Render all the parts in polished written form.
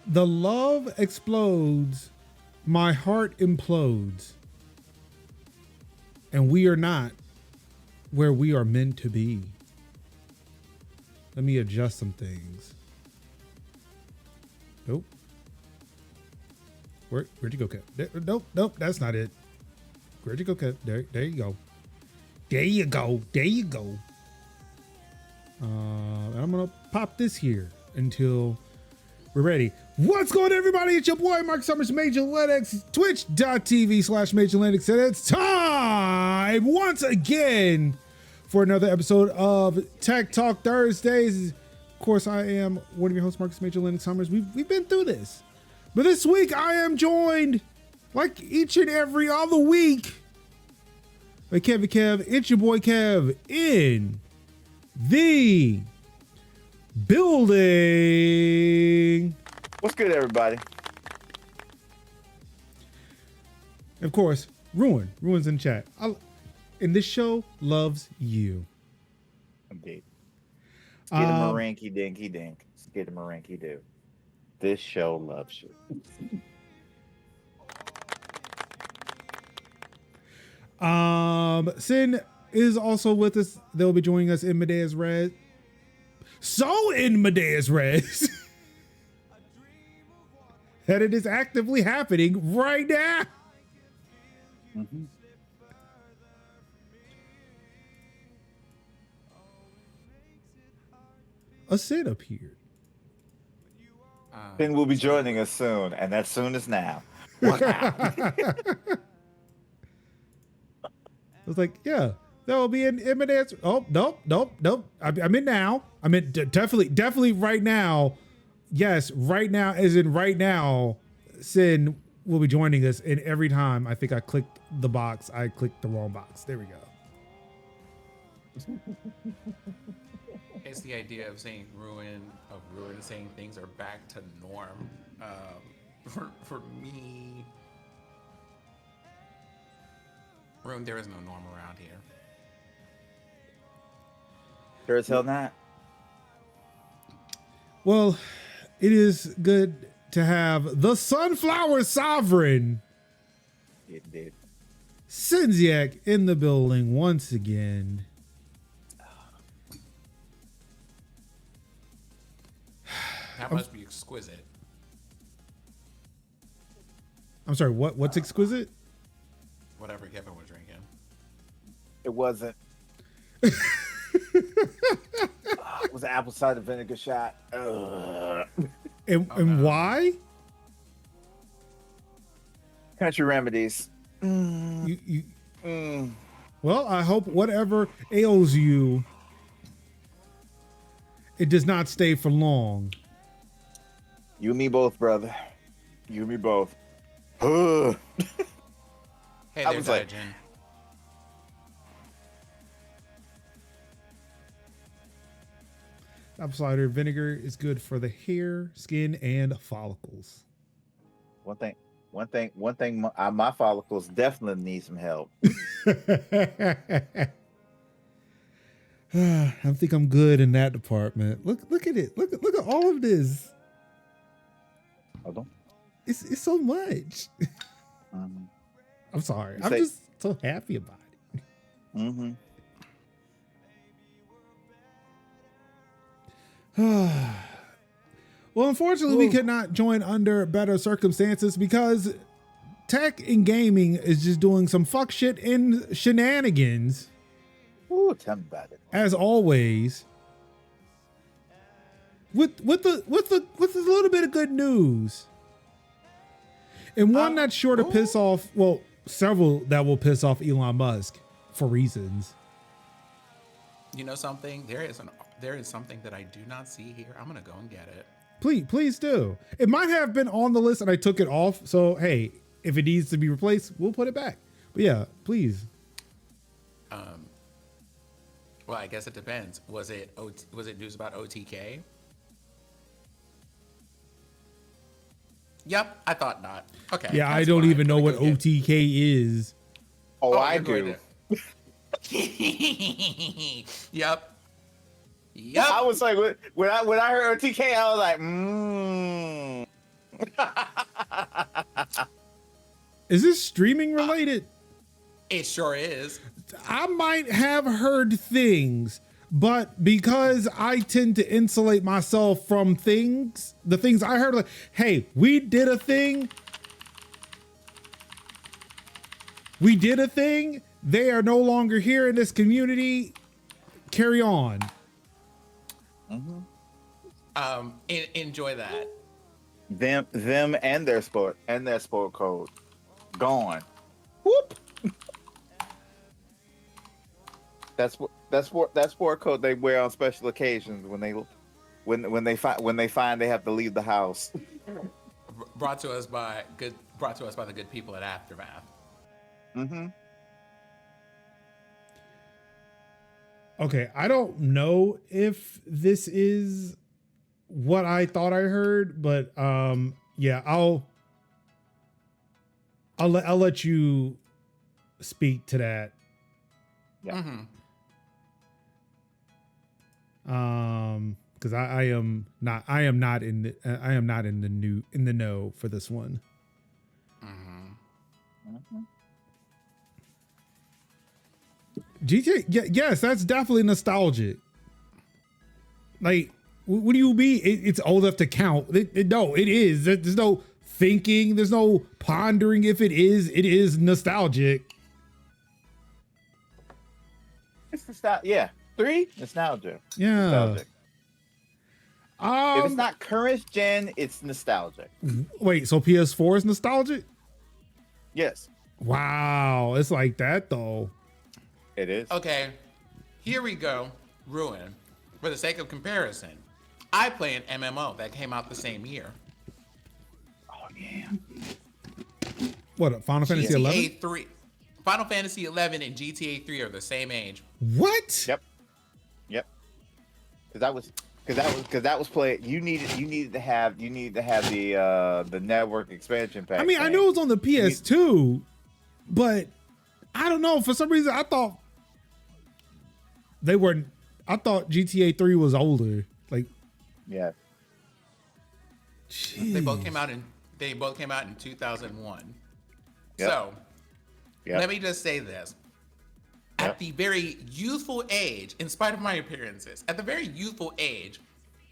The love explodes, my heart implodes, and we are not where we are meant to be. Let me adjust some things. Nope. Where'd you go, Kev? Nope, that's not it. Where'd you go, Kev? There you go. There you go. And I'm gonna pop this here until we're ready. What's going on, everybody? It's your boy Mark Summers, Major Linux, twitch.tv/Major Linux, and it's time once again for another episode of Tech Talk Thursdays. Of course, I am one of your hosts, Marcus Major Linux Summers. We've been through this, but this week I am joined, like each and every other week, by Kev. It's your boy Kev in the building. What's good, everybody? Of course, Ruin's in chat. And this show loves you. Indeed. Skidamarinky dinky dink. Skidamarinky doo. This show loves you. Sin is also with us. They'll be joining us in Medea's Res. So in Medea's Res that it is actively happening right now. Mm-hmm. A Sin appeared. Sin will be joining us soon, and that soon is now. I was like, yeah, that will be in Medea's. Oh, nope. I'm in now. I mean, definitely right now. Yes, right now, as in right now, Sin will be joining us. And every time I think I clicked the box, I clicked the wrong box. There we go. It's the idea of saying ruin, saying things are back to norm. For me, Ruin, there is no norm around here. Sure as hell not. Well, it is good to have the Sunflower Sovereign, It did. Sinziak, in the building once again. That must be exquisite. I'm sorry, what's exquisite? Whatever Kevin was drinking. It wasn't. It was an apple cider vinegar shot. And why? Country remedies. Well, I hope whatever ails you, it does not stay for long. You and me both, brother. You and me both. Hey Hey there, like, Dajin. Apple cider vinegar is good for the hair, skin, and follicles. One thing. My follicles definitely need some help. I think I'm good in that department. Look at it. Look at all of this. Hold on. It's so much. I'm sorry. I'm just so happy about it. Mm-hmm. Well, unfortunately, we could not join under better circumstances because tech and gaming is just doing some fuck shit and shenanigans. Ooh, tell me about it. As always, with a little bit of good news, and one that's sure to piss off. Well, several that will piss off Elon Musk for reasons. You know something? There is something that I do not see here. I'm gonna go and get it. Please do. It might have been on the list and I took it off. So hey, if it needs to be replaced, we'll put it back. But yeah, please. Well, I guess it depends. Was it news about OTK? Yep, I thought not. Okay. Yeah, I don't even know what OTK is. Oh, I do. Yep. I was like, when I heard OTK, I was like, Is this streaming related? It sure is. I might have heard things, but because I tend to insulate myself from things, the things I heard, like, hey, we did a thing. They are no longer here in this community. Carry on. Enjoy that. Them and their sport code gone. Whoop. That's sport code they wear on special occasions when they find they have to leave the house. Brought to us by the good people at Aftermath. Mm-hmm. Okay, I don't know if this is what I thought I heard, but yeah, I'll let you speak to that. Yeah. Because I am not in the know for this one. GTA, yes, that's definitely nostalgic. Like, what do you mean? It's old enough to count? No, it is. There's no thinking. There's no pondering. If it is nostalgic. It's nostalgic. Yeah, 3 nostalgia. Yeah. Nostalgic. If it's not current gen, it's nostalgic. Wait, so PS4 is nostalgic? Yes. Wow, it's like that though. It is. Okay, here we go. Ruin. For the sake of comparison, I play an MMO that came out the same year. Oh yeah. What? Final Fantasy 11? GTA 3. Final Fantasy 11 and GTA 3 are the same age. What? Yep. Because that was played. You needed to have the network expansion pack. I mean, I knew it was on the PS2, but I don't know. For some reason, I thought GTA 3 was older. Like, yeah. geez. They both came out in 2001. Yep. So, Yep. let me just say this. At the very youthful age, in spite of my appearances, at the very youthful age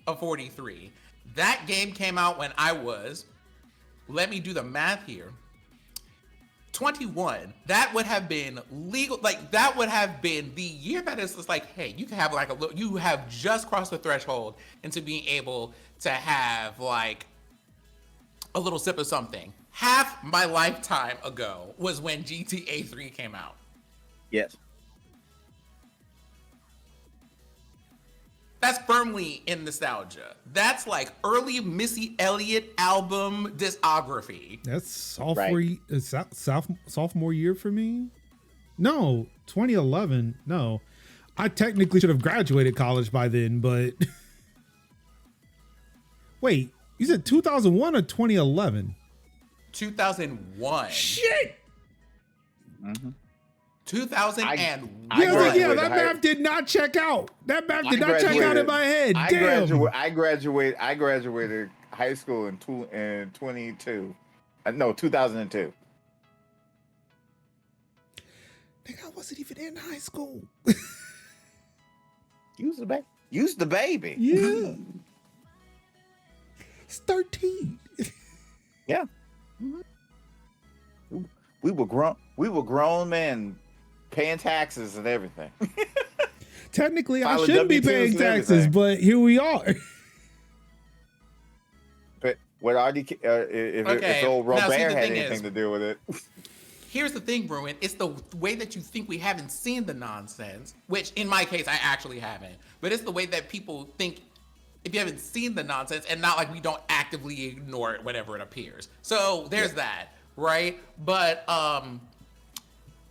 of 43, that game came out when I was, let me do the math here, 21. That would have been legal. Like, that would have been the year that is just like, hey, you can have like you have just crossed the threshold into being able to have like a little sip of something. Half my lifetime ago was when GTA 3 came out. Yes. That's firmly in nostalgia. That's like early Missy Elliott album discography. That's sophomore year for me. No, 2011. No, I technically should have graduated college by then, but wait, you said 2001 or 2011? 2001. Shit. 2001. Yeah, that math did not check out. That math did not check out in my head. Damn. I graduated high school in 2002. No, 2002. Nigga, I wasn't even in high school. Use the baby. Yeah. It's 13. Yeah. We were grown men paying taxes and everything. Technically, I Filing shouldn't be W-2s paying and taxes, everything. but here we are. But what RDK, if old now, Robert see, had the thing anything is- to do with it. Here's the thing, Bruin. It's the way that you think we haven't seen the nonsense, which in my case, I actually haven't. But it's the way that people think if you haven't seen the nonsense and not like we don't actively ignore it whenever it appears. So there's that, right? But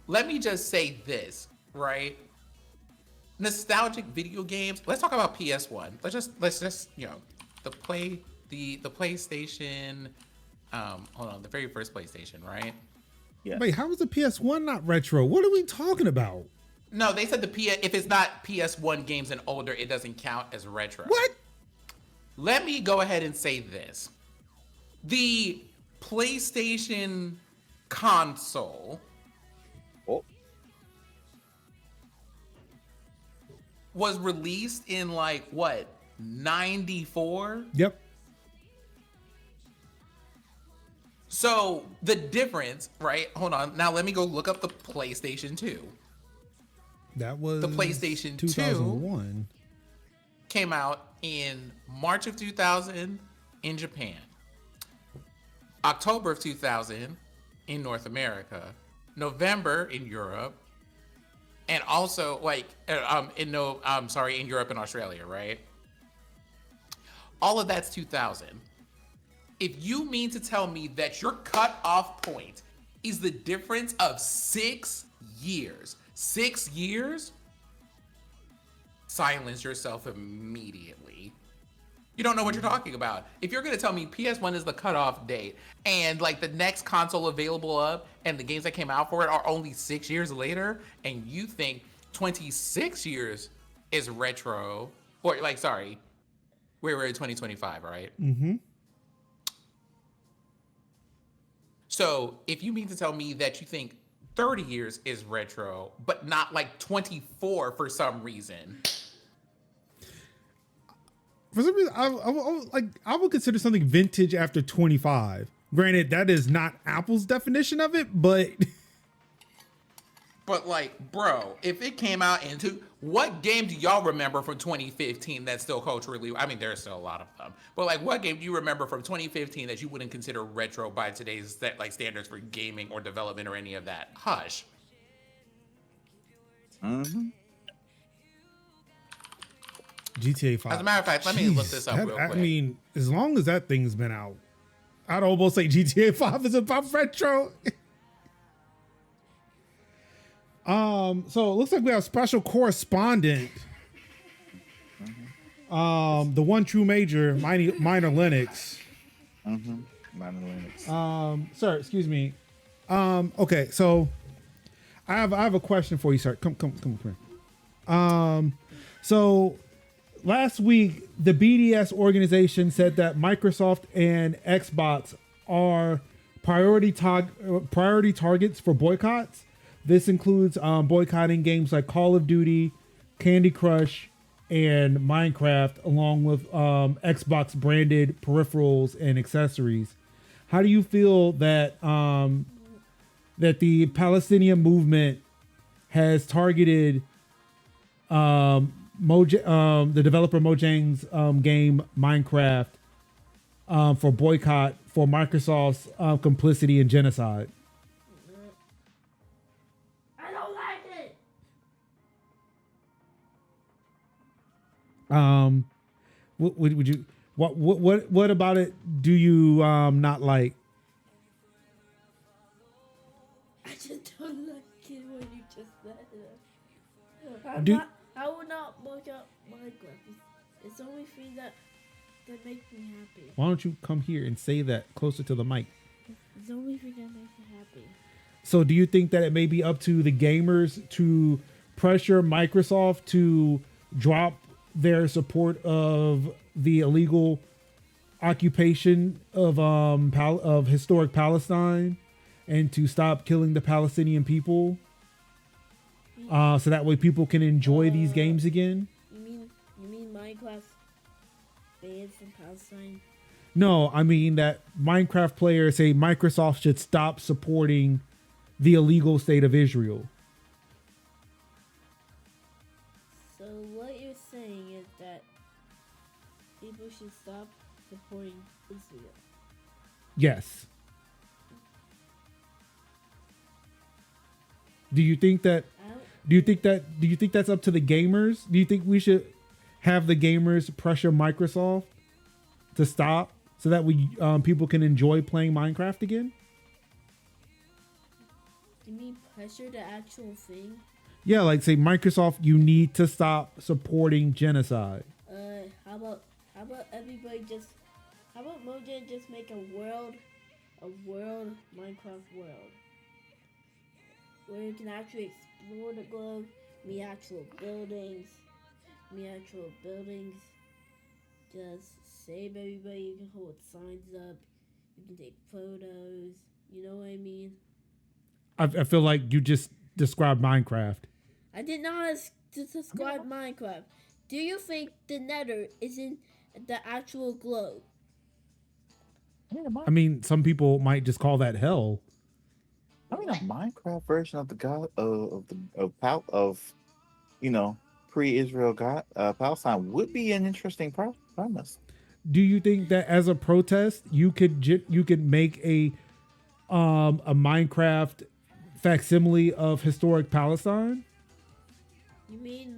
let me just say this, right? Nostalgic video games. Let's talk about PS1. Let's just the PlayStation. Hold on, the very first PlayStation, right? Yeah. Wait, how is the PS1 not retro? What are we talking about? No, they said if it's not PS1 games and older, it doesn't count as retro. What? Let me go ahead and say this. The PlayStation console Oh, was released in like what, 94? Yep. So the difference, right? Hold on. Now let me go look up the PlayStation 2. That was The PlayStation 2 2001. came out in March of 2000 in Japan, October of 2000 in North America, November in Europe, and also like in Europe and Australia, right? All of that's 2000. If you mean to tell me that your cutoff point is the difference of 6 years, silence yourself immediately. You don't know what you're talking about. If you're gonna tell me PS1 is the cutoff date and like the next console available up and the games that came out for it are only 6 years later, and you think 26 years is retro, or like, sorry, we're in 2025, right? Mm-hmm. So if you mean to tell me that you think 30 years is retro, but not like 24 for some reason. For some reason, I would consider something vintage after 25. Granted, that is not Apple's definition of it, but But like, bro, if it came out into, what game do y'all remember from 2015 that's still culturally, I mean, there's still a lot of them, but like, what game do you remember from 2015 that you wouldn't consider retro by today's like standards for gaming or development or any of that? Hush. mm-hmm. GTA 5. As a matter of fact, let me look this up real quick. I mean, as long as that thing's been out, I'd almost say GTA 5 is about retro. So it looks like we have a special correspondent. The one true major, minor Linux. Mm-hmm. Minor Linux. Sir, excuse me. Okay, so I have a question for you, sir. Come here. So last week, the BDS organization said that Microsoft and Xbox are priority targets for boycotts. This includes boycotting games like Call of Duty, Candy Crush, and Minecraft, along with Xbox branded peripherals and accessories. How do you feel that that the Palestinian movement has targeted the developer Mojang's game Minecraft for boycott for Microsoft's complicity in genocide? I don't like it. Would you what about it do you not like? I just don't like it when you just said it. I will not look up Minecraft. It's the only thing that makes me happy. Why don't you come here and say that closer to the mic? It's the only thing that makes me happy. So do you think that it may be up to the gamers to pressure Microsoft to drop their support of the illegal occupation of historic Palestine and to stop killing the Palestinian people? So that way people can enjoy these games again? You mean Minecraft banned from Palestine? No, I mean that Minecraft players say Microsoft should stop supporting the illegal state of Israel. So what you're saying is that people should stop supporting Israel. Yes. Do you think that's up to the gamers? Do you think we should have the gamers pressure Microsoft to stop so that people can enjoy playing Minecraft again? You mean pressure the actual thing? Yeah, like say Microsoft, you need to stop supporting genocide. How about everybody just, how about Mojang just make a world Minecraft world where you can actually explore the globe, meet actual buildings, just save everybody. You can hold signs up, You can take photos. You know what I mean? I feel like you just described Minecraft. I did not describe Minecraft. Do you think the Nether is in the actual globe? I mean, some people might just call that hell. I mean, a Minecraft version of the God of pre-Israel God Palestine would be an interesting premise. Do you think that as a protest, you could make a Minecraft facsimile of historic Palestine? You mean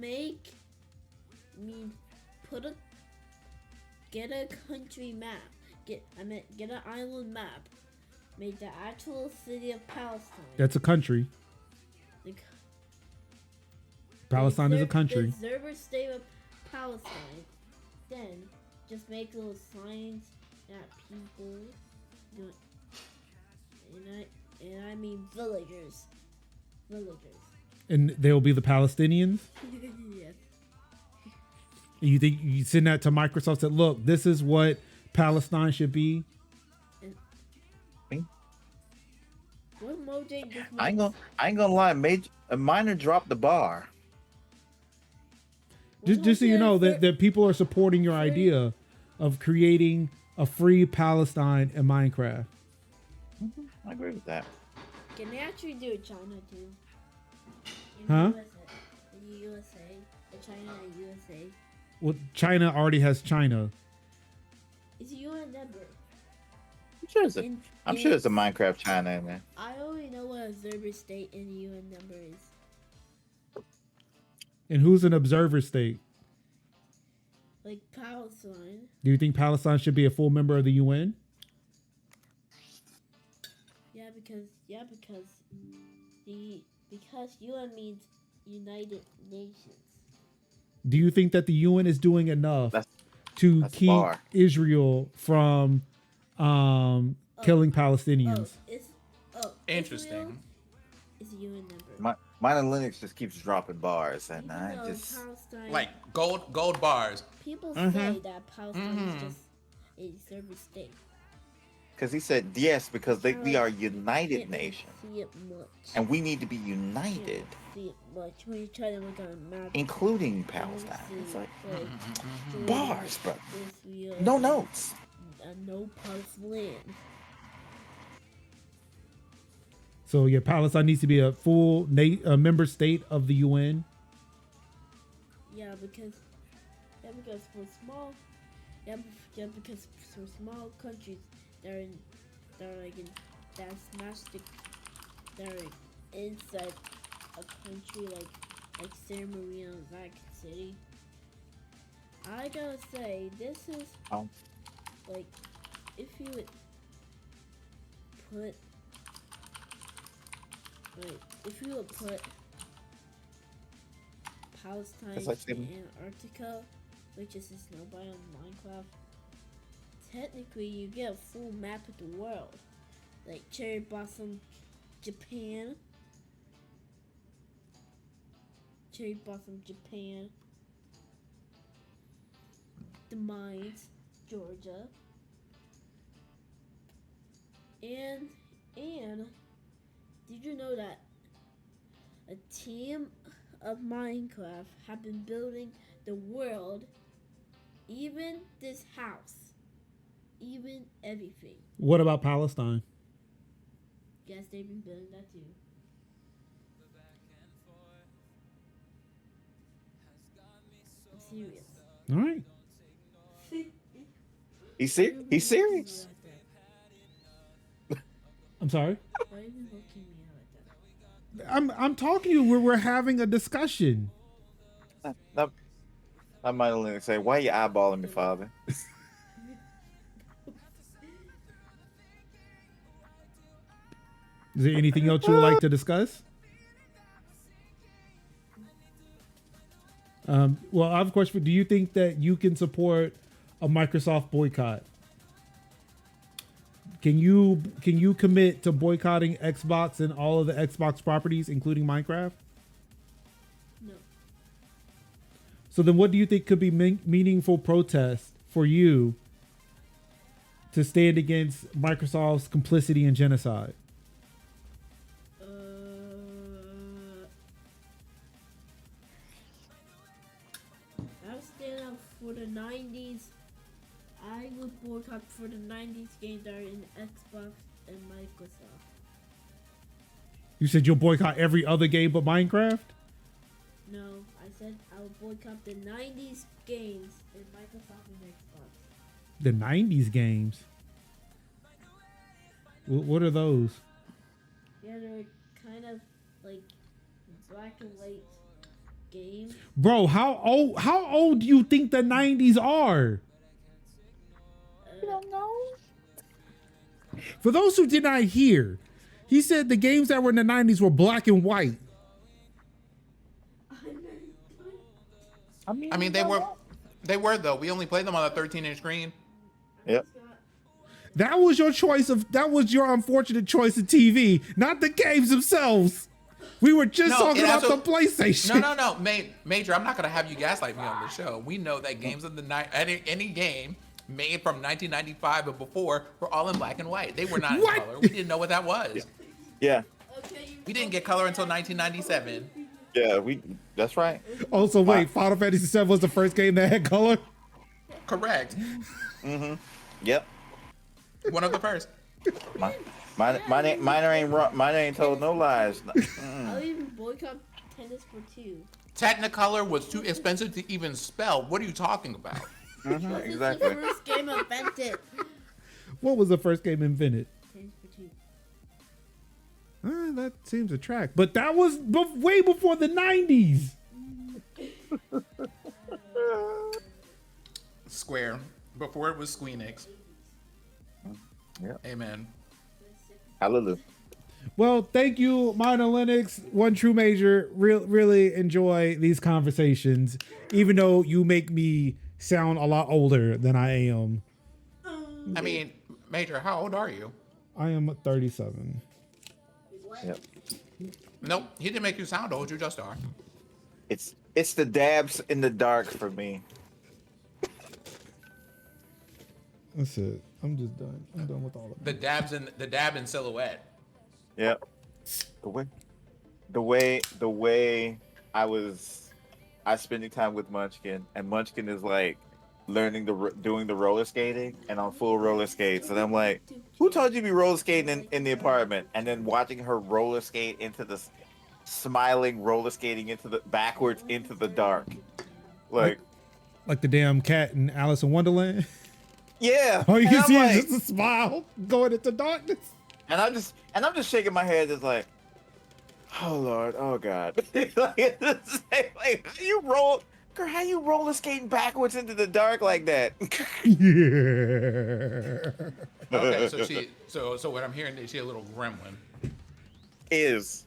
get a country map. Get an island map. Make the actual city of Palestine. That's a country. Palestine is a country. The observer state of Palestine. Then just make little signs that people do. And I mean villagers. And they'll be the Palestinians? Yes. You think you send that to Microsoft and said, look, this is what Palestine should be? What Mojang just I ain't gonna lie, a miner dropped the bar. Just so you know that people are supporting your idea of creating a free Palestine in Minecraft. I agree with that. Can they actually do it China too? Huh? In the USA. China and USA. Well, China already has China. Is you a number? I'm sure there's a Minecraft China in there. I only know what observer state in the UN number is. And who's an observer state? Like Palestine. Do you think Palestine should be a full member of the UN? Because UN means United Nations. Do you think that the UN is doing enough to keep bar. Israel from killing Palestinians? Interesting. Is a UN number. Mine and Linux just keeps dropping bars, and I just Palestine, Like gold bars. people say that Palestine is just a server state. because he said yes because we are United Nations, See it much. and we need to be united, See it much when you try to look on a map. including Palestine. It's like bars, bro. Israel, No notes. No part of land. So yeah, Palestine needs to be a full member state of the UN. Yeah, because for small, because for small countries that are inside a country like San Marino and Vatican City. I gotta say, this is like if you would put Palestine in Antarctica, which is a snow biome in Minecraft, technically you get a full map of the world. Like Cherry Blossom, Japan. The Mines, Georgia. And did you know that a team of Minecraft have been building the world, even this house, even everything? What about Palestine? Yes, they've been building that too. I'm serious. All right. He's serious. I'm sorry. Why are you looking at me like that? I'm talking to you where we're having a discussion. I might only say, why are you eyeballing me, father? Is there anything else you would like to discuss? Well, I have a question. Do you think that you can support a Microsoft boycott? Can you commit to boycotting Xbox and all of the Xbox properties, including Minecraft? No. So then what do you think could be meaningful protest for you to stand against Microsoft's complicity and genocide? I'll stand up for the 90s. I would boycott for the 90s games that are in Xbox and Microsoft. You said you'll boycott every other game but Minecraft? No, I said I would boycott the 90s games in Microsoft and Xbox. The 90s games? What are those? Yeah, they're kind of like black and white games. Bro, how old do you think the 90s are? You don't know? For those who did not hear, he said the games that were in the 90s were black and white. I mean, they were though. We only played them on a 13-inch screen. Yep. That was your that was your unfortunate choice of TV, not the games themselves. We were just talking about the PlayStation. No. Major, I'm not going to have you gaslight me on the show. We know that games of the night, any game made from 1995 or before were all in black and white. They were not in color. We didn't know what that was. Yeah. We didn't get color until 1997. Yeah, that's right. Oh, so wait, Final Fantasy VII was the first game that had color? Correct. Mm-hmm. Yep. One of the first. Mine ain't told no lies. I'll even boycott Tennis for 2. Technicolor was too expensive to even spell. What are you talking about? Mm-hmm, This exactly. is the first game invented. What was the first game invented? Tennis for 2. That seems a track, but that was way before the 90s. Square. Before it was Squeenix. Yep. Amen. Hallelujah. Well, thank you, Minor Linux, One True Major. Really enjoy these conversations, even though you make me sound a lot older than I am. I mean, Major, how old are you? I am 37. Yep. Nope, he didn't make you sound old. You just are. It's the dabs in the dark for me. That's it. I'm just done. I'm done with all of The dab in silhouette. Yep. The way I spending time with Munchkin, and Munchkin is like learning doing the roller skating and on full roller skates, and I'm like, who told you to be roller skating in the apartment? And then watching her roller skate into the smiling roller skating backwards into the dark, like the damn cat in Alice in Wonderland. Yeah. All you And can I'm see like, is just a smile going into darkness. And I'm just shaking my head, just like, oh Lord, oh God. like, how you roller skating backwards into the dark like that? Yeah. Okay, so what I'm hearing is she a little gremlin. Is.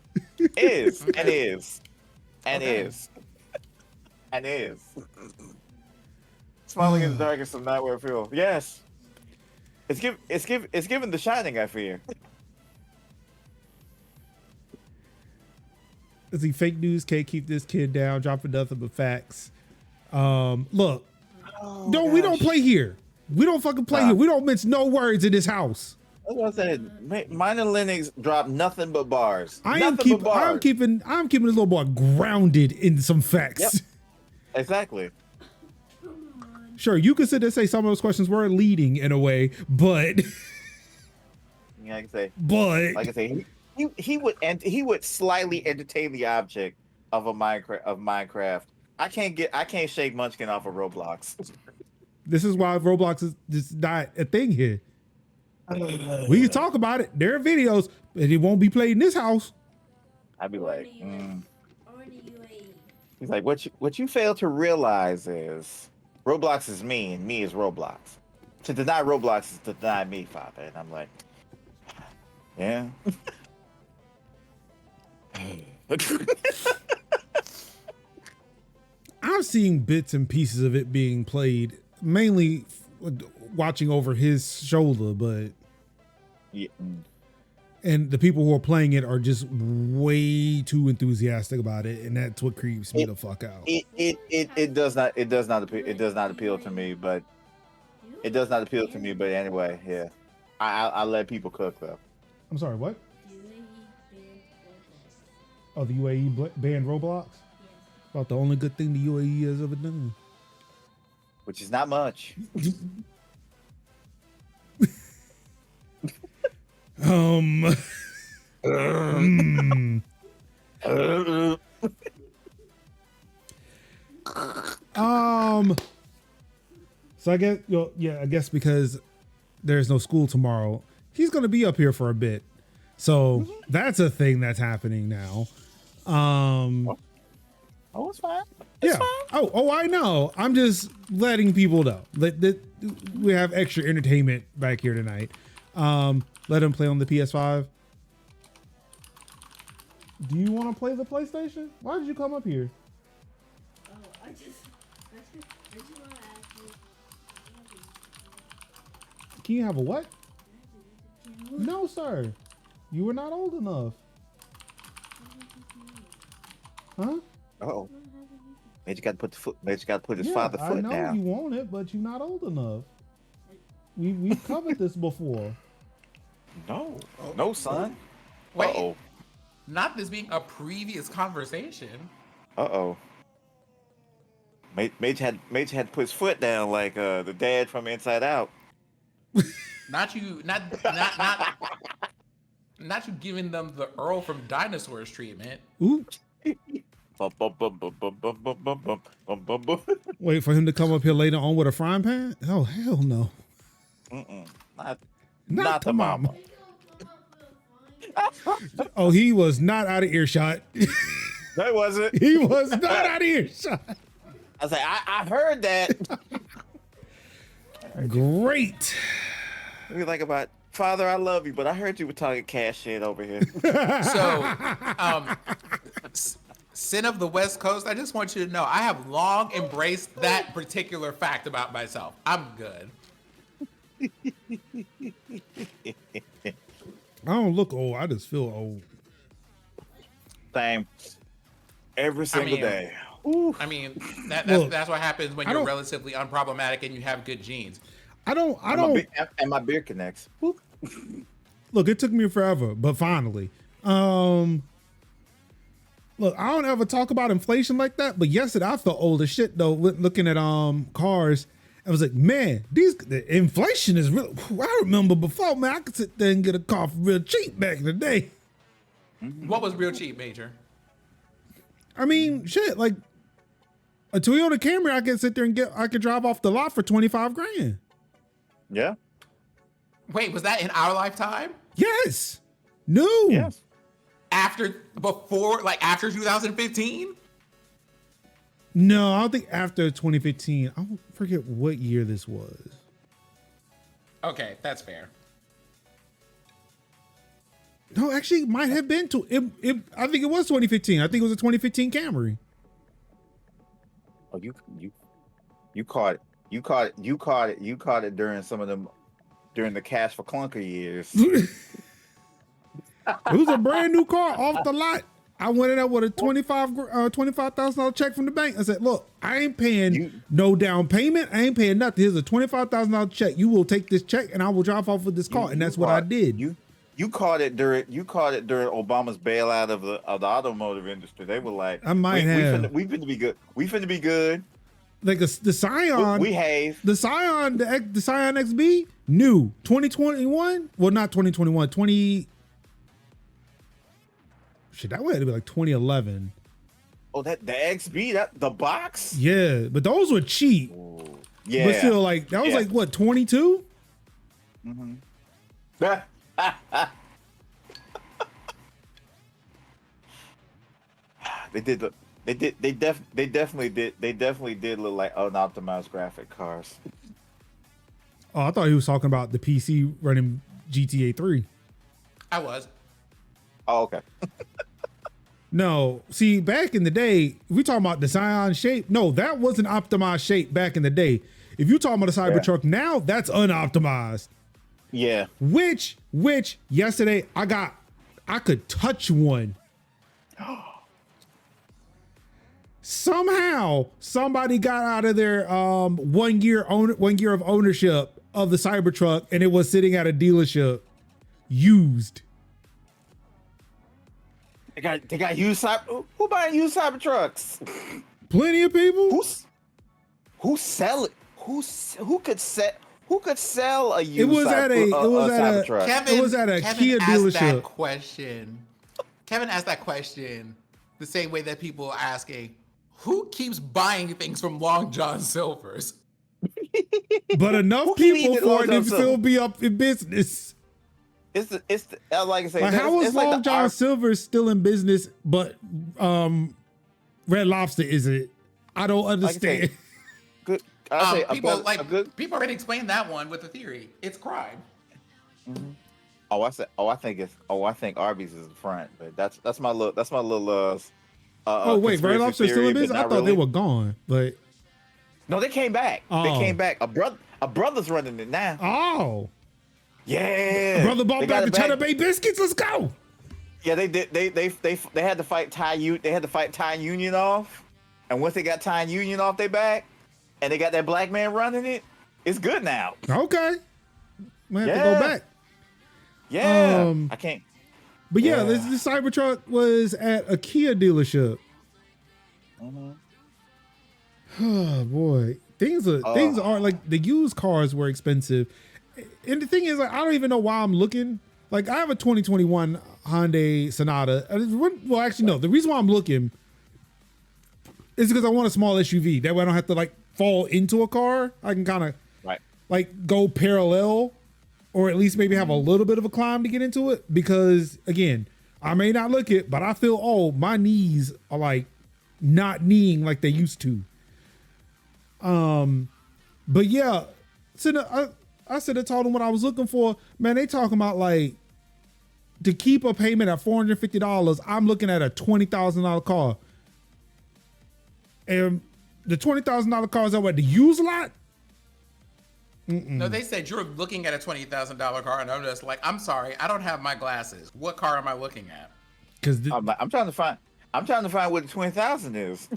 Smiling in the dark is some nightmare feel. Yes. It's given The Shining, I fear. Let's see, fake news can't keep this kid down, dropping nothing but facts. Look, we don't play here. We don't fucking play here. We don't mince no words in this house. That's what I said. Minor Linux dropped nothing but bars. I'm keeping this little boy grounded in some facts. Yep. Exactly. Sure, you could sit there and say some of those questions were leading in a way, but Yeah, like I say, he would slightly entertain the object of Minecraft. I can't shake Munchkin off of Roblox. This is why Roblox is just not a thing here. We can talk about it. There are videos, but it won't be played in this house. I'd be like, He's like, what you fail to realize is Roblox is me and me is Roblox. To deny Roblox is to deny me, Father. And I'm like, yeah. I've seen bits and pieces of it being played, mainly watching over his shoulder, but Yeah. and the people who are playing it are just way too enthusiastic about it, and that's what creeps me the fuck out. It does not appeal to me, but It does not appeal to me, but anyway, yeah. I let people cook though. I'm sorry, what? UAE banned Roblox. Oh, the UAE banned Roblox? Yes. About the only good thing the UAE has ever done. Which is not much. Hmm. So I guess, I guess because there's no school tomorrow, he's gonna be up here for a bit. So that's a thing that's happening now. Oh, it's fine. It's fine. Oh, I know. I'm just letting people know that we have extra entertainment back here tonight. Let him play on the PS5. Do you want to play the PlayStation? Why did you come up here? Oh, I just want to ask you. Can you have a what? No, sir. You were not old enough. Huh? Oh. Major got to put his father foot I know down. you want it, but you're not old enough. We've covered this before. No, no, son. Wait. Uh-oh. Not this being a previous conversation. Uh-oh. Major had to put his foot down like the dad from Inside Out. Not you giving them the Earl from Dinosaurs treatment. Ooh. Bum, bum, bum, bum, bum, bum, bum, bum, bum, bum, bum, bum. Wait for him to come up here later on with a frying pan? Oh, hell no. Mm-mm. Not the the mama. Oh, he was not out of earshot. No, it wasn't. He was not out of earshot. I was like, I heard that. Great. We like about Father, I love you, but I heard you were talking cash shit over here. So, Sin of the West Coast, I just want you to know, I have long embraced that particular fact about myself. I'm good. I don't look old. I just feel old. Same. Every single day. Ooh. I mean, Look, that's what happens when I you're don't- relatively unproblematic and you have good genes. I don't. And my beard connects. Boop. Look, it took me forever, but finally. Look, I don't ever talk about inflation like that, but yesterday I felt old as shit though. Looking at cars, I was like, man, the inflation is real. I remember before, man, I could sit there and get a car for real cheap back in the day. What was real cheap, Major? I mean, shit, like a Toyota Camry, I could drive off the lot for 25 grand. Yeah. Wait, was that in our lifetime? Yes. No. Yes. After 2015? No, I don't think after 2015. I don't forget what year this was. Okay, that's fair. No, actually, it might have been I think it was 2015. I think it was a 2015 Camry. Oh, you caught it during some of them during the cash for clunker years. It was a brand new car off the lot. I went in there with a $25,000 check from the bank. I said, look, I ain't paying no down payment. I ain't paying nothing. Here's a $25,000 check. You will take this check and I will drive off with this car. And that's what I did. You caught it during Obama's bailout of the automotive industry. They were like, I might have. We finna be good. We finna be good. Like the Scion. We have. The Scion XB, new 2021. Well, not 2021. That would have been like 2011. Oh, the XB, the box. Yeah, but those were cheap. Ooh, yeah, but still, like that was like what 22. Mm-hmm. They definitely did look like unoptimized graphic cars. Oh, I thought he was talking about the PC running GTA 3. I was. Oh, okay. No, see, back in the day, if we talking about the Scion shape, no, that was an optimized shape back in the day. If you talking about a Cybertruck now, that's unoptimized. Yeah. Which yesterday I could touch one. Somehow somebody got out of their 1 year of ownership of the Cybertruck, and it was sitting at a dealership used. They got used cyber. Who buying used Cybertrucks? Plenty of people. Who sell it? Who could sell a used It was at a Cybertruck? Kia dealership. Kevin asked that question the same way that people are asking, who keeps buying things from Long John Silver's? But enough people for it to still be up in business. It's the like I say. Like, how is Long John Silver still in business, but Red Lobster isn't? I don't understand. Good. People already explained that one with the theory. It's crime. Mm-hmm. I think Arby's is the front, but that's my little. Wait, Red Lobster still in business? I thought they were gone, but no, they came back. Oh. They came back. A brother's running it now. Oh, yeah. Brother bought back the Cheddar Bay biscuits. Let's go. Yeah, they did. They had to fight They had to fight Thai Union off, and once they got Thai Union off their back, and they got that black man running it, it's good now. Okay, we have to go back. Yeah, I can't. But yeah, this Cybertruck was at a Kia dealership. Mm-hmm. Oh boy, things are like, the used cars were expensive, and the thing is, like, I don't even know why I'm looking. Like, I have a 2021 Hyundai Sonata. Well, actually, no. The reason why I'm looking is because I want a small SUV. That way, I don't have to like fall into a car. I can kind of like go parallel, or at least maybe have a little bit of a climb to get into it. Because again, I may not look it, but I feel, my knees are like not kneeing like they used to. But yeah, so I said I told them what I was looking for. Man, they talking about like to keep a payment at $450. I'm looking at a $20,000 car, and the $20,000 car is at the used lot. No, they said you're looking at a $20,000 car, and I'm just like, I'm sorry, I don't have my glasses. What car am I looking at? Because I'm trying to find what the 20,000 is.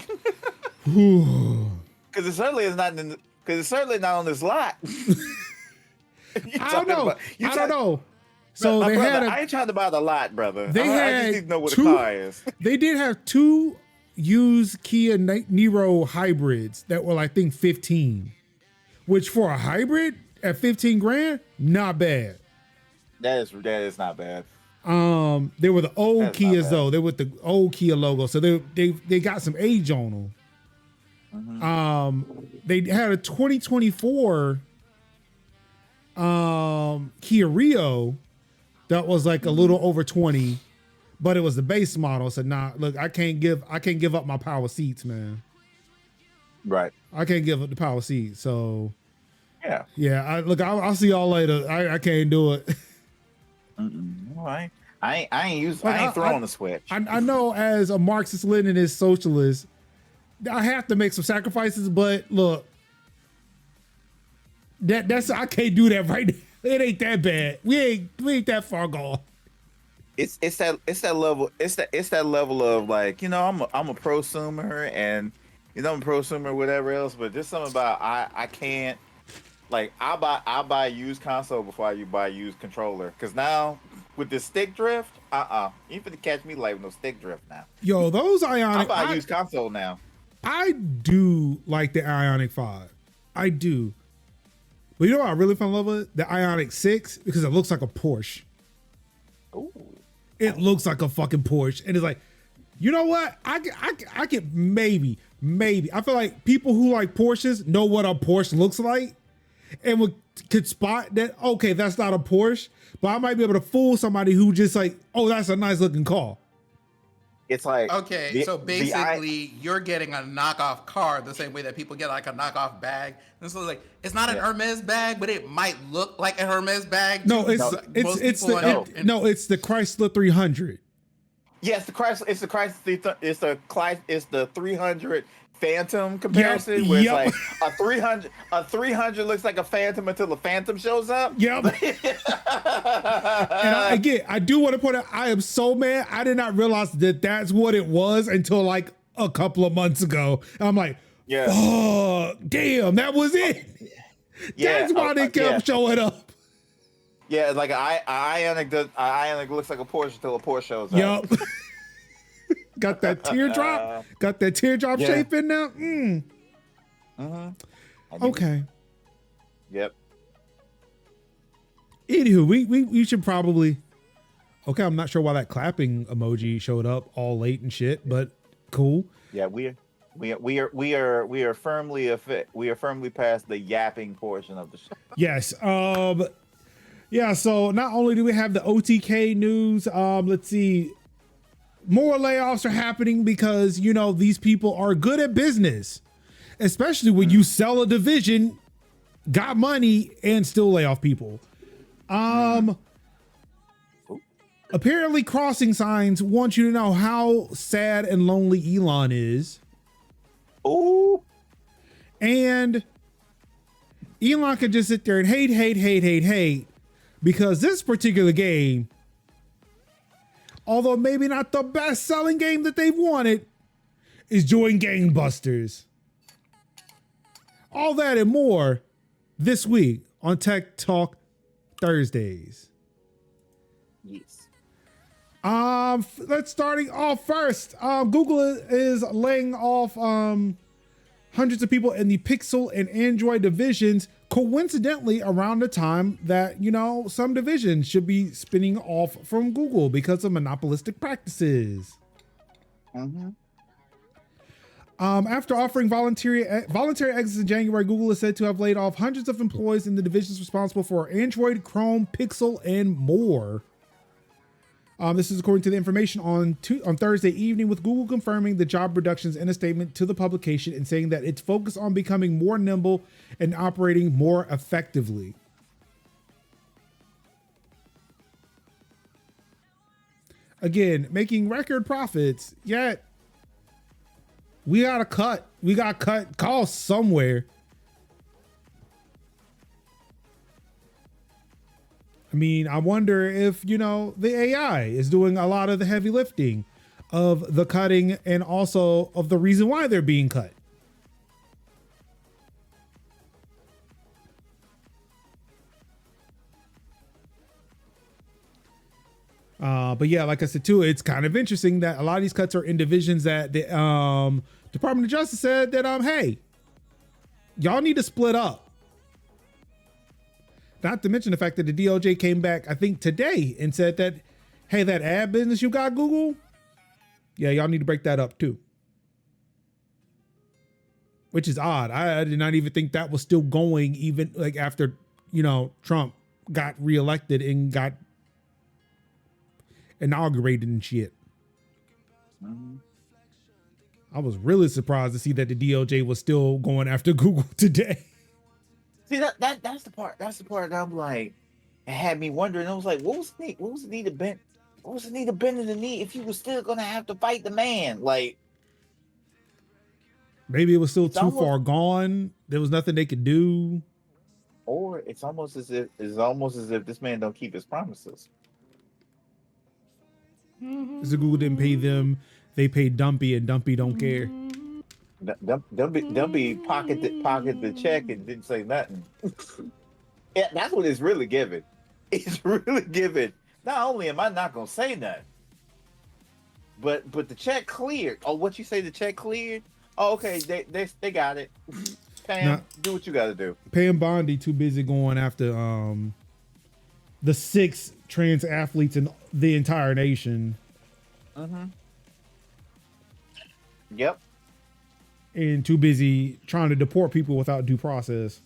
Because it certainly is not not on this lot. I don't know. So I I ain't trying to buy the lot, brother. I just need to know what the car is. They did have 2 used Kia Niro hybrids that were, I think, 15, which for a hybrid at 15 grand, not bad. That is not bad. They were the old Kias though. They were the old Kia logo, so they got some age on them. Mm-hmm. They had a 2024 Kia Rio that was like a little over 20, but it was the base model. So look, I can't give up my power seats, man. Right. I can't give up the power seats. So yeah. I'll see y'all later. I can't do it. All right. I ain't throwing a switch. I know, as a Marxist Leninist socialist, I have to make some sacrifices, but look, that's I can't do that right now. It ain't that bad. We ain't that far gone. It's that level of like, I'm a prosumer, and I'm a prosumer whatever else, but there's something about I can't, like, I buy a used console before I buy a used controller, because now with the stick drift, you finna catch me like with no stick drift now. Yo, those Ionic, I buy a used console now. I do like the Ionic 5. I do. But you know what I really fell in love with? The Ionic 6, because it looks like a Porsche. Ooh. It looks like a fucking Porsche. And it's like, you know what? I could maybe. I feel like people who like Porsches know what a Porsche looks like and could spot that, okay, that's not a Porsche, but I might be able to fool somebody who just like, oh, that's a nice looking car. It's like, okay, so basically you're getting a knockoff car the same way that people get like a knockoff bag. And so like, it's not an Hermes bag, but it might look like a Hermes bag. No, it's the Chrysler 300. Yes, it's the 300 Phantom comparison, where it's like a 300 looks like a Phantom until the Phantom shows up. Yep. And I do want to point out, I am so mad. I did not realize that that's what it was until like a couple of months ago. And I'm like, Yeah. oh, damn, that was it. Yeah. That's why they kept showing up. Yeah, like Ionic looks like a Porsche till a Porsche shows up. Yup. Got that teardrop. Got that teardrop shape in there. Okay. Yep. Anywho, we should probably. Okay, I'm not sure why that clapping emoji showed up all late and shit, but cool. Yeah, we are firmly past the yapping portion of the show. Yes. Yeah. So not only do we have the OTK news, let's see. More layoffs are happening because, you know, these people are good at business, especially when you sell a division, got money, and still lay off people. Apparently crossing signs want you to know how sad and lonely Elon is. Oh. And Elon could just sit there and hate because this particular game, although maybe not the best selling game that they've wanted, is doing gangbusters. All that and more this week on Tech Talk Thursdays. Yes. Let's starting off first. Google is laying off hundreds of people in the Pixel and Android divisions, coincidentally around the time that, you know, some divisions should be spinning off from Google because of monopolistic practices. After offering voluntary exits in January, Google is said to have laid off hundreds of employees in the divisions responsible for Android, Chrome, Pixel, and more. This is according to the information on Thursday evening, with Google confirming the job reductions in a statement to the publication and saying that it's focused on becoming more nimble and operating more effectively. Again, making record profits, yet we got to cut costs somewhere. I mean, I wonder if, you know, the AI is doing a lot of the heavy lifting of the cutting and also of the reason why they're being cut. But yeah, like I said too, it's kind of interesting that a lot of these cuts are in divisions that the Department of Justice said that hey, y'all need to split up. Not to mention the fact that the DOJ came back, I think today, and said that, hey, that ad business you got, Google, yeah, y'all need to break that up too. Which is odd. I did not even think that was still going, even like after, you know, Trump got reelected and got inaugurated and shit. I was really surprised to see that the DOJ was still going after Google today. See that's the part that I'm like, it had me wondering. I was like, what was the need of bending the knee if you were still gonna have to fight the man? Like, maybe it was still too far gone. There was nothing they could do. Or it's almost as if this man don't keep his promises. So Google didn't pay them. They paid Dumpy, and Dumpy don't care. Dumpy pocket the check and didn't say nothing. Yeah, that's what it's really giving. It's really giving. Not only am I not gonna say nothing, but the check cleared. Oh, what you say? The check cleared? Oh, okay. They got it. Pam, do what you got to do. Pam Bondi too busy going after the 6 trans athletes in the entire nation. Yep. And too busy trying to deport people without due process.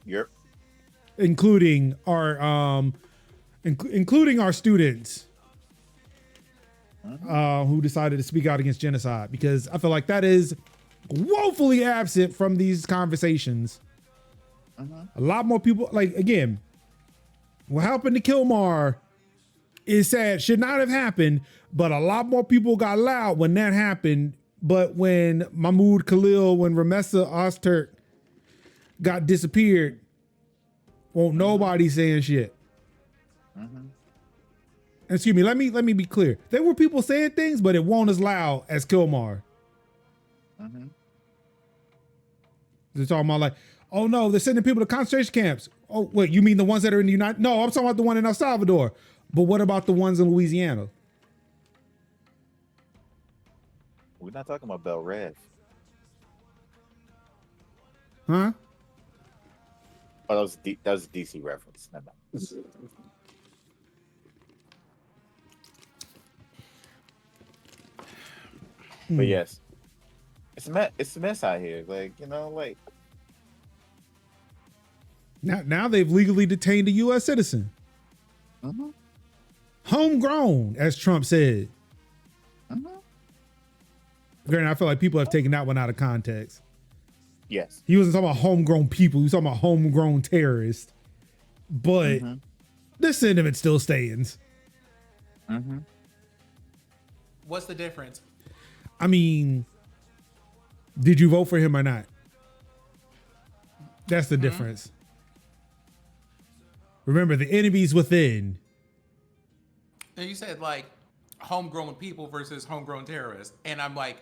Yep. Including our students who decided to speak out against genocide, because I feel like that is woefully absent from these conversations. A lot more people, like, again, what happened to Kilmar is sad, should not have happened, but a lot more people got loud when that happened. But when Mahmoud Khalil, when Ramessa Ozturk got disappeared, won't nobody saying shit. Excuse me, let me be clear. There were people saying things, but it won't as loud as Kilmar. Mm-hmm. They're talking about like, oh no, they're sending people to concentration camps. Oh wait, you mean the ones that are in the United? No, I'm talking about the one in El Salvador. But what about the ones in Louisiana? We're not talking about Bel Rev. Huh? Oh, that was a DC reference. Never mind. But yes, it's a mess out here. Like, you know, like Now they've legally detained a U.S. citizen. mm-hmm. Homegrown, as Trump said. Mm-hmm. Granted, I feel like people have taken that one out of context. Yes. He wasn't talking about homegrown people. He was talking about homegrown terrorists. But the sentiment still stands. Mm-hmm. What's the difference? I mean, did you vote for him or not? That's the difference. Remember, the enemy's within. And you said like homegrown people versus homegrown terrorists. And I'm like,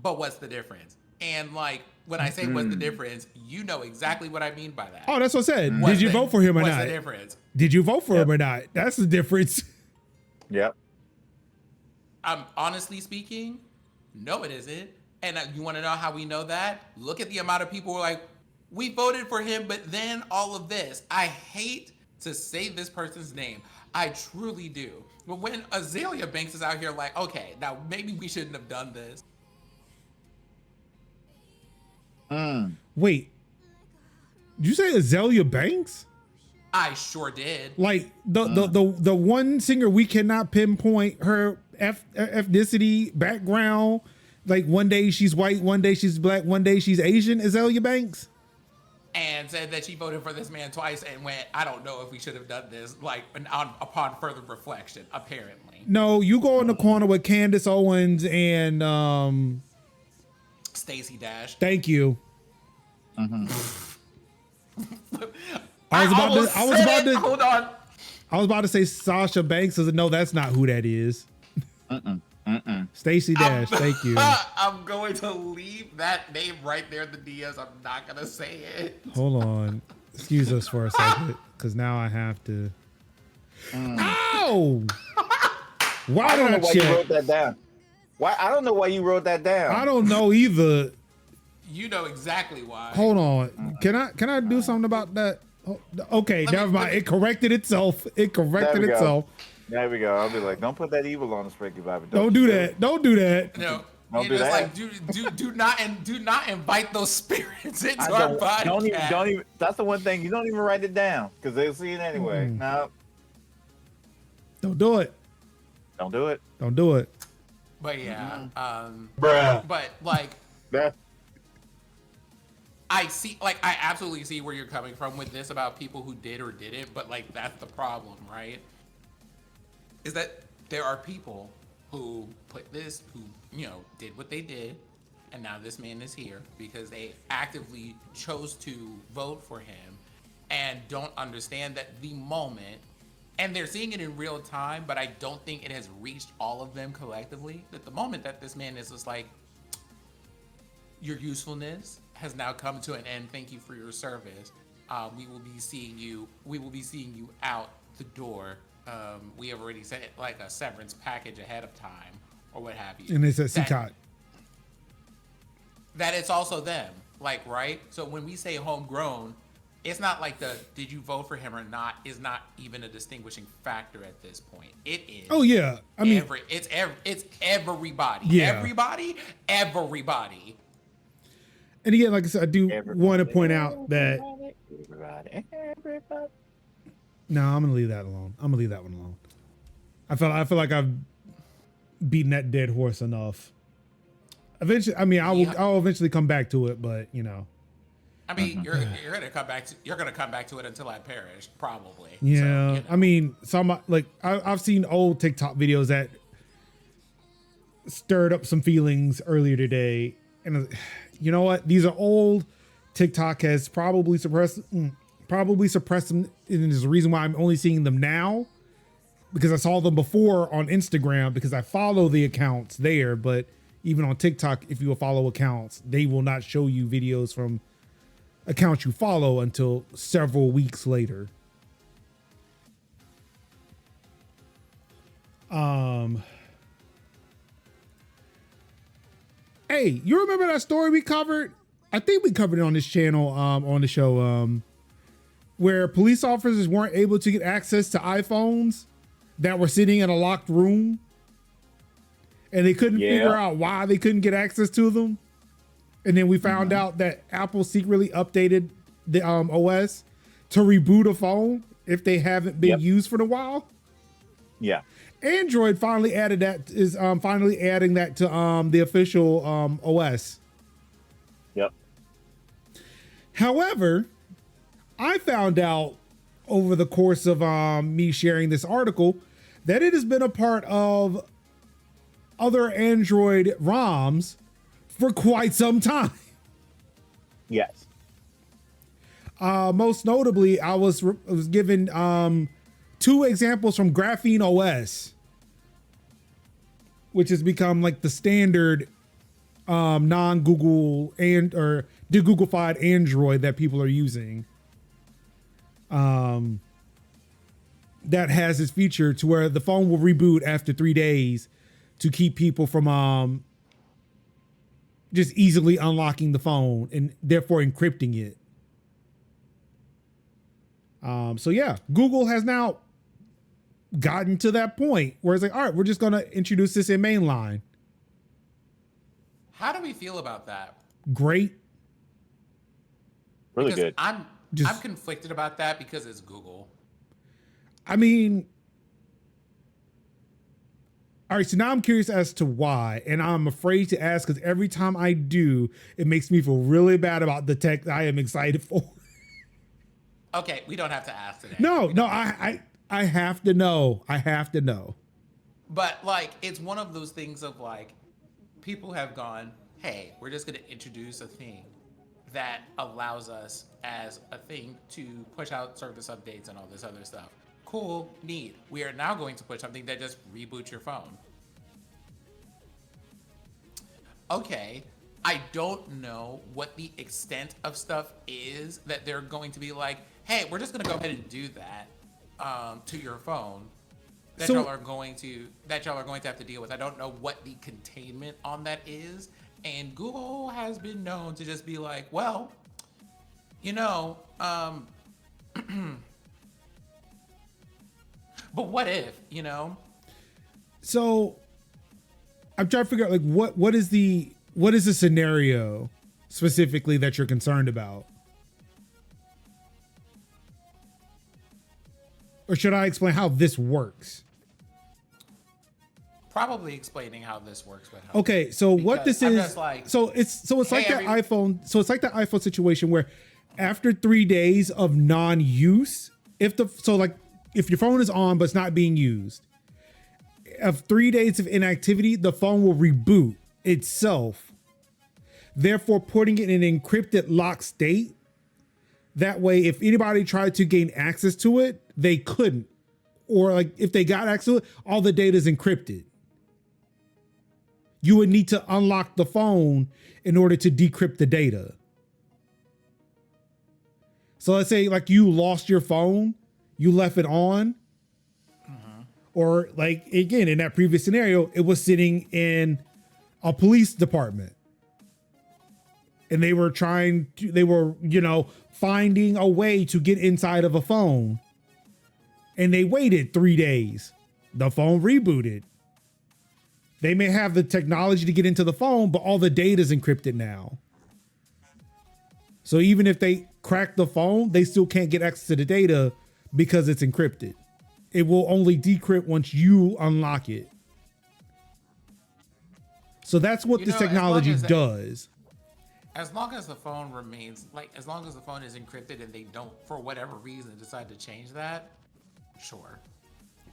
but what's the difference? And like, when I say what's the difference, you know exactly what I mean by that. Oh, that's what I said. Did you vote for him or not? What's the difference? Did you vote for him or not? That's the difference. Yep. Honestly speaking, no, it isn't. And you want to know how we know that? Look at the amount of people who are like, we voted for him, but then all of this. I hate to say this person's name. I truly do. But when Azalea Banks is out here like, okay, now maybe we shouldn't have done this. Wait, did you say Azalea Banks? I sure did. Like the one singer we cannot pinpoint her ethnicity, background. Like one day she's white, one day she's black, one day she's Asian. Azalea Banks. And said that she voted for this man twice and went, I don't know if we should have done this, like upon further reflection, apparently. No, you go in the corner with Candace Owens and Stacey Dash. thank you. I was about to say Sasha Banks. No, that's not who that is. Stacey Dash, thank you. I'm going to leave that name right there in the DMs. I'm not going to say it. Hold on. Excuse us for a second, because now I have to. Ow! Why I don't know did why I you check? wrote that down. Why? I don't know why you wrote that down. I don't know either. You know exactly why. Hold on. Can I do something about that? Okay, never mind. It corrected itself. It corrected itself. There we go. I'll be like, don't put that evil on the Spanky Bible. Don't do that. Don't do that. No. Don't You're do just that. like do not invite those spirits into our podcast. Don't even. That's the one thing. You don't even write it down because they'll see it anyway. No. Don't do it. Don't do it. Don't do it. But yeah, Bruh. but like Yeah. I absolutely see where you're coming from with this about people who did or didn't, but like that's the problem, right? Is that there are people who did what they did, and now this man is here because they actively chose to vote for him and don't understand that the moment, and they're seeing it in real time, but I don't think it has reached all of them collectively, that the moment that this man is just like, your usefulness has now come to an end. Thank you for your service. We will be seeing you out the door. We have already sent like a severance package ahead of time or what have you. And it's a CCOT. That it's also them, like, right? So when we say homegrown, it's not like did you vote for him or not is not even a distinguishing factor at this point. It is. Oh yeah. I mean, it's everybody. Yeah. Everybody. And again, like I said, I do want to point out that. Everybody. No, I'm gonna leave that alone. I'm gonna leave that one alone. I feel like I've beaten that dead horse enough. Eventually, I mean, I'll eventually come back to it, but you know. I mean, you're gonna come back to it until I perish, probably. Yeah, So, you know. I mean, I've seen old TikTok videos that stirred up some feelings earlier today, and you know what? These are old. TikTok has probably suppressed them, and there's a reason why I'm only seeing them now, because I saw them before on Instagram because I follow the accounts there. But Even on TikTok, if you will follow accounts, they will not show you videos from accounts you follow until several weeks later. Hey, you remember that story we covered? I think we covered it on this channel, on the show, where police officers weren't able to get access to iPhones that were sitting in a locked room, and they couldn't figure out why they couldn't get access to them. And then we found out that Apple secretly updated the OS to reboot a phone if they haven't been used for a while. Yeah. Android finally added that, is finally adding that to the official OS. Yep. However, I found out over the course of me sharing this article that it has been a part of other Android ROMs for quite some time. Yes. Most notably, I was given 2 examples from Graphene OS, which has become like the standard non-Google or de-Googleified Android that people are using. That has this feature to where the phone will reboot after 3 days to keep people from just easily unlocking the phone and therefore encrypting it. So yeah, Google has now gotten to that point where it's like, all right, we're just going to introduce this in mainline. How do we feel about that? Great. Really Because good. I'm conflicted about that because it's Google. I mean, all right, so now I'm curious as to why, and I'm afraid to ask because every time I do, it makes me feel really bad about the tech that I am excited for. Okay, we don't have to ask today. No, I have to know. I have to know. But like, it's one of those things of like, people have gone, hey, we're just going to introduce a thing that allows us as a thing to push out service updates and all this other stuff. Cool, neat. We are now going to put something that just reboots your phone. Okay, I don't know what the extent of stuff is that they're going to be like, hey, we're just going to go ahead and do that to your phone. That y'all are going to have to deal with. I don't know what the containment on that is. And Google has been known to just be like, well, but what if, So I'm trying to figure out like what is the scenario specifically that you're concerned about? Or should I explain how this works? Probably explaining how this works would help. Okay, so what this I'm is, just like, so it's like hey, that iPhone. So it's like that iPhone situation where after 3 days of non-use, if your phone is on but it's not being used, of 3 days of inactivity, the phone will reboot itself, therefore putting it in an encrypted lock state. That way, if anybody tried to gain access to it, they couldn't. Or like if they got access to it, all the data is encrypted. You would need to unlock the phone in order to decrypt the data. So let's say like you lost your phone, you left it on, or like again, in that previous scenario, it was sitting in a police department and they were finding a way to get inside of a phone and they waited 3 days. The phone rebooted. They may have the technology to get into the phone, but all the data is encrypted now. So even if they crack the phone, they still can't get access to the data because it's encrypted. It will only decrypt once you unlock it. So that's what this technology does. As long as the phone remains, as long as the phone is encrypted and they don't, for whatever reason, decide to change that, sure.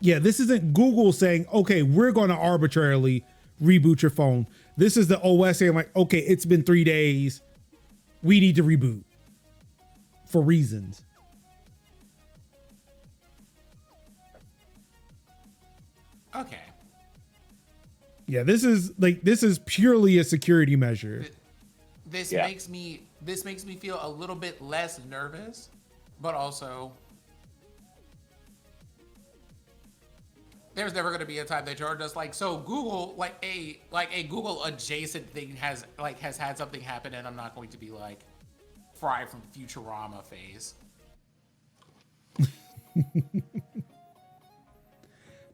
Yeah, this isn't Google saying, okay, we're going to arbitrarily reboot your phone. This is the OS saying like, okay, it's been 3 days. We need to reboot for reasons. Okay. Yeah, this is purely a security measure. This Yeah. makes me feel a little bit less nervous, but also there's never going to be a time that you're just like, so Google, like a Google adjacent thing has had something happen, and I'm not going to be like Fry from Futurama phase.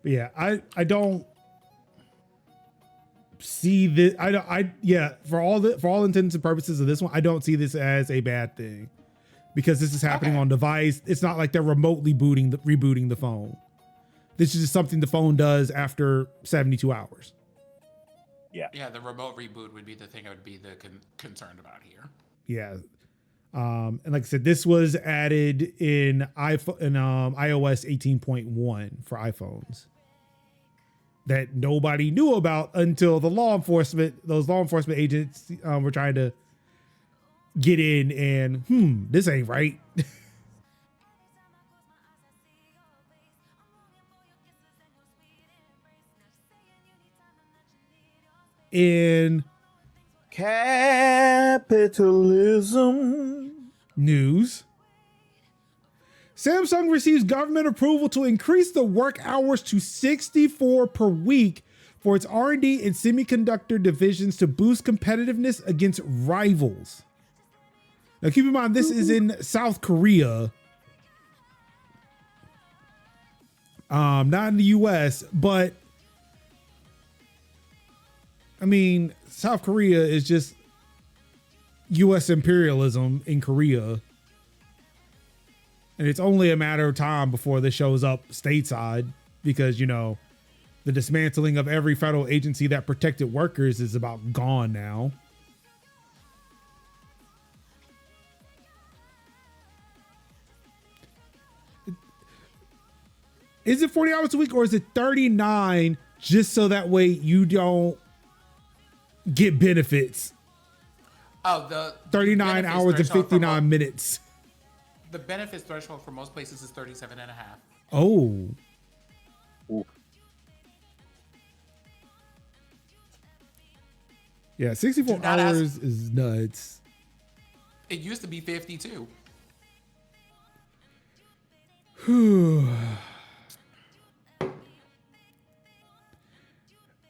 But yeah, I don't see this. For all intents and purposes of this one, I don't see this as a bad thing because this is happening on device. It's not like they're remotely rebooting the phone. This is just something the phone does after 72 hours. Yeah, the remote reboot would be the thing I would be concerned about here. Yeah. And like I said, this was added in iOS 18.1 for iPhones that nobody knew about until those law enforcement agents were trying to get in and, this ain't right. In Capitalism news, Samsung receives government approval to increase the work hours to 64 per week for its R&D and semiconductor divisions to boost competitiveness against rivals. Now keep in mind, this is in South Korea, not in the US, but I mean, South Korea is just US imperialism in Korea. And it's only a matter of time before this shows up stateside because, the dismantling of every federal agency that protected workers is about gone now. Is it 40 hours a week or is it 39 just so that way you don't get benefits? Oh, the 39 benefits hours and threshold for 59 minutes. The benefits threshold for most places is 37 and a half. Oh. Ooh. Yeah, 64 Do not hours is nuts. It used to be 52.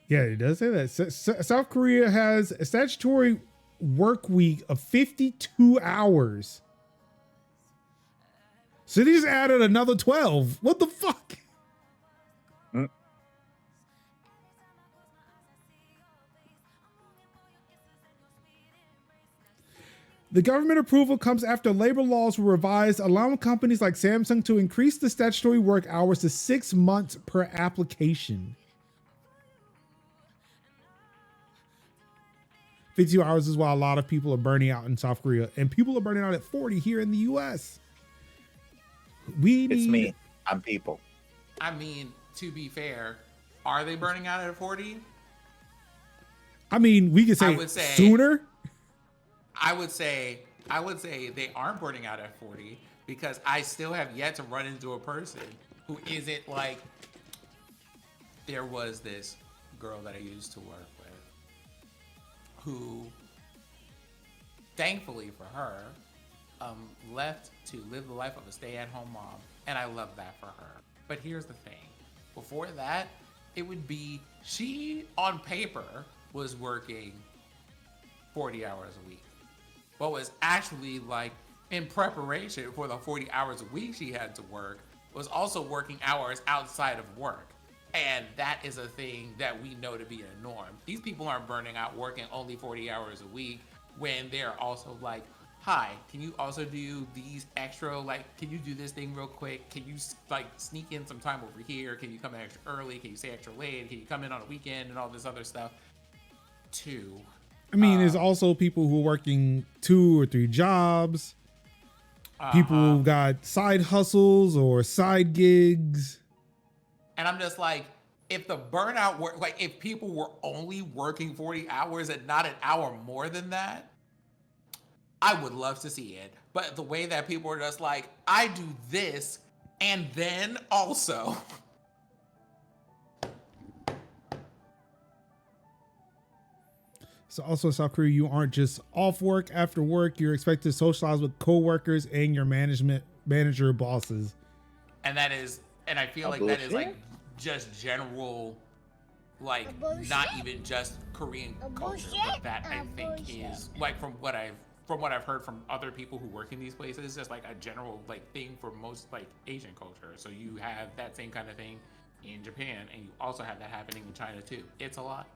Yeah, it does say that. South Korea has a statutory work week of 52 hours. So they just added another 12. What the fuck? The government approval comes after labor laws were revised, allowing companies like Samsung to increase the statutory work hours to 6 months per application. 52 hours is why a lot of people are burning out in South Korea, and people are burning out at 40 here in the US. It's me. I'm people. I mean, to be fair, are they burning out at 40? I mean, we could say, would say sooner. I would say they aren't burning out at 40 because I still have yet to run into a person who isn't like, there was this girl that I used to work with who, thankfully for her, left to live the life of a stay-at-home mom, and I love that for her. But here's the thing. Before that, it would be she, on paper, was working 40 hours a week. But was actually, like, in preparation for the 40 hours a week she had to work, was also working hours outside of work. And that is a thing that we know to be a norm. These people aren't burning out working only 40 hours a week when they're also like, hi, can you also do these extra, like, can you do this thing real quick? Can you, like, sneak in some time over here? Can you come in extra early? Can you stay extra late? Can you come in on a weekend and all this other stuff? Too. I mean, there's also people who are working 2 or 3 jobs. People who got side hustles or side gigs. And I'm just like, if the burnout were, like, if people were only working 40 hours and not an hour more than that, I would love to see it. But the way that people are just like, I do this and then also. So also in South Korea, you aren't just off work after work. You're expected to socialize with coworkers and your manager bosses. And that is, and I feel like that is like just general, like not even just Korean culture, but that I think is like from what I've heard from other people who work in these places, it's just like a general like thing for most like Asian culture. So you have that same kind of thing in Japan, and you also have that happening in China too. It's a lot.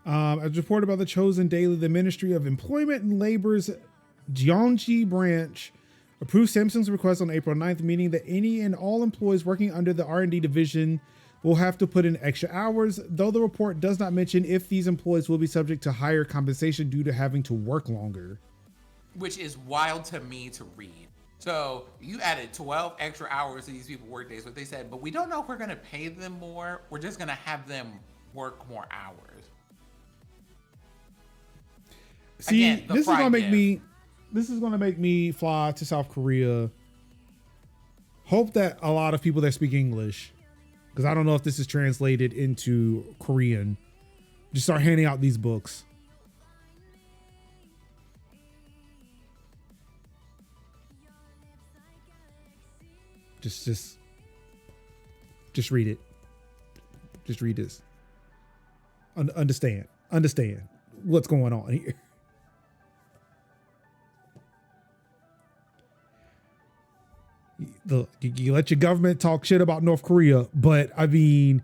As reported by the Chosen Daily, the Ministry of Employment and Labor's Gyeonggi branch approved Samsung's request on April 9th, meaning that any and all employees working under the R&D division will have to put in extra hours, though the report does not mention if these employees will be subject to higher compensation due to having to work longer. Which is wild to me to read. So you added 12 extra hours to these people work days, what they said, but we don't know if we're gonna pay them more. We're just gonna have them work more hours. See, Again, this is gonna make me fly to South Korea. Hope that a lot of people that speak English, because I don't know if this is translated into Korean, just start handing out these books. Just read it. Just read this. Understand what's going on here. You let your government talk shit about North Korea, but I mean,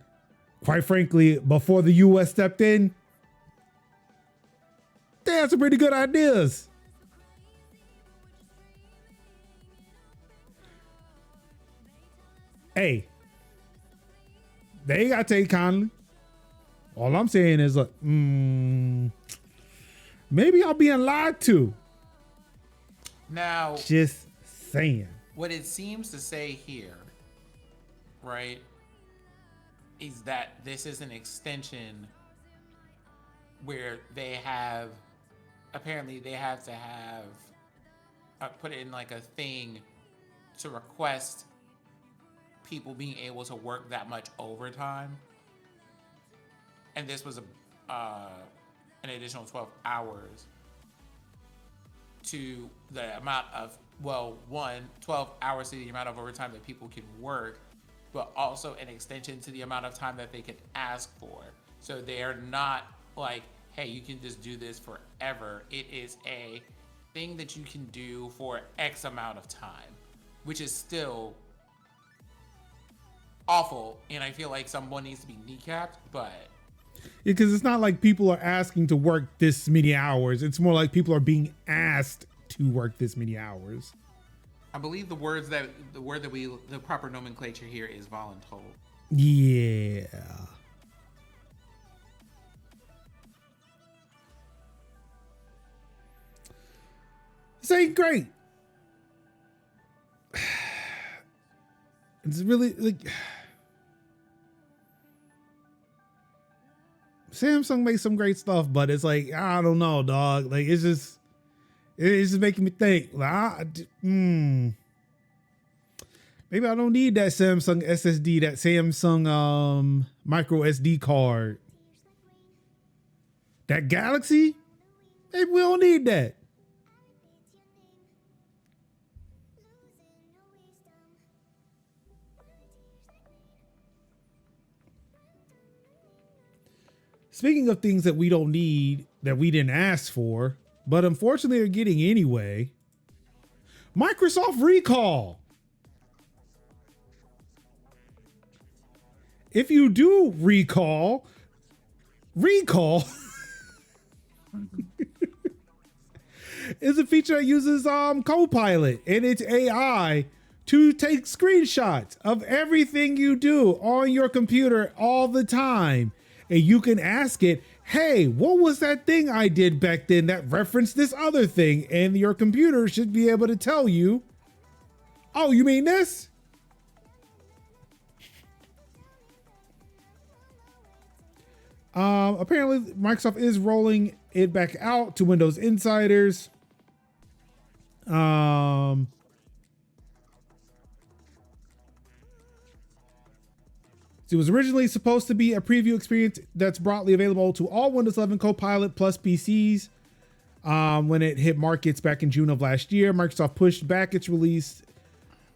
quite frankly, before the U.S. stepped in, they had some pretty good ideas. Hey, they ain't got to take kindly. All I'm saying is, maybe I'm being lied to. Now, just saying. What it seems to say here, right, is that this is an extension where they have, apparently they have to have, put in like a thing to request people being able to work that much overtime. And this was an additional 12 hours to the amount of, 12 hours to the amount of overtime that people can work, but also an extension to the amount of time that they can ask for. So they're not like, hey, you can just do this forever. It is a thing that you can do for X amount of time, which is still awful. And I feel like someone needs to be kneecapped, but because it's not like people are asking to work this many hours. It's more like people are being asked to work this many hours. I believe the proper nomenclature here is voluntold. Yeah. This ain't great. It's really like Samsung makes some great stuff, but it's like, I don't know, dog. Like it's just making me think. Like, maybe I don't need that Samsung SSD, that Samsung micro SD card. That Galaxy, maybe we don't need that. Speaking of things that we don't need, that we didn't ask for, but unfortunately are getting anyway, Microsoft recall. If you do recall is a feature that uses Copilot and its AI to take screenshots of everything you do on your computer all the time. And you can ask it, hey, what was that thing I did back then that referenced this other thing? And your computer should be able to tell you, oh, you mean this? Apparently Microsoft is rolling it back out to Windows insiders. So it was originally supposed to be a preview experience that's broadly available to all Windows 11 Copilot plus PCs. When it hit markets back in June of last year, Microsoft pushed back its release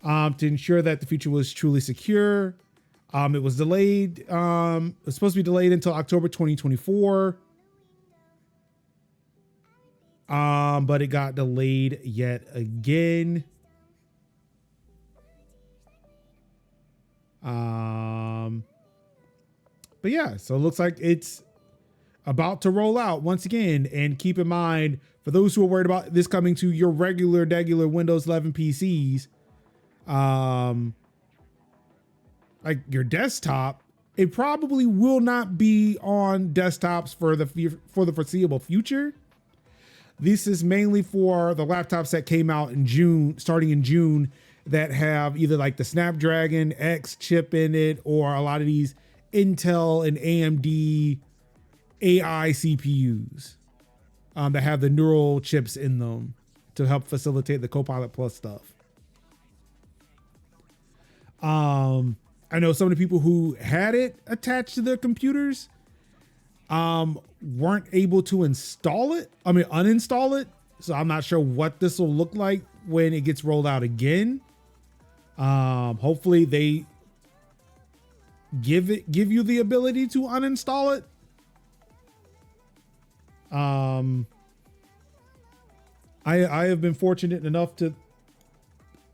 to ensure that the feature was truly secure. It was delayed. It was supposed to be delayed until October 2024. But it got delayed yet again. But yeah, so it looks like it's about to roll out once again. And keep in mind, for those who are worried about this coming to your regular Windows 11 PCs, like your desktop, it probably will not be on desktops for the foreseeable future. This is mainly for the laptops that came out in June, starting in June, that have either like the Snapdragon X chip in it, or a lot of these Intel and AMD AI CPUs that have the neural chips in them to help facilitate the Copilot Plus stuff. I know some of the people who had it attached to their computers weren't able to uninstall it. So I'm not sure what this will look like when it gets rolled out again. Hopefully they give you the ability to uninstall it. I have been fortunate enough to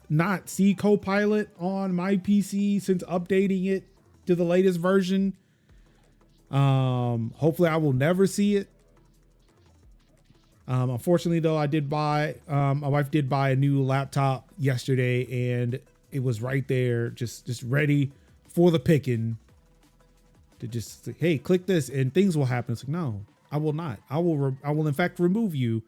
not see Copilot on my PC since updating it to the latest version. Hopefully I will never see it. Unfortunately though, my wife did buy a new laptop yesterday, and it was right there, just ready for the picking to just say, hey, click this and things will happen. It's like, no, I will not. I will in fact remove you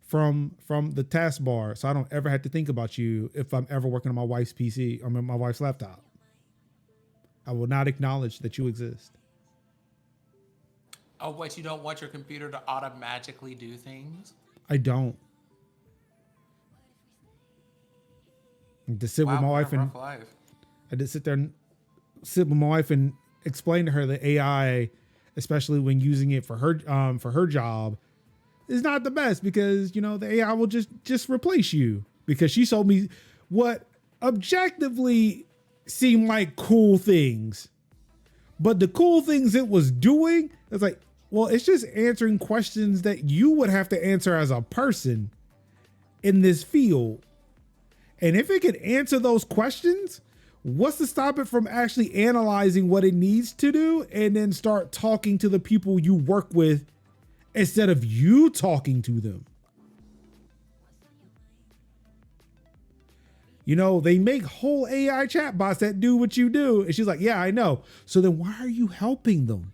from the taskbar, so I don't ever have to think about you if I'm ever working on my wife's PC or my wife's laptop. I will not acknowledge that you exist. Oh, what, you don't want your computer to automatically do things? I don't. To sit with my wife and I did sit there and sit with my wife and explain to her that AI, especially when using it for her job, is not the best, because the AI will just replace you, because she told me what objectively seemed like cool things, but the cool things it was doing, it's like, well, it's just answering questions that you would have to answer as a person in this field. And if it could answer those questions, what's to stop it from actually analyzing what it needs to do and then start talking to the people you work with instead of you talking to them? They make whole AI chatbots that do what you do. And she's like, yeah, I know. So then why are you helping them?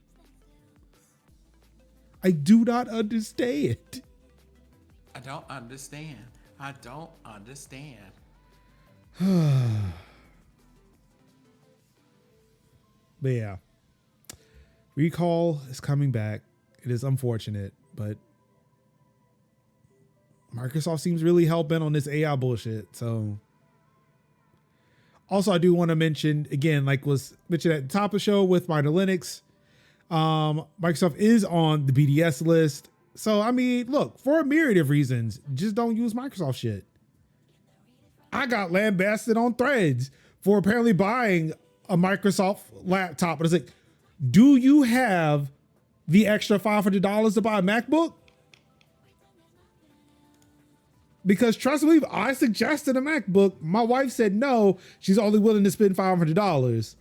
I do not understand. I don't understand. But yeah, Recall is coming back. It is unfortunate, but Microsoft seems really hell-bent on this AI bullshit. So also, I do want to mention again, like was mentioned at the top of the show with Minor Linux, Microsoft is on the BDS list. So, I mean, look, for a myriad of reasons, just don't use Microsoft shit. I got lambasted on Threads for apparently buying a Microsoft laptop. But it's like, do you have the extra $500 to buy a MacBook? Because trust me, I suggested a MacBook. My wife said no. She's only willing to spend $500.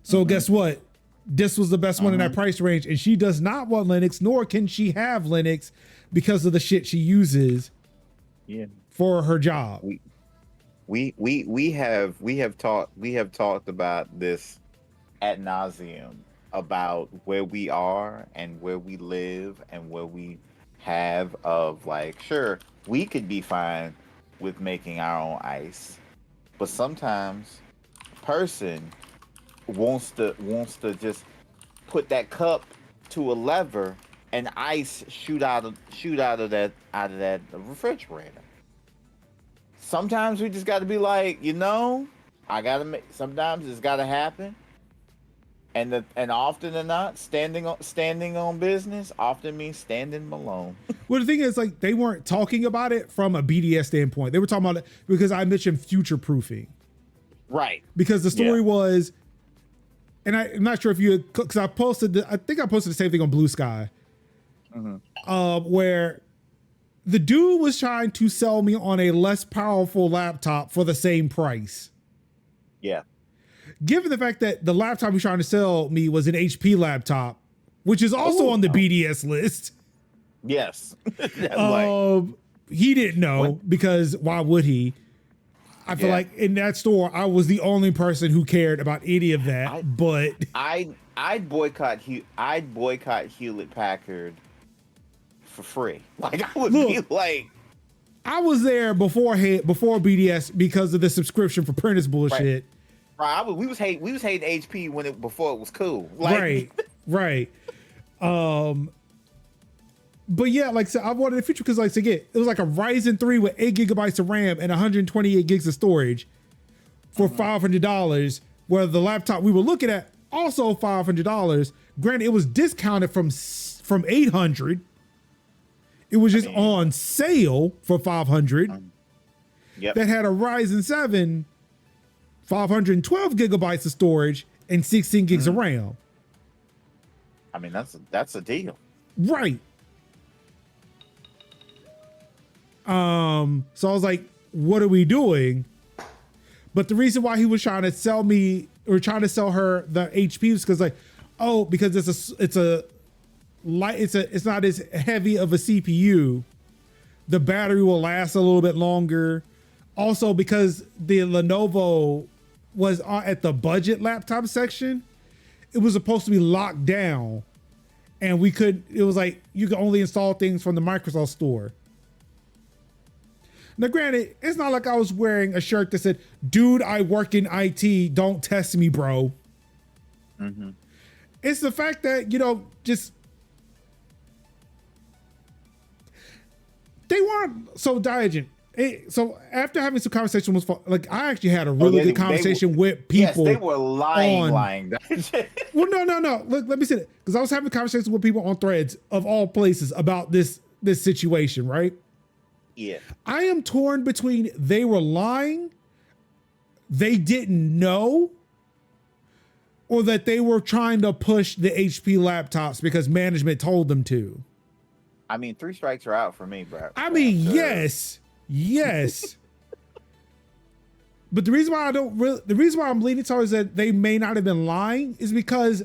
So guess what? This was the best one in that price range. And she does not want Linux, nor can she have Linux because of the shit she uses for her job. We have talked about this ad nauseum about where we are and where we live and where we have of like, sure, we could be fine with making our own ice, but sometimes a person wants to just put that cup to a lever and ice shoot out of that refrigerator. Sometimes we just got to be like, I gotta make. Sometimes it's got to happen, and often than not, standing on business often means standing alone. Well, the thing is, like, they weren't talking about it from a BDS standpoint. They were talking about it because I mentioned future proofing. Right. Because the story was, and I'm not sure if you, because I think I posted the same thing on Bluesky, where the dude was trying to sell me on a less powerful laptop for the same price. Yeah. Given the fact that the laptop he was trying to sell me was an HP laptop, which is also on the BDS list. Yes. He didn't know because why would he? I feel like in that store, I was the only person who cared about any of that. I'd boycott Hewlett Packard for free. Like I would be like, I was there before BDS because of the subscription for printers bullshit. Right. We was hating HP before it was cool. Like, right. But yeah, like so I wanted a feature because like again, it was like a Ryzen 3 with 8 gigabytes of RAM and 128 gigs of storage for $500, where the laptop we were looking at also $500. Granted, it was discounted from $800. It was just on sale for $500. That had a Ryzen 7, 512 gigabytes of storage and 16 gigs of RAM. I mean, that's a deal. Right. So I was like, what are we doing? But the reason why he was trying to sell me or trying to sell her the HP was because because it's not as heavy of a CPU. The battery will last a little bit longer. Also, because the Lenovo was at the budget laptop section, it was supposed to be locked down, and it was like you could only install things from the Microsoft store. Now, granted, it's not like I was wearing a shirt that said, "Dude, I work in IT. Don't test me, bro." It's the fact that just they weren't so Diogen. So after having some conversation with, like, I actually had a really good conversation with people. Yes, they were lying. Well, no. Look, let me say that because I was having conversations with people on Threads of all places about this situation, right? Yeah. I am torn between they were lying, they didn't know, or that they were trying to push the HP laptops because management told them to. I mean, 3 strikes are out for me, bro. I mean, yes. But the reason why I'm leaning towards that they may not have been lying is because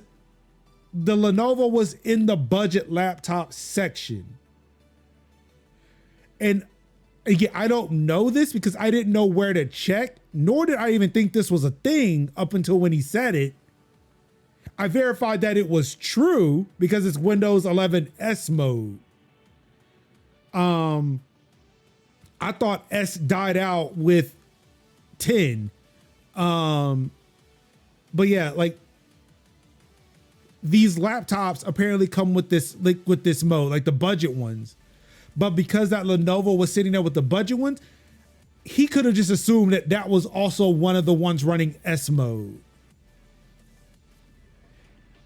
the Lenovo was in the budget laptop section. And again, I don't know this because I didn't know where to check, nor did I even think this was a thing up until when he said it. I verified that it was true because it's Windows 11 S mode. I thought S died out with 10. But yeah, like these laptops apparently come with this mode, like the budget ones. But because that Lenovo was sitting there with the budget ones, he could have just assumed that was also one of the ones running S mode.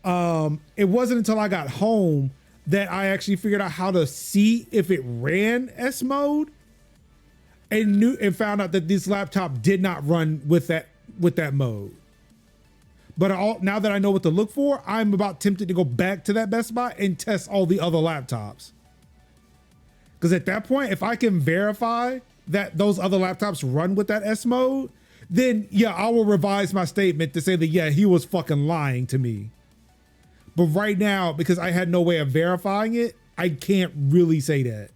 It wasn't until I got home that I actually figured out how to see if it ran S mode and found out that this laptop did not run with that mode. But now that I know what to look for, I'm about tempted to go back to that Best Buy and test all the other laptops. Because at that point, if I can verify that those other laptops run with that S mode, then yeah, I will revise my statement to say that, yeah, he was fucking lying to me. But right now, because I had no way of verifying it, I can't really say that.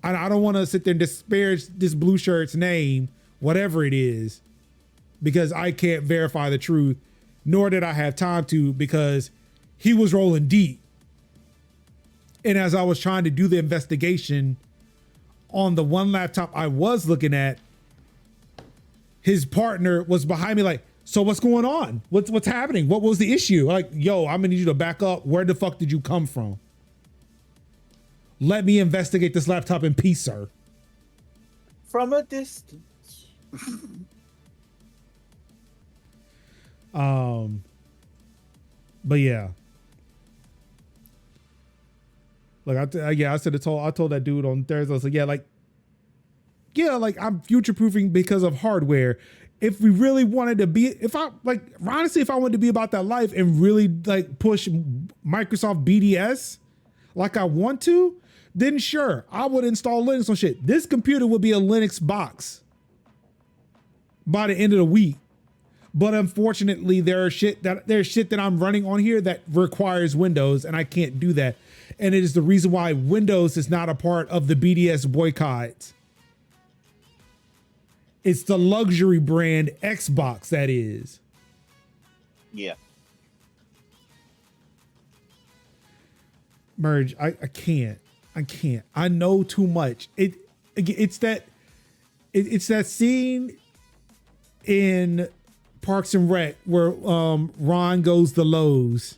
I don't want to sit there and disparage this blue shirt's name, whatever it is, because I can't verify the truth, nor did I have time to because he was rolling deep. And as I was trying to do the investigation on the one laptop I was looking at, his partner was behind me like, so what's going on? What's happening? What was the issue? Like, yo, I'm gonna need you to back up. Where the fuck did you come from? Let me investigate this laptop in peace, sir. From a distance. But yeah. Like I told that dude on Thursday, I was like, like I'm future proofing because of hardware. If we really wanted to be, if I wanted to be about that life and really like push Microsoft BDS like I want to, then sure, I would install Linux on shit. This computer would be a Linux box by the end of the week. But unfortunately, there's shit that I'm running on here that requires Windows, and I can't do that. And it is the reason why Windows is not a part of the BDS boycott. It's the luxury brand Xbox that is. Yeah. Merge, I can't. I know too much. It's that scene in Parks and Rec where Ron goes to Lowe's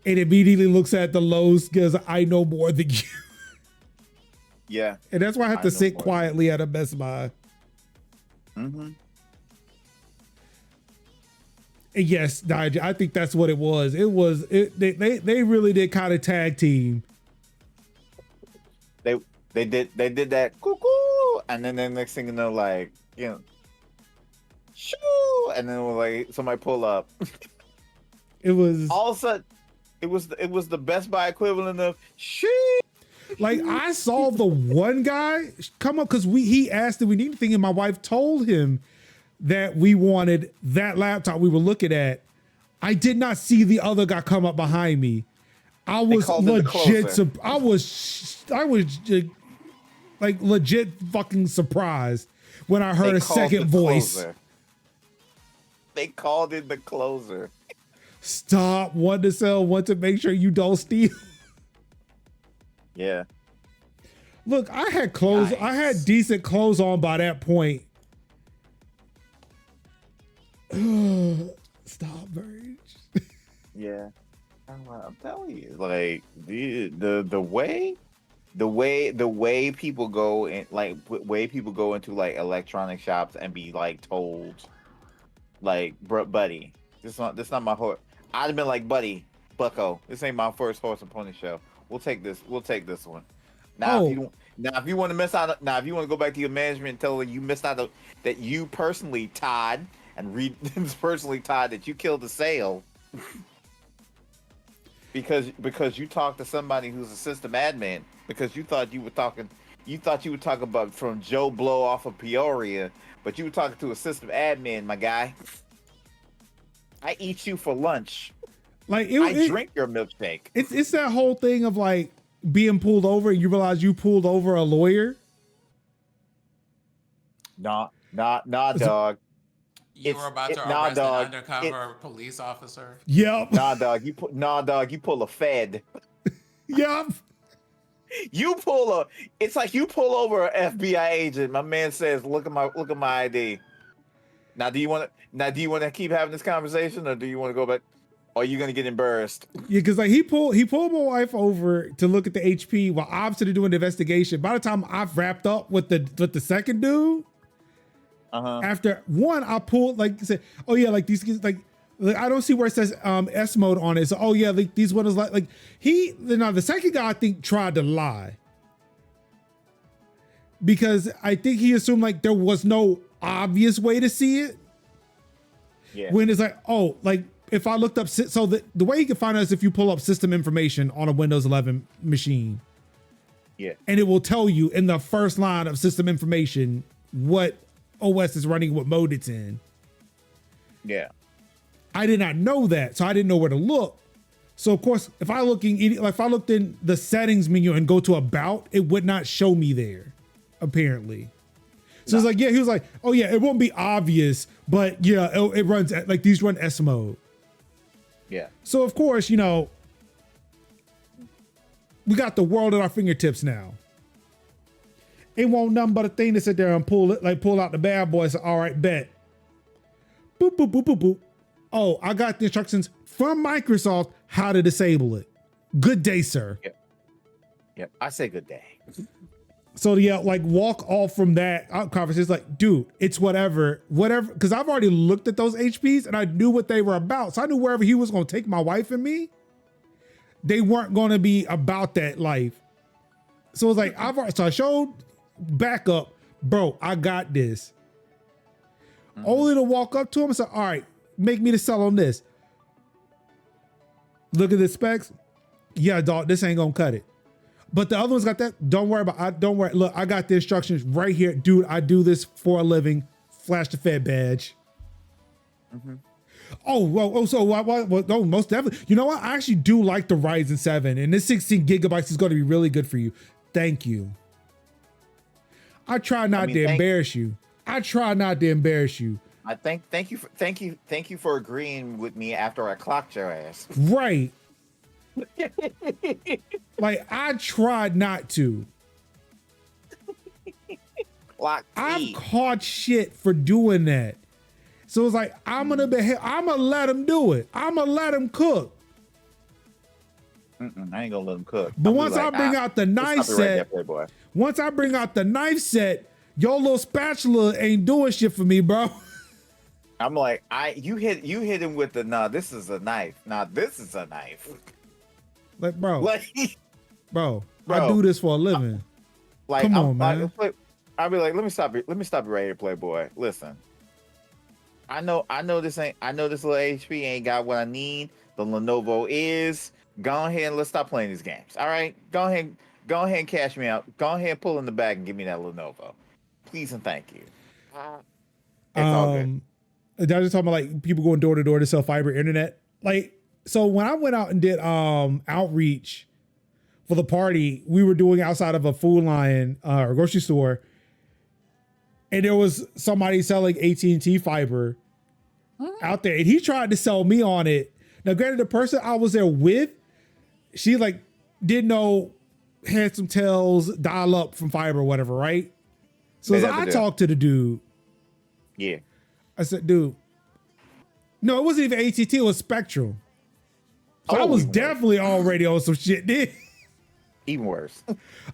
and immediately looks at the Lowe's because I know more than you. Yeah. And that's why I have to sit quietly at a Best Buy. Mm-hmm. And yes, Nigel, I think that's what it was. They really did kind of tag team. They did that cuckoo, and then the next thing you know, like, you know, shoo, and then like somebody pull up. It was all of a sudden, it was the Best Buy equivalent of shoo. Like I saw the one guy come up because he asked if we need anything, and my wife told him that we wanted that laptop we were looking at. I did not see the other guy come up behind me. I was legit. I was like legit fucking surprised when I heard a second voice. They called it the closer. Stop. One to sell, one to make sure you don't steal. Yeah. Look, I had clothes. Nice. I had decent clothes on by that point. Stop, Verge. Yeah. I'm telling you, like the way people go in, like way people go into like electronic shops and be like told, like, buddy, this not my horse. I'd have been like, buddy, Bucko, this ain't my first horse and pony show. We'll take this one. Now, if you want to miss out, if you want to go back to your management and tell them you missed out, that you personally, Todd, and Reed personally, Todd, that you killed the sale. Because you talked to somebody who's a system admin, because you thought you were talking about from Joe Blow off of Peoria, but you were talking to a system admin, my guy. I eat you for lunch. Like I drink your milkshake. It's that whole thing of like being pulled over and you realize you pulled over a lawyer. Nah, dog. You were about to arrest an undercover police officer. Yep. Nah, dog. You pull a Fed. Yep. It's like you pull over an FBI agent. My man says, "Look at my ID." Now, do you want to keep having this conversation, or do you want to go back? Or are you gonna get embarrassed? Yeah, because like he pulled my wife over to look at the HP while I'm sitting doing the investigation. By the time I've wrapped up with the second dude. After one, I pulled like said, oh yeah, like these like I don't see where it says S mode on it. So oh yeah, like these ones like the second guy I think tried to lie because I think he assumed like there was no obvious way to see it. Yeah. When it's like oh like if I looked up so the way you can find out is if you pull up system information on a Windows 11 machine. Yeah. And it will tell you in the first line of system information what OS is running, what mode it's in. Yeah. I did not know that, so I didn't know where to look. So of course, if I looked in the settings menu and go to about, it would not show me there, apparently. So it's like, yeah, he was like, oh yeah, it won't be obvious, but yeah, it runs like these run S mode. Yeah. So of course, we got the world at our fingertips now. It won't nothing but a thing to sit there and pull out the bad boy. So, all right, bet. Boop, boop, boop, boop, boop. Oh, I got the instructions from Microsoft how to disable it. Good day, sir. Yep. I say good day. So yeah, like walk off from that conversation. It's like, dude, it's whatever. Because I've already looked at those HPs and I knew what they were about. So I knew wherever he was going to take my wife and me, they weren't going to be about that life. So it was like, so I showed backup, bro, I got this. Only to walk up to him and say, all right, make me the sell on this. Look at the specs. Yeah, dog, this ain't going to cut it. But the other one's got that. Don't worry about it. Don't worry. Look, I got the instructions right here. Dude, I do this for a living. Flash the Fed badge. So most definitely. You know what? I actually do like the Ryzen 7, and this 16 gigabytes is going to be really good for you. Thank you. I try not to embarrass you. I thank you for agreeing with me after I clocked your ass. Right. Like I tried not to. I've caught shit for doing that. So it's like, I'm gonna let him do it. I'm gonna let him cook. I ain't gonna let him cook. But once I bring out the knife set, your little spatula ain't doing shit for me, bro. I'm like, you hit him with the this is a knife. This is a knife. Like, bro, I do this for a living. Come on, man. I'll be like, let me stop you right here, Playboy. Listen, I know this little HP ain't got what I need. The Lenovo is. Go ahead and let's stop playing these games. All right, go ahead and cash me out. Go ahead and pull in the bag and give me that Lenovo, please and thank you. It's all good. I was just talking about like people going door to door to sell fiber internet. Like, so when I went out and did outreach for the party, we were doing outside of a Food Lion or grocery store, and there was somebody selling AT&T fiber out there, and he tried to sell me on it. Now, granted, the person I was there with, she like didn't know Handsome Tells dial up from fiber or whatever, right? So as I talked to the dude. Yeah. I said, dude, no, it wasn't even AT&T, it was Spectrum. So I was definitely already on some shit, dude. Even worse.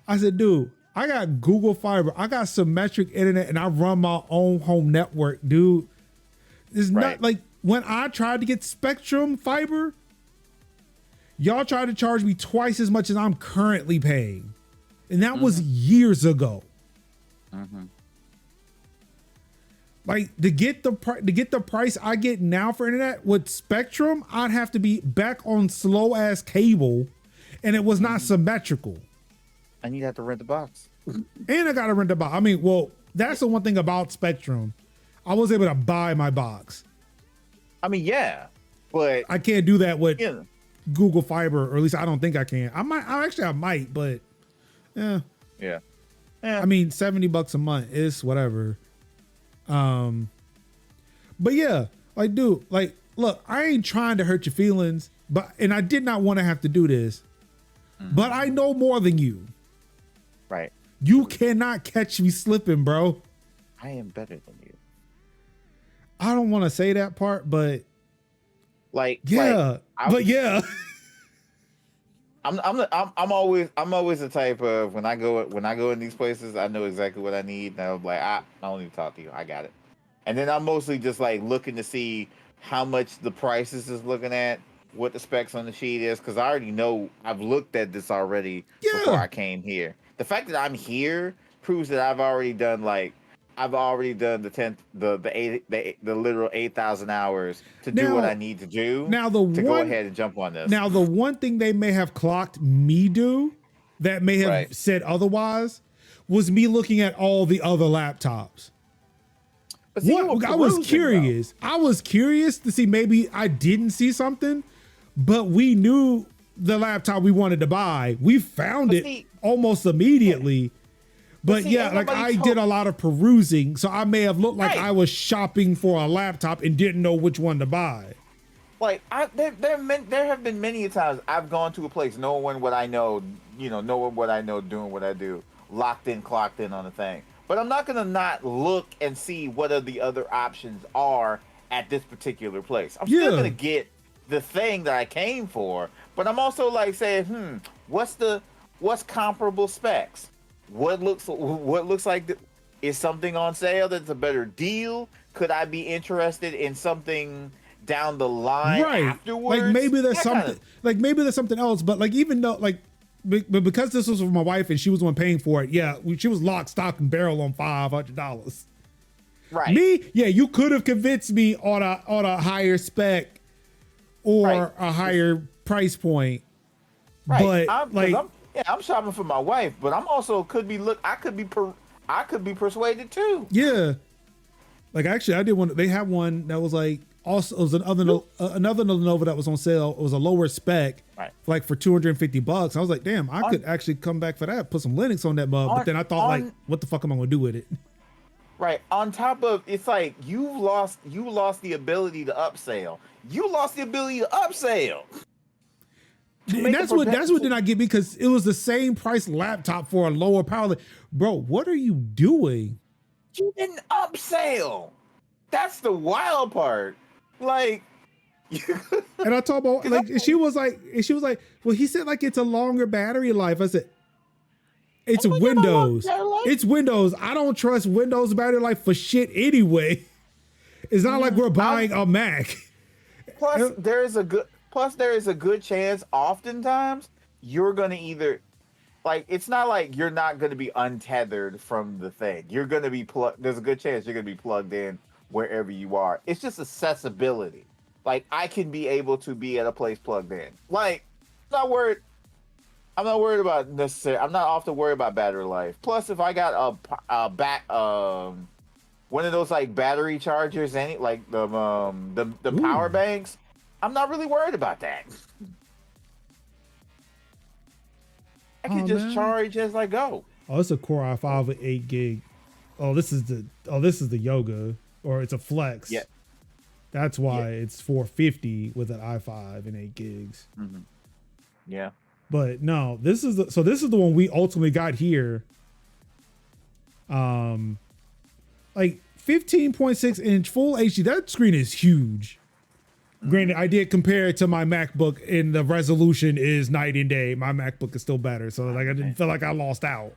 I said, dude, I got Google Fiber. I got symmetric internet and I run my own home network, dude. It's not like when I tried to get Spectrum fiber, y'all tried to charge me twice as much as I'm currently paying. And that was years ago. Like to get the price I get now for internet with Spectrum, I'd have to be back on slow ass cable, and it was not symmetrical. And you'd have to rent the box. And I gotta rent the box. I mean, well, that's the one thing about Spectrum. I was able to buy my box. I mean, yeah, but I can't do that with Google Fiber, or at least I don't think I can. I might, but yeah. I mean, $70 a month is whatever. But yeah, like, dude, like, look, I ain't trying to hurt your feelings, and I did not want to have to do this, but I know more than you. Right. You cannot catch me slipping, bro. I am better than you. I don't want to say that part, but yeah. I'm always the type of when I go in these places, I know exactly what I need. And I'm like, I don't even talk to you. I got it. And then I'm mostly just like looking to see how much the prices is looking at, what the specs on the sheet is, because I already know I've looked at this already before I came here. The fact that I'm here proves that I've already done the literal 8,000 hours to do what I need to do. Now go ahead and jump on this. Now the one thing they may have clocked me do that may have said otherwise was me looking at all the other laptops. See, I was curious. I was curious to see, maybe I didn't see something, but we knew the laptop we wanted to buy. We found it almost immediately. But I did a lot of perusing, so I may have looked like I was shopping for a laptop and didn't know which one to buy. Like there have been many times I've gone to a place knowing what I know, doing what I do, locked in, clocked in on the thing. But I'm not gonna not look and see what are the other options are at this particular place. I'm still gonna get the thing that I came for, but I'm also like saying, what's comparable specs? what looks like is something on sale that's a better deal? Could I be interested in something down the line afterwards? Like maybe there's That something, kind of- like maybe there's something else. But like even though like, but because this was for my wife and she was the one paying for it, yeah, she was lock, stock, and barrel on $500. right. Me, yeah, you could have convinced me on a higher spec or Right. a higher price point. Right. But I'm shopping for my wife, but I'm also I could be persuaded too. yeah, like actually, I did one. They had one that was like also it was another Lenovo that was on sale. It was a lower spec, Right. like for $250. I was like, damn, I could actually come back for that. Put some Linux on that mug. But then I thought, like, what the fuck am I gonna do with it? Right. On top of it's like you lost the ability to upsell. You lost the ability to upsell. And that's what did not get me because it was the same price laptop for a lower power. Bro, what are you doing? You didn't upsell. That's the wild part. Like, And I told her, like, she was like, well, he said like it's a longer battery life. I said, it's Oh my God, Windows. I love battery life. It's Windows. I don't trust Windows battery life for shit anyway. It's not like we're buying a Mac. plus there is a good chance oftentimes you're gonna either like it's not like you're not gonna be untethered from the thing. You're gonna be there's a good chance you're gonna be plugged in wherever you are. It's just accessibility. Like I can be able to be at a place plugged in. Like I'm not worried about necessarily. I'm not often worried about battery life. Plus, if I got one of those like battery chargers, like the power banks, I'm not really worried about that. I can just charge as I go. Oh, it's a Core i5 with 8 gig. Oh, this is the Yoga, or it's a Flex. Yeah. That's why it's 450 with an i5 and 8 gigs. Mm-hmm. Yeah. But no, this is the one we ultimately got here. Like 15.6 inch full HD. That screen is huge. Granted, I did compare it to my MacBook, and the resolution is night and day. My MacBook is still better, so like I didn't feel like I lost out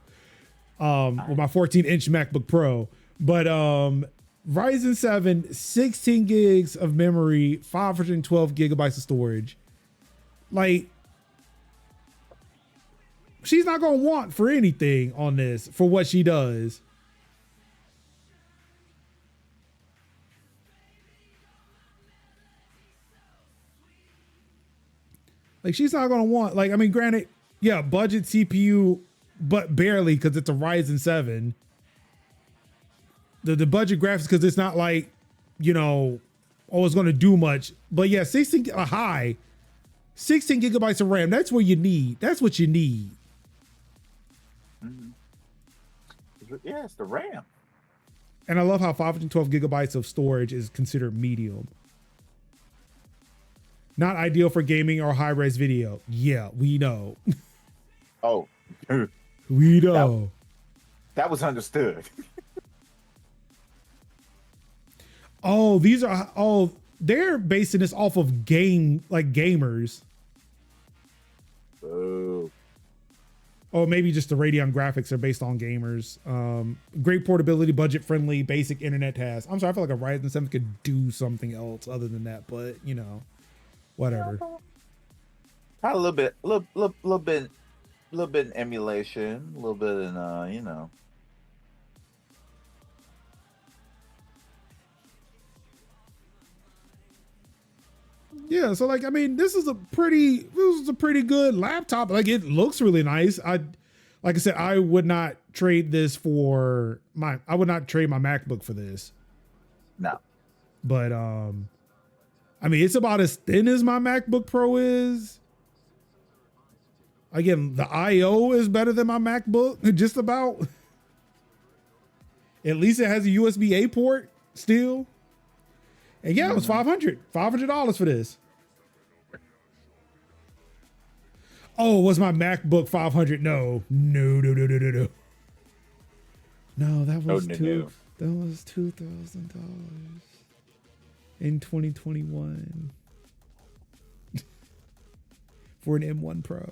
with my 14-inch MacBook Pro. But Ryzen 7, 16 gigs of memory, 512 gigabytes of storage. Like, she's not gonna want for anything on this for what she does. Like, she's not gonna want, like, I mean, granted, yeah, budget CPU, but barely because it's a Ryzen 7. The budget graphics, because it's not like, you know, oh, it's gonna do much. But yeah, 16 gigabytes of RAM. That's what you need. That's what you need. Mm-hmm. Yeah, it's the RAM. And I love how 512 gigabytes of storage is considered medium. Not ideal for gaming or high-res video. Yeah, we know. Oh, We know. that was understood. Oh, they're basing this off of gamers. Oh. Or maybe just the Radeon graphics are based on gamers. Great portability, budget friendly, basic internet tasks. I'm sorry, I feel like a Ryzen 7 could do something else other than that, but you know, whatever. Probably a little bit in emulation, a little bit in you know. Yeah, so like I mean, this is a pretty good laptop. Like it looks really nice. Like I said, I would not trade my MacBook for this. No. But I mean, it's about as thin as my MacBook Pro is. Again, the I/O is better than my MacBook, just about. At least it has a USB-A port still. And yeah, it was $500 for this. Oh, was my MacBook $500? No. No, that was that was $2,000 in 2021 for an M1 Pro.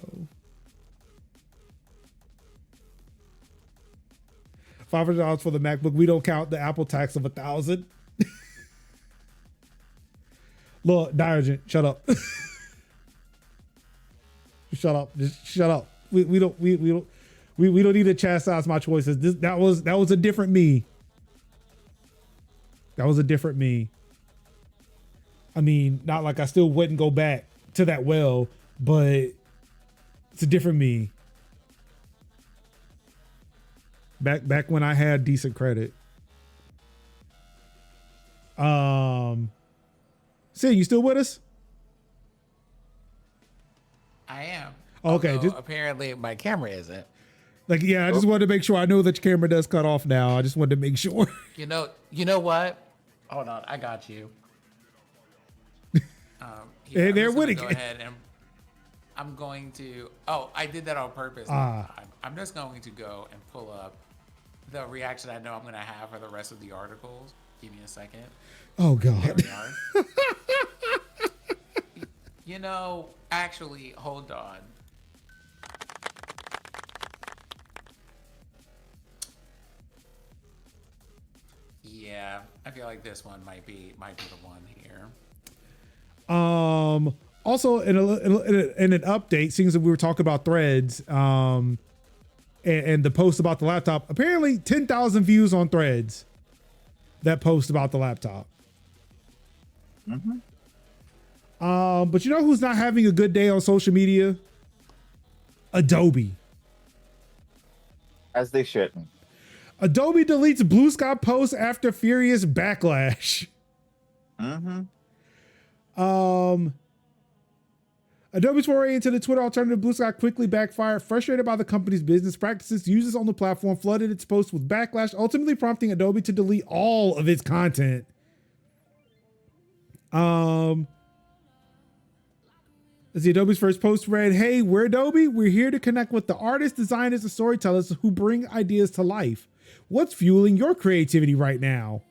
$500 for the MacBook. We don't count the Apple tax of $1,000. Look, Diogen, shut up. Shut up. Just shut up. We don't need to chastise my choices. That was a different me. That was a different me. I mean, not like I still wouldn't go back to that well, but it's a different me. Back when I had decent credit. See, you still with us? I am. Okay, Although, just apparently my camera isn't. like, yeah, I just wanted to make sure. I know that your camera does cut off now. I just wanted to make sure. You know what? Hold on, I got you. Hey, there, Go Whittaker. ahead and I'm going to. Oh, I did that on purpose. I'm just going to go and pull up the reaction I know I'm going to have for the rest of the articles. Give me a second. Oh There God. we are. Actually, hold on. Yeah, I feel like this one might be the one here. Also in an update, seeing that we were talking about threads, and the post about the laptop, apparently 10,000 views on threads. That post about the laptop. Mm-hmm. But you know who's not having a good day on social media? Adobe. As they shouldn't. Adobe deletes Bluesky post after furious backlash. Mm-hmm. Adobe's foray into the Twitter alternative Bluesky quickly backfired. Frustrated by the company's business practices, users on the platform flooded its post with backlash, ultimately prompting Adobe to delete all of its content. As the Adobe's first post read, "Hey, we're Adobe. We're here to connect with the artists, designers, and storytellers who bring ideas to life. What's fueling your creativity right now?"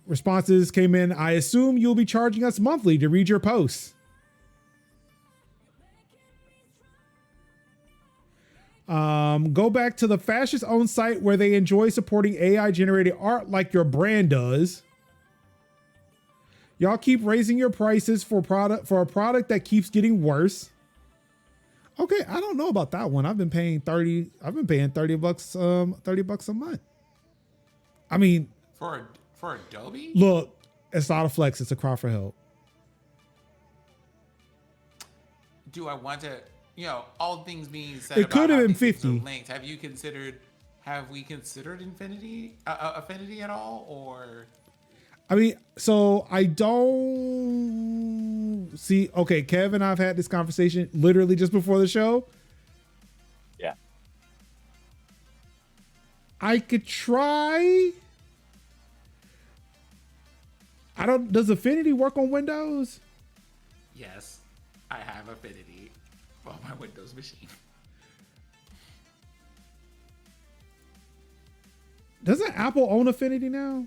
Responses came in. "I assume you'll be charging us monthly to read your posts." Go back to the fascist owned site where they enjoy supporting AI generated art like your brand does. Y'all keep raising your prices for a product that keeps getting worse. Okay, I don't know about that one. I've been paying $30 bucks, $30 a month. I mean, For Adobe? look, it's not a flex, it's a cry for help. Do I want to, all things being said, It could have about how been these things are 50. linked, have we considered Affinity at all, or? I mean, so I don't see. Okay, Kev and I've had this conversation literally just before the show. Yeah. I could try. Does Affinity work on Windows? Yes, I have Affinity on my Windows machine. Doesn't Apple own Affinity now?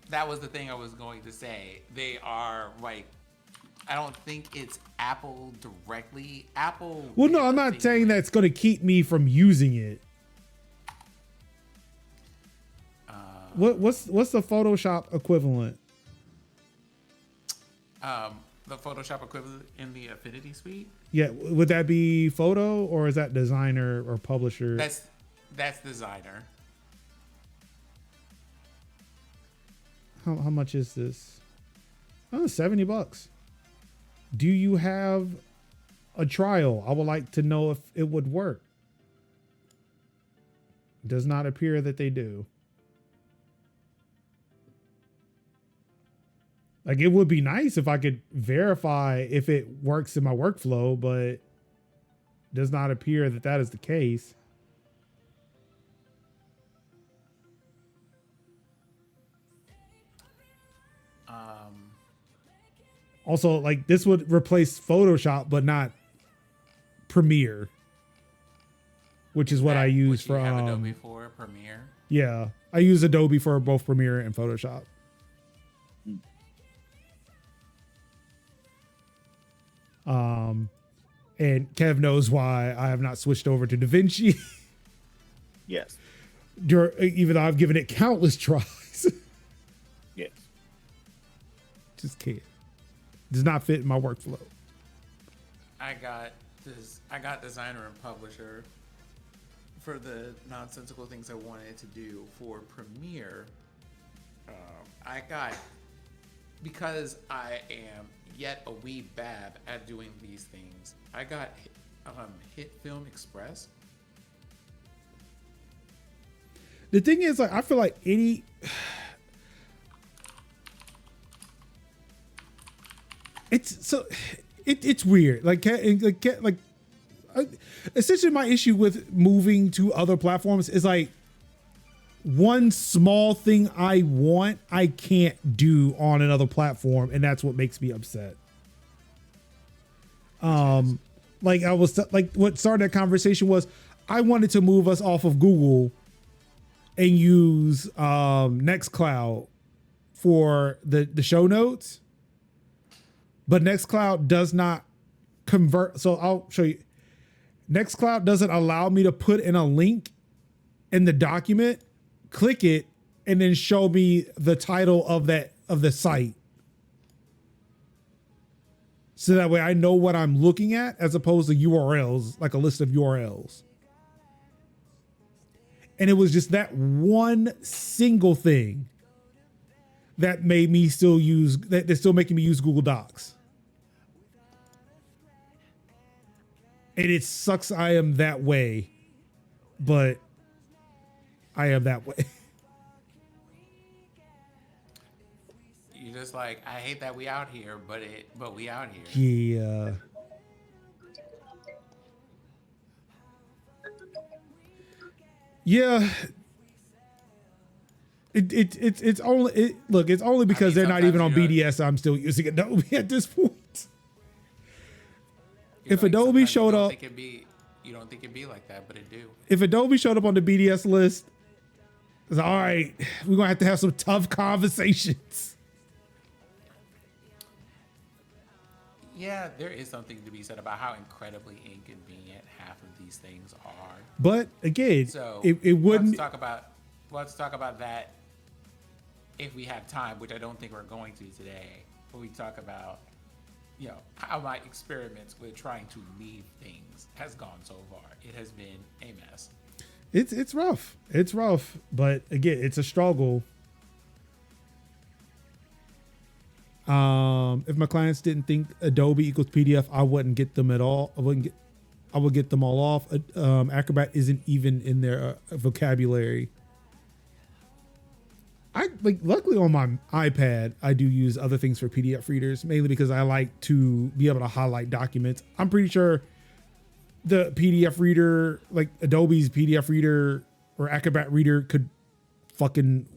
That was the thing I was going to say. They are like, I don't think it's Apple directly. Apple. Well, no, I'm not saying that's going to keep me from using it. What's the Photoshop equivalent? The Photoshop equivalent in the Affinity suite. Yeah, would that be photo or is that designer or publisher? That's designer. How much is this? Oh, $70. Do you have a trial? I would like to know if it would work. Does not appear that they do. Like, it would be nice if I could verify if it works in my workflow, but does not appear that that is the case. Also, like, this would replace Photoshop, but not Premiere, which is what I use Which you for have Adobe for Premiere. Yeah, I use Adobe for both Premiere and Photoshop. And Kev knows why I have not switched over to DaVinci, Yes. even though I've given it countless tries. Yes. Just can't. Does not fit in my workflow. I got designer and publisher for the nonsensical things I wanted to do for Premiere. I got, because I am yet a wee bab at doing these things, I got Hit Film Express. The thing is, like, I feel like it's weird. Essentially my issue with moving to other platforms is like one small thing I want, I can't do on another platform. And that's what makes me upset. Like I was like, what started that conversation was I wanted to move us off of Google and use Nextcloud for the show notes. But Nextcloud does not convert. So I'll show you. Nextcloud doesn't allow me to put in a link in the document, click it, and then show me the title of the site. So that way I know what I'm looking at as opposed to URLs, like a list of URLs. And it was just that one single thing that made me still use, that's still making me use Google Docs. And it sucks I am that way, but I am that way. You just like, I hate that we out here, but we out here. Yeah. Yeah. It's only it's only because they're not even on BDS. I'm still using Adobe at this point. If Adobe showed up, you don't think it'd be like that, but it do. If Adobe showed up on the BDS list, it's all right. We're gonna have some tough conversations. Yeah, there is something to be said about how incredibly inconvenient half of these things are. But again, so it wouldn't. Let's talk about that if we have time, which I don't think we're going to today. When we talk about, you know, how my experiments with trying to leave things has gone so far. It has been a mess. It's rough. It's rough, but again, it's a struggle. If my clients didn't think Adobe equals PDF, I wouldn't get them at all. I would get them all off. Acrobat isn't even in their vocabulary. Luckily on my iPad, I do use other things for PDF readers, mainly because I like to be able to highlight documents. I'm pretty sure the PDF reader, like Adobe's PDF reader or Acrobat reader, could fucking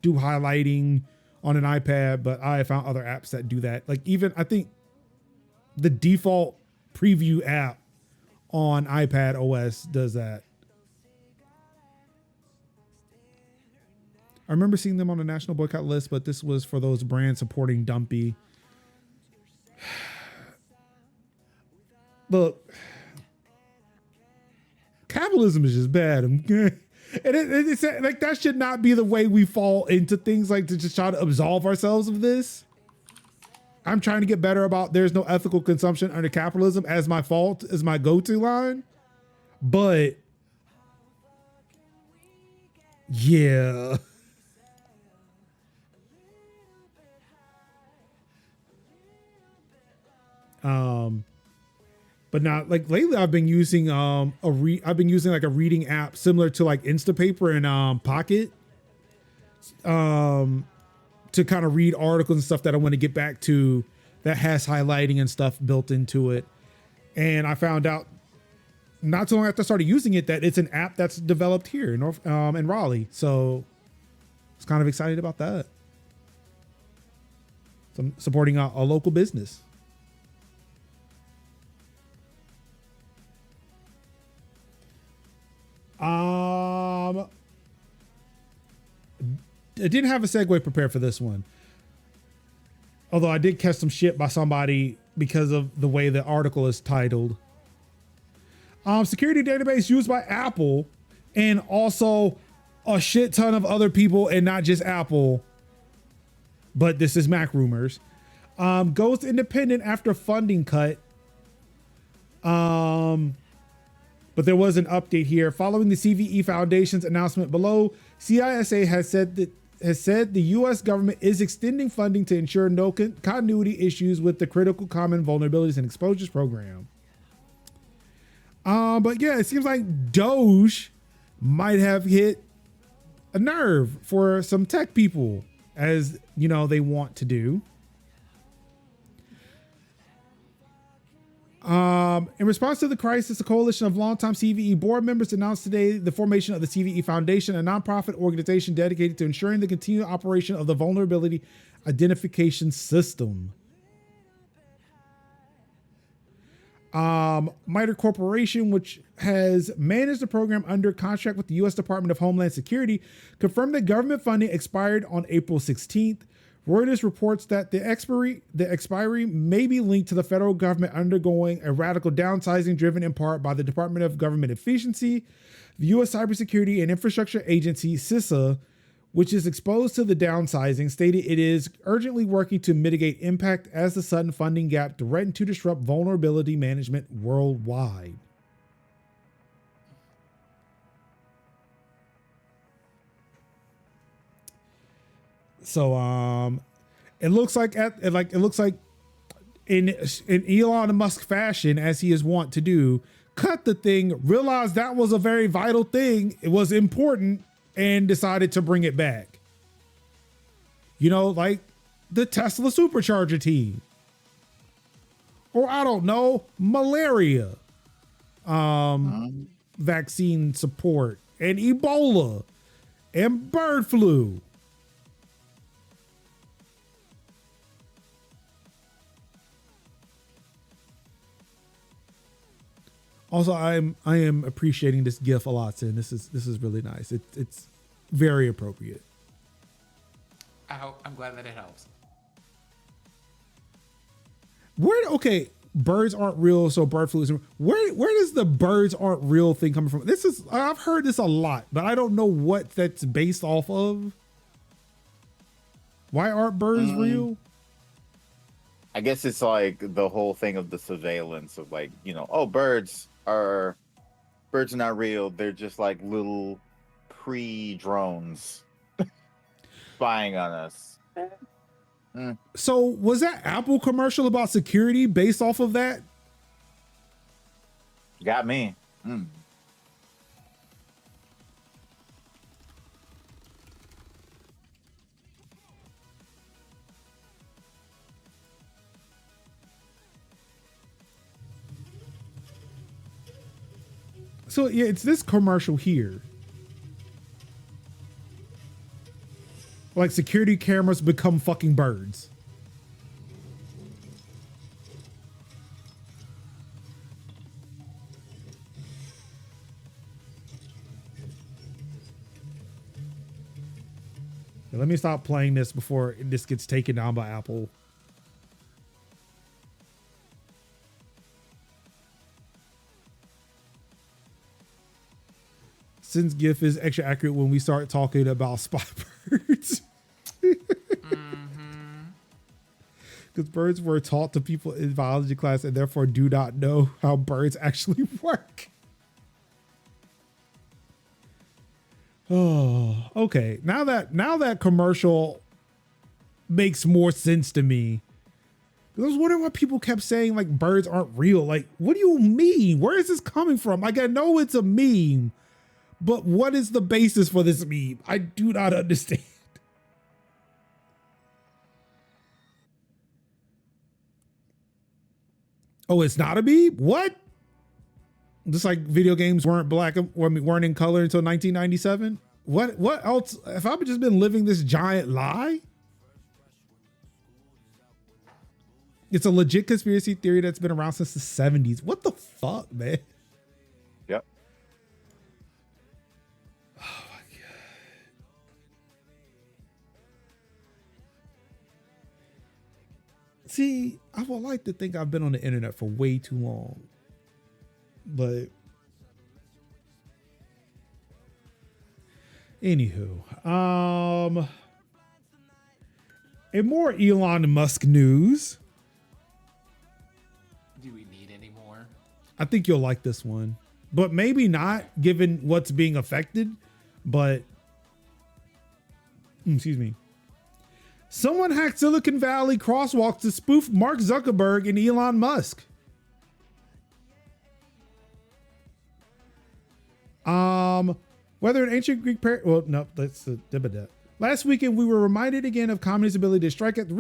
do highlighting on an iPad, but I found other apps that do that. Like even, I think the default preview app on iPad OS does that. I remember seeing them on the national boycott list, but this was for those brands supporting Dumpy. Look, capitalism is just bad. And it's like, that should not be the way we fall into things, like to just try to absolve ourselves of this. I'm trying to get better about there's no ethical consumption under capitalism as my fault, as my go-to line. But yeah. But now, like lately, I've been using I've been using like a reading app similar to like Instapaper and Pocket, to kind of read articles and stuff that I want to get back to that has highlighting and stuff built into it. And I found out not too long after I started using it that it's an app that's developed here in Raleigh. So I was kind of excited about that. So I'm supporting a local business. I didn't have a segue prepared for this one. Although I did catch some shit by somebody because of the way the article is titled. Security database used by Apple and also a shit ton of other people, and not just Apple, but this is MacRumors. Goes independent after funding cut. But there was an update here. Following the CVE Foundation's announcement below, CISA has said the U.S. government is extending funding to ensure no continuity issues with the Critical Common Vulnerabilities and Exposures program. But yeah, it seems like Doge might have hit a nerve for some tech people, as you know they want to do. In response to the crisis, a coalition of longtime CVE board members announced today the formation of the CVE Foundation, a nonprofit organization dedicated to ensuring the continued operation of the vulnerability identification system. MITRE Corporation, which has managed the program under contract with the U.S. Department of Homeland Security, confirmed that government funding expired on April 16th. Reuters reports that the expiry may be linked to the federal government undergoing a radical downsizing driven in part by the Department of Government Efficiency. The U.S. Cybersecurity and Infrastructure Agency, CISA, which is exposed to the downsizing, stated it is urgently working to mitigate impact as the sudden funding gap threatened to disrupt vulnerability management worldwide. So it looks like in Elon Musk fashion, as he is wont to do, cut the thing, realized that was a very vital thing, it was important, and decided to bring it back. You know, like the Tesla supercharger team. Or I don't know, malaria vaccine support, and Ebola, and bird flu. Also, I am appreciating this GIF a lot, Sin. This is really nice. It's very appropriate. I'm glad that it helps. Okay, birds aren't real, so bird flu is where does the birds aren't real thing coming from? I've heard this a lot, but I don't know what that's based off of. Why aren't birds real? I guess it's like the whole thing of the surveillance of like, oh, birds are not real. They're just like little pre-drones spying on us. So was that Apple commercial about security based off of that? Got me. So yeah, it's this commercial here. Like security cameras become fucking birds. Now, let me stop playing this before this gets taken down by Apple. Since GIF is extra accurate when we start talking about spy birds. Because birds were taught to people in biology class and therefore do not know how birds actually work. Oh, okay. Now that commercial makes more sense to me. I was wondering why people kept saying like birds aren't real. Like, what do you mean? Where is this coming from? Like, I know it's a meme, but what is the basis for this meme? I do not understand. Oh, it's not a meme? What? Just like video games weren't weren't in color until 1997? What else? Have I just been living this giant lie? It's a legit conspiracy theory that's been around since the 70s. What the fuck, man? Yep. Oh my God. See, I would like to think I've been on the internet for way too long, but anywho, in more Elon Musk news, Do we need any more? I think you'll like this one, but maybe not given what's being affected, but excuse me. Someone hacked Silicon Valley Crosswalks to spoof Mark Zuckerberg and Elon Musk. Whether an ancient Greek well, no, that's the Dibbadet. Last weekend, we were reminded again of communists' ability to strike at the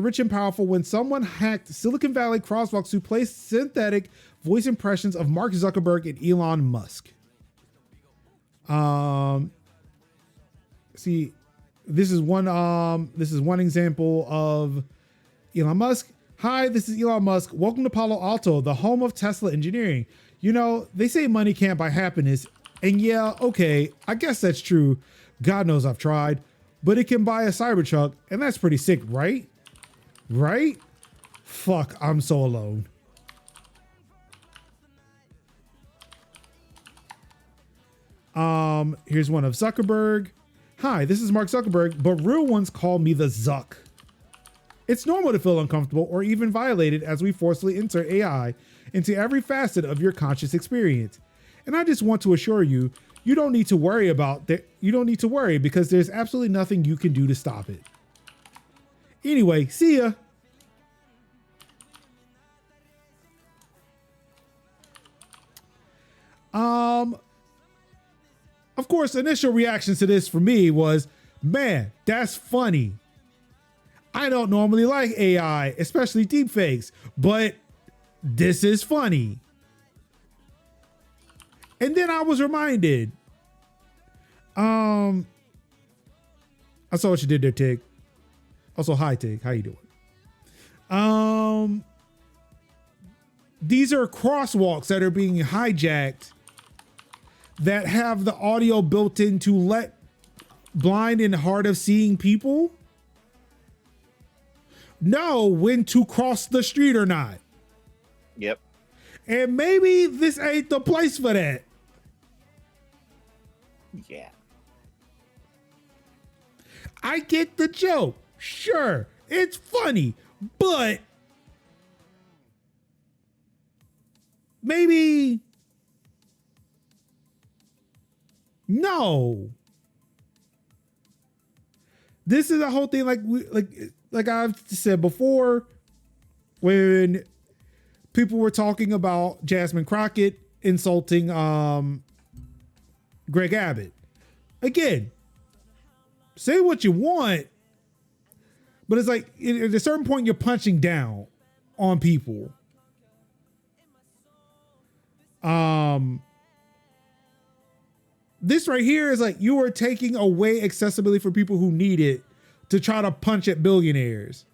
rich and powerful when someone hacked Silicon Valley Crosswalks to place synthetic voice impressions of Mark Zuckerberg and Elon Musk. See, this is one example of Elon Musk. Hi, this is Elon Musk. Welcome to Palo Alto, the home of Tesla engineering. You know, they say money can't buy happiness. And yeah, okay, I guess that's true. God knows I've tried, but it can buy a Cybertruck, and that's pretty sick, right? Right? Fuck, I'm so alone. Here's one of Zuckerberg. Hi, this is Mark Zuckerberg, but real ones call me the Zuck. It's normal to feel uncomfortable or even violated as we forcefully insert AI into every facet of your conscious experience. And I just want to assure you, you don't need to worry about that. You don't need to worry because there's absolutely nothing you can do to stop it. Anyway, see ya. Of course, initial reactions to this for me was, man, that's funny. I don't normally like AI, especially deepfakes, but this is funny. And then I was reminded, I saw what you did there, Tig. Also, hi, Tig. How you doing? These are crosswalks that are being hijacked that have the audio built in to let blind and hard of seeing people know when to cross the street or not. Yep. And maybe this ain't the place for that. Yeah. I get the joke. Sure, it's funny, but maybe no. This is the whole thing, like I've said before, when people were talking about Jasmine Crockett insulting Greg Abbott. Again, say what you want, but it's like at a certain point you're punching down on people. This right here is like you are taking away accessibility for people who need it to try to punch at billionaires,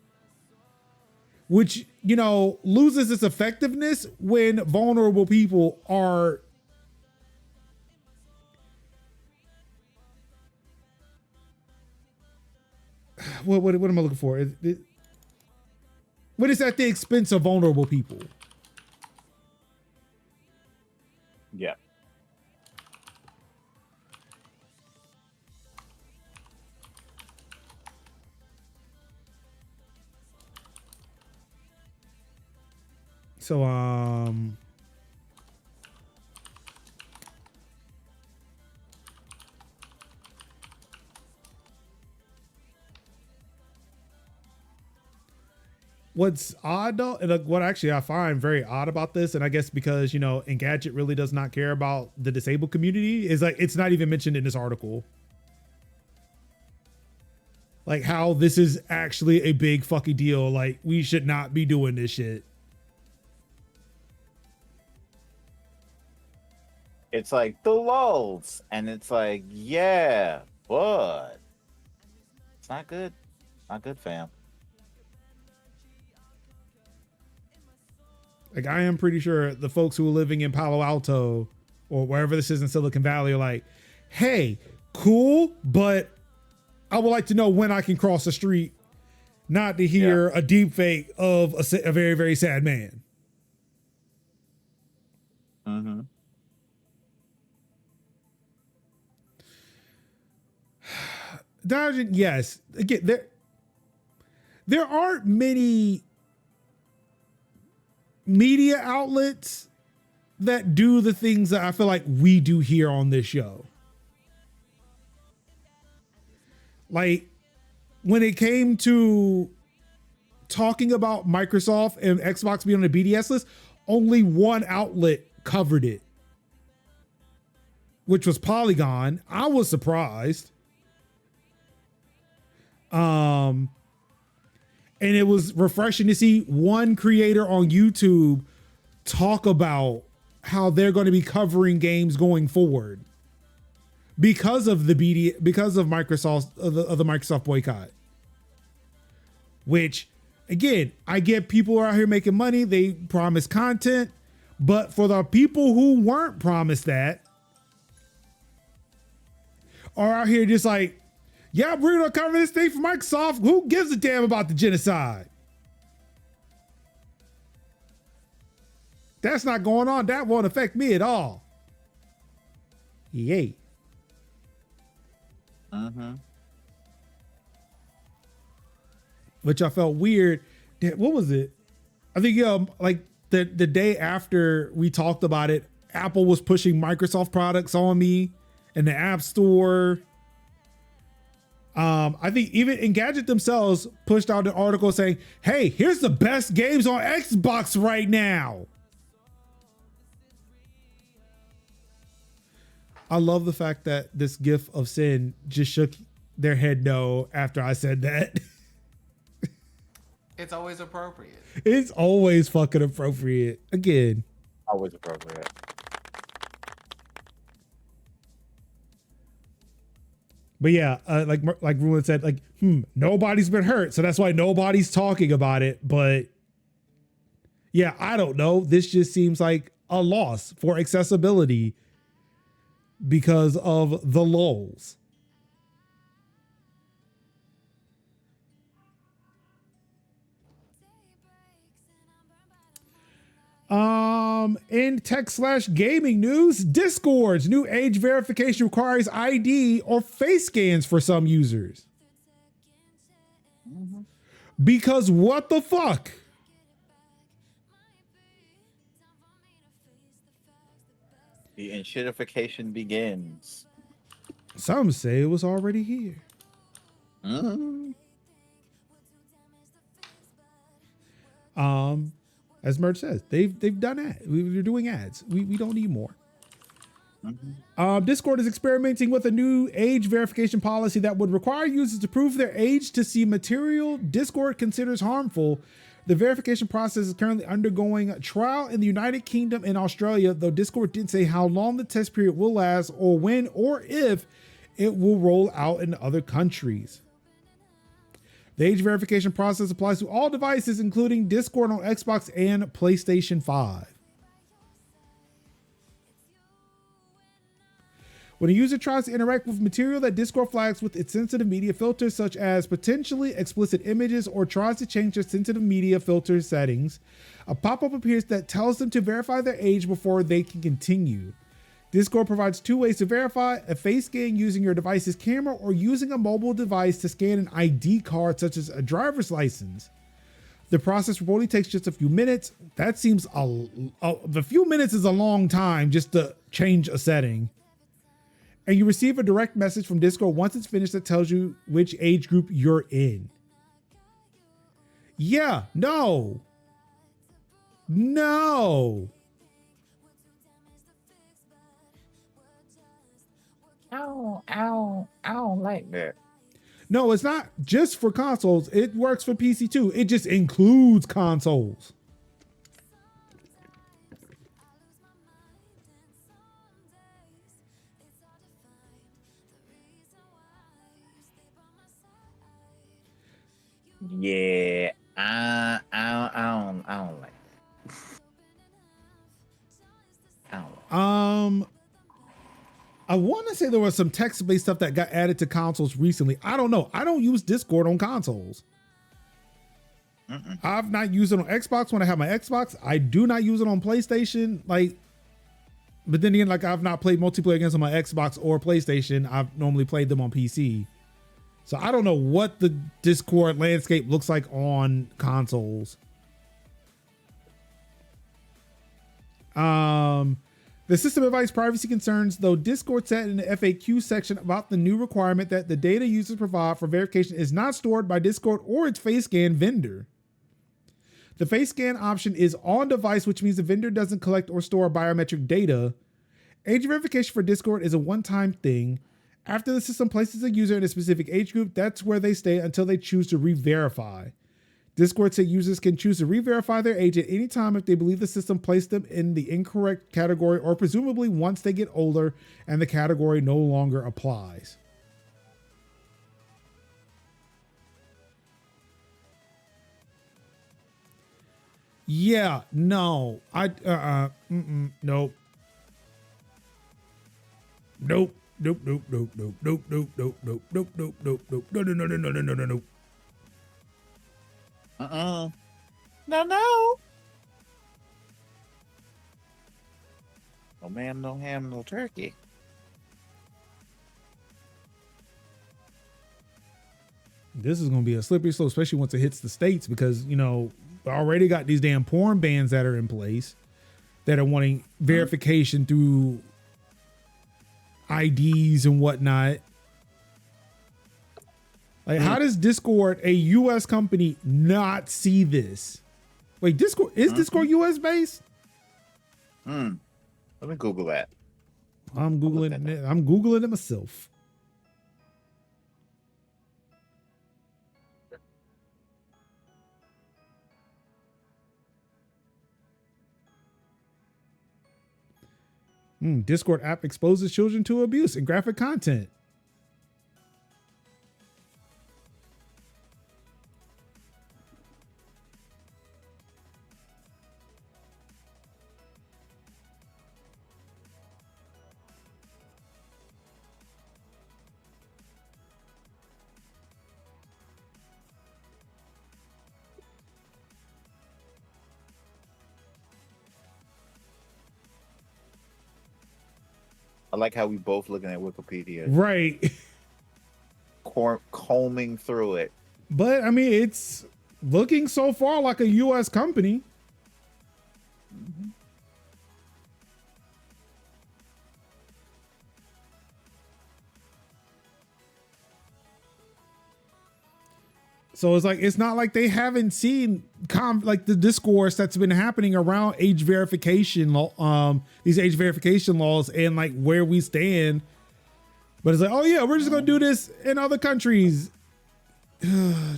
which, you know, loses its effectiveness when vulnerable people are what am I looking for? What is at the expense of vulnerable people? Yeah. So, what's odd though, and what actually I find very odd about this, and I guess because, you know, Engadget really does not care about the disabled community, is like it's not even mentioned in this article. Like how this is actually a big fucking deal. Like we should not be doing this shit. It's like the lulz, and it's like, yeah, but it's not good. Not good, fam. Like I am pretty sure the folks who are living in Palo Alto or wherever this is in Silicon Valley are like, hey, cool, but I would like to know when I can cross the street not to hear a deep fake of a very, very sad man. Mm-hmm. Dodging, yes. Again, there aren't many media outlets that do the things that I feel like we do here on this show. Like when it came to talking about Microsoft and Xbox being on the BDS list, only one outlet covered it, which was Polygon. I was surprised. And it was refreshing to see one creator on YouTube talk about how they're going to be covering games going forward because of the Microsoft of the Microsoft boycott. Which, again, I get people are out here making money. They promise content, but for the people who weren't promised that, are out here just like, yeah, we're gonna cover this thing for Microsoft. Who gives a damn about the genocide? That's not going on. That won't affect me at all. Yay. Mm-hmm. Which I felt weird. What was it? I think like the day after we talked about it, Apple was pushing Microsoft products on me in the App Store. I think even Engadget themselves pushed out an article saying, hey, here's the best games on Xbox right now. I love the fact that this GIF of Sin just shook their head no after I said that. It's always appropriate. It's always fucking appropriate. Again. Always appropriate. But yeah, like Ruin said, like, nobody's been hurt. So that's why nobody's talking about it. But yeah, I don't know. This just seems like a loss for accessibility because of the lulls. In tech/gaming news, Discord's new age verification requires ID or face scans for some users. Mm-hmm. Because what the fuck? The enshittification begins. Some say it was already here. Mm-hmm. As Merch says, they've done ads. We're doing ads. We don't need more. Mm-hmm. Discord is experimenting with a new age verification policy that would require users to prove their age to see material Discord considers harmful. The verification process is currently undergoing a trial in the United Kingdom and Australia, though Discord didn't say how long the test period will last or when or if it will roll out in other countries. The age verification process applies to all devices, including Discord on Xbox and PlayStation 5. When a user tries to interact with material that Discord flags with its sensitive media filters, such as potentially explicit images, or tries to change their sensitive media filter settings, a pop-up appears that tells them to verify their age before they can continue. Discord provides two ways to verify: a face scan using your device's camera, or using a mobile device to scan an ID card such as a driver's license. The process reportedly takes just a few minutes. That seems the few minutes is a long time just to change a setting. And you receive a direct message from Discord once it's finished that tells you which age group you're in. Yeah, no. I don't like that. No, it's not just for consoles. It works for PC too. It just includes consoles. Yeah, I don't like that. I don't like I want to say there was some text-based stuff that got added to consoles recently. I don't know. I don't use Discord on consoles. I've not used it on Xbox when I have my Xbox. I do not use it on PlayStation. Like, but then again, like I've not played multiplayer games on my Xbox or PlayStation. I've normally played them on PC. So I don't know what the Discord landscape looks like on consoles. The system advice privacy concerns, though Discord said in the FAQ section about the new requirement that the data users provide for verification is not stored by Discord or its face scan vendor. The face scan option is on device, which means the vendor doesn't collect or store biometric data. Age verification for Discord is a one-time thing. After the system places a user in a specific age group, that's where they stay until they choose to re-verify. Discord said users can choose to re-verify their age at any time if they believe the system placed them in the incorrect category, or presumably once they get older and the category no longer applies. Yeah, no, nope. Nope. Nope, nope, nope, nope, nope, nope, nope, nope, nope, nope, nope, nope, no, no, no, no, no, no, no, no, no. No. No ma'am, no ham, no turkey. This is going to be a slippery slope, especially once it hits the States, because, you know, already got these damn porn bans that are in place that are wanting verification through IDs and whatnot. Like, how does Discord, a US company, not see this? Wait, Discord is Discord US based? Let me Google that. I'm Googling it myself. Discord app exposes children to abuse and graphic content. I like how we both looking at Wikipedia, Right. combing through it. But I mean, it's looking so far like a US company. So it's like, it's not like they haven't seen like the discourse that's been happening around age verification, these age verification laws and like where we stand. But it's like, oh yeah, we're just going to do this in other countries. Oh,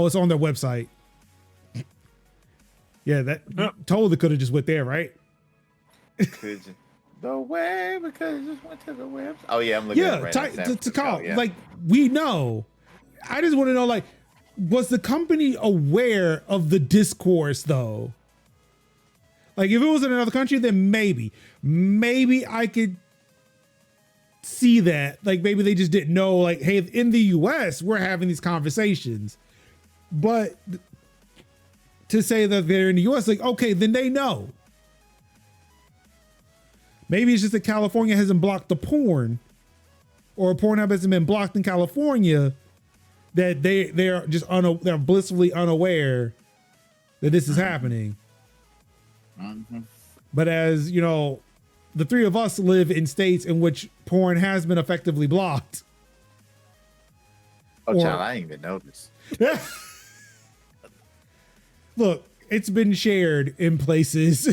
it's on their website. Yeah, that totally could have just went there, right? Could you? The way, because it just went to the website. Oh yeah, I'm looking at it right now. To call, like, we know. I just want to know, like, was the company aware of the discourse though? Like, if it was in another country, then maybe I could see that. Like, maybe they just didn't know, like, hey, in the US, we're having these conversations. But to say that they're in the US, like, okay, then they know. Maybe it's just that California hasn't blocked the porn, or Pornhub hasn't been blocked in California, that they're just they're blissfully unaware that this is happening. But as you know, the three of us live in states in which porn has been effectively blocked. Oh, child, I didn't even notice. Look, it's been shared in places.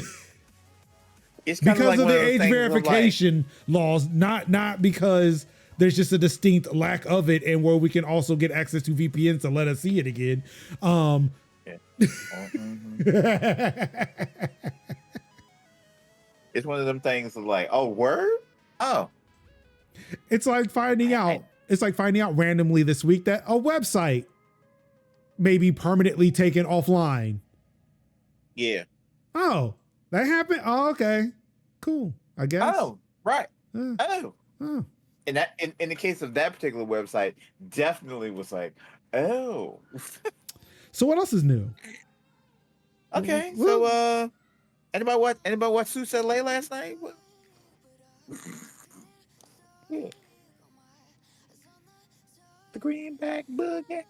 It's because of the age verification laws, not because there's just a distinct lack of it, and where we can also get access to VPNs to let us see it again. It's one of them things of like, oh, word? Oh. It's like finding out randomly this week that a website may be permanently taken offline. Yeah. Oh, that happened? Oh, okay. Cool, I guess. Oh, right. Oh. And that in the case of that particular website, definitely was like, oh. So what else is new? Okay, Well- so anybody watch Suicide Lay last night? What? Yeah. The Greenback Boogie.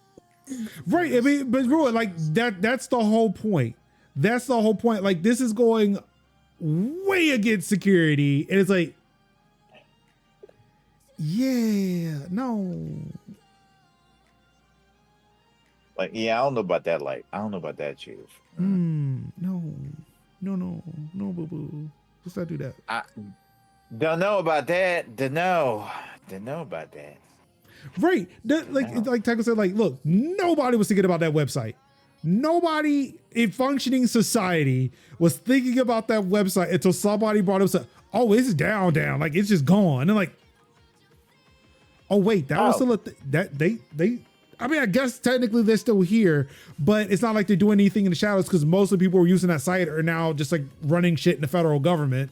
Right. I mean, but Ruin, like that's the whole point. That's the whole point. Like this is going way against security. And it's like, yeah, no. Like, yeah, I don't know about that. Like, I don't know about that, Chief. No, boo boo. Let's not do that. I don't know about that. Don't know about that. Right. Like Taco said, like, look, nobody was thinking about that website. Nobody in functioning society was thinking about that website until somebody brought up, oh, it's down. Like it's just gone. And like, oh wait, that was still that they I mean, I guess technically they're still here, but it's not like they're doing anything in the shadows because most of the people who are using that site are now just like running shit in the federal government.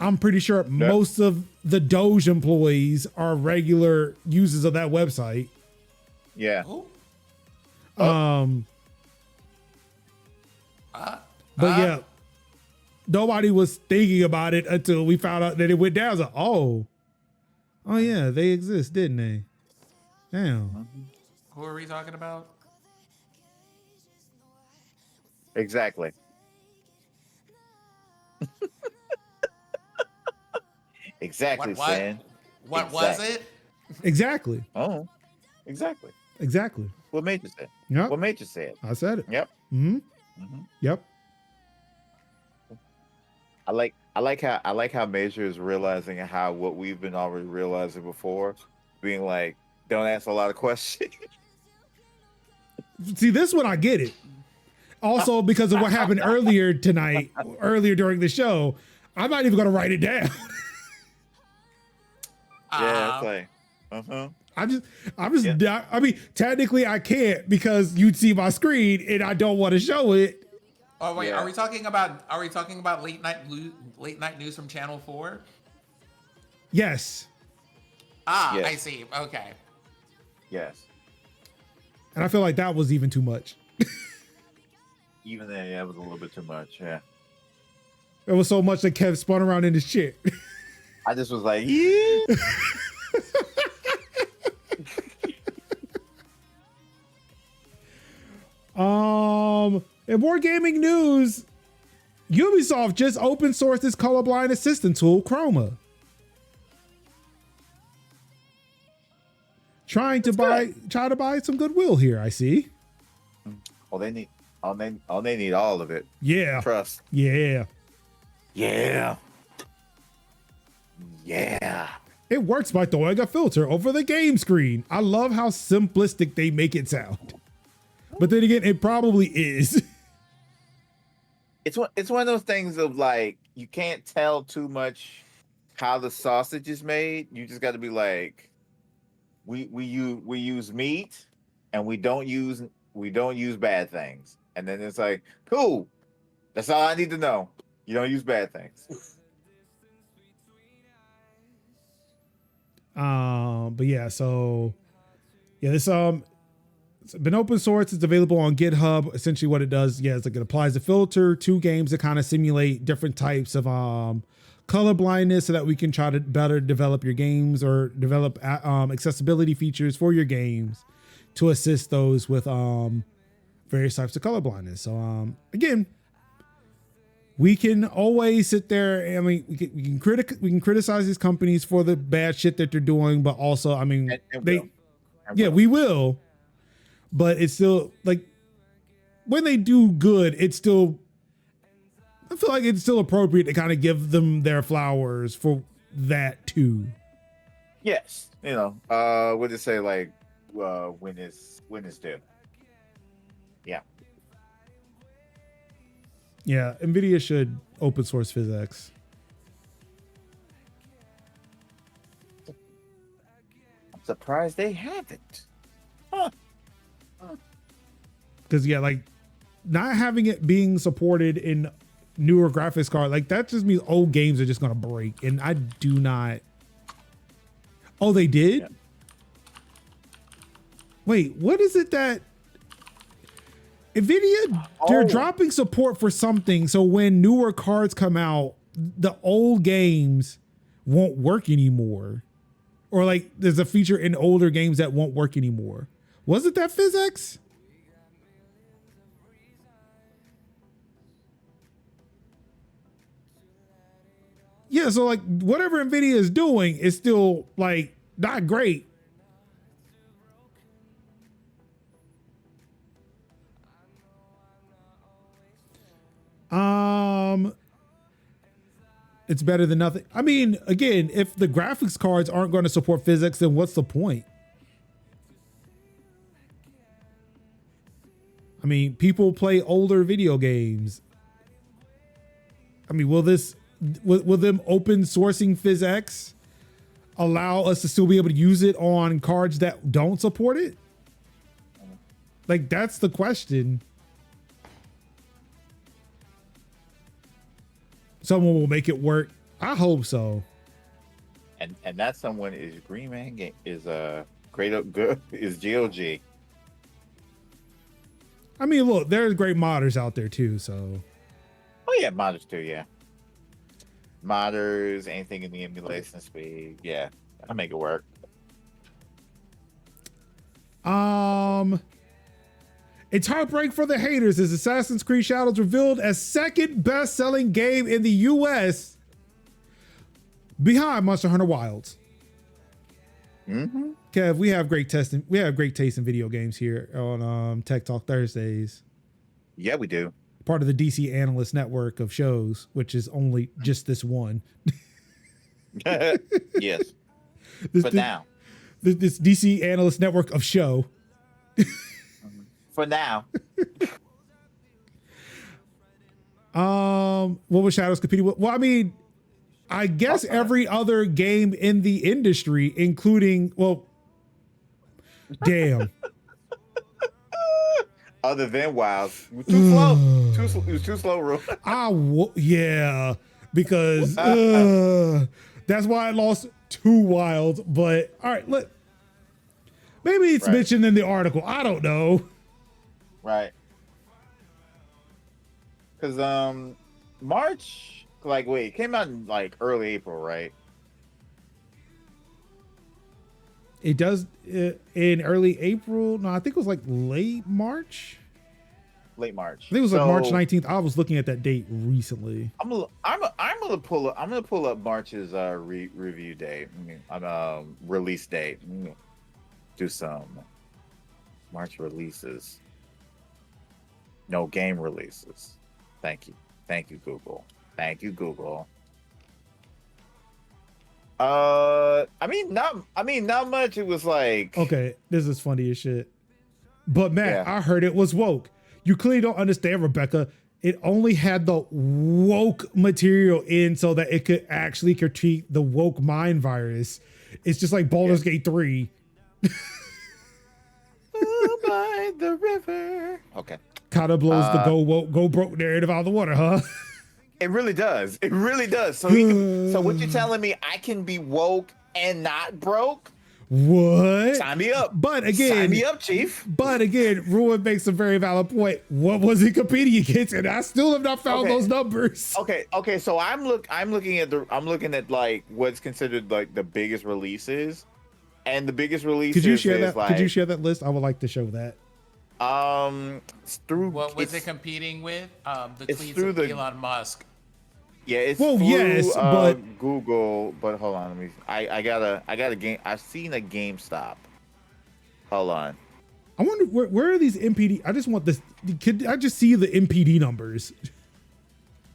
I'm pretty sure most of the Doge employees are regular users of that website. Yeah. But yeah, nobody was thinking about it until we found out that it went down. I was like, oh yeah, they exist, didn't they? Damn. Who are we talking about? Exactly. Exactly, What? Stan. What was it? Exactly. Oh, exactly. Exactly. What Major said. Yep. What Major said. I said it. Yep. Mm-hmm. Mm-hmm. Yep. I like how Major is realizing how what we've been already realizing before, being like, don't ask a lot of questions. See, this one I get it. Also, because of what happened earlier during the show, I'm not even gonna write it down. Yeah, it's like, I'm just not, I mean, technically I can't because you'd see my screen and I don't want to show it. Oh wait, Yeah. are we talking about late night news from Channel 4? Yes. Ah, Yes. I see. Okay. yes. And I feel like that was even too much. Even then, yeah, it was a little bit too much. Yeah. It was so much that Kev spun around in his chair. I just was like, yeah. In more gaming news, Ubisoft just open sourced its colorblind assistant tool, Chroma. Try to buy some goodwill here, I see. Well, they need all of it. Yeah. Trust. Yeah. Yeah. Yeah. It works by throwing a filter over the game screen. I love how simplistic they make it sound. But then again, it probably is. It's one of those things of like, you can't tell too much how the sausage is made. You just got to be like, we use meat and we don't use bad things. And then it's like, cool. That's all I need to know. You don't use bad things. But yeah, so yeah, this it's been open source. It's available on GitHub. Essentially what it does, yeah, it's like it applies a filter to games that kind of simulate different types of color blindness so that we can try to better develop your games or develop accessibility features for your games to assist those with various types of color blindness. So again, we can always sit there. I mean, we can criticize these companies for the bad shit that they're doing, but also, I mean, we will. But it's still like when they do good, it's still, I feel like it's still appropriate to kind of give them their flowers for that too. Yes. You know, what did it say? Like, when it's due. Yeah. Yeah. NVIDIA should open source physics. I'm surprised they haven't. Huh. Because yeah, like not having it being supported in newer graphics card, like that just means old games are just gonna break. And I do not. Oh, they did? Yeah. Wait, what is it that NVIDIA, they're Oh. dropping support for something. So when newer cards come out, the old games won't work anymore. Or like there's a feature in older games that won't work anymore. Wasn't that physics? Yeah, so like whatever NVIDIA is doing is still like not great. It's better than nothing. I mean, again, if the graphics cards aren't going to support physics, then what's the point? I mean, people play older video games. I mean, will them open sourcing PhysX allow us to still be able to use it on cards that don't support it? Like, that's the question. Someone will make it work. I hope so. And that someone is Green Man Game is good is GOG. I mean, look, there's great modders out there too. So, Oh yeah, modders too. Yeah, modders, anything in the emulation speed. Yeah, I make it work. It's heartbreak for the haters as Assassin's Creed Shadows revealed as second best-selling game in the U.S. behind Monster Hunter Wilds. Mm-hmm. Kev, we have great taste in video games here on Tech Talk Thursdays. Yeah, we do. Part of the DC Analyst network of shows, which is only just this one. Yes. For now. This DC Analyst network of show. For now. What was Shadows competing with? Well, I mean, I guess every other game in the industry, including, well, damn. Other than WoW. Too slow. It was too slow, Ru. Yeah, because that's why I lost 2 wilds. But all right, look, maybe it's mentioned in the article. I don't know. Right. Because March, it came out in early April, right? It does in early April. No, I think it was late March. Late March. I think it was March 19th. I was looking at that date recently. I'm gonna pull up March's review date. Release date. Do some March releases. No game releases. Thank you, Google. Thank you, Google. Not much. It was okay, this is funny as shit. But Matt, Yeah. I heard it was woke. You clearly don't understand, Rebecca. It only had the woke material in so that it could actually critique the woke mind virus. It's just like Baldur's Gate 3. by the river. Okay. Kind of blows the go woke, go broke narrative out of the water, huh? It really does. It really does. So what you're telling me, I can be woke and not broke? What? Sign me up. But again, sign me up, Chief. But again, Ruin makes a very valid point. What was he competing against? And I still have not found those numbers. Okay. So I'm looking at what's considered the biggest releases, and the biggest releases. Could you share that? Could you share that list? I would like to show that. What was it competing with? The tweets of Elon Musk. Yeah, it's but Google. But hold on, I got a game. I've seen a GameStop. Hold on. I wonder where are these MPD? I just want this. Could I just see the MPD numbers?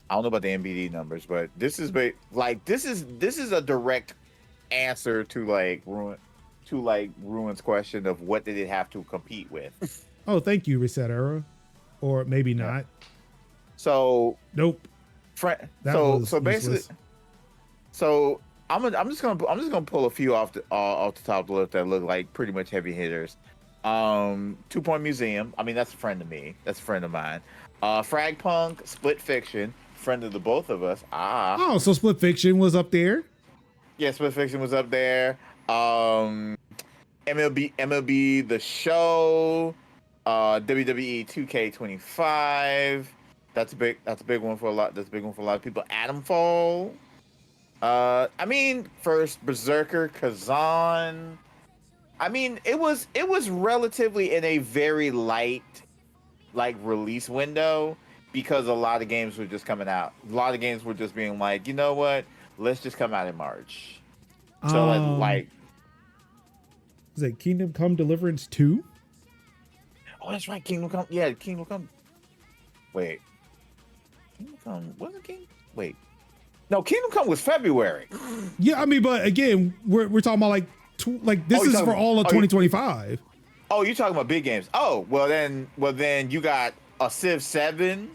I don't know about the MPD numbers, but this is this is a direct answer to Ruin's question of what did it have to compete with. Oh, thank you, Reset Era, or maybe not. So nope. So basically, so I'm just gonna pull a few off the top of the list that look like pretty much heavy hitters. 2 Point Museum. I mean, that's a friend of me. That's a friend of mine. Fragpunk, Split Fiction, friend of the both of us. Oh, so Split Fiction was up there. Yeah, Split Fiction was up there. MLB The Show. WWE 2K25. That's a big one for a lot. That's a big one for a lot of people. Atomfall. I mean, first Berserker, Kazan. I mean, it was relatively in a very light like release window because a lot of games were just coming out. A lot of games were just being like, you know what? Let's just come out in March. So like is it Kingdom Come Deliverance 2? oh, that's right, Kingdom Come. Yeah, Kingdom Come. Wait, Kingdom Come wasn't King. Wait, no, Kingdom Come was February. Yeah, I mean, but again, we're talking about like this is for all of 2025. Oh, you're talking about big games. Oh, well then you got a Civ 7.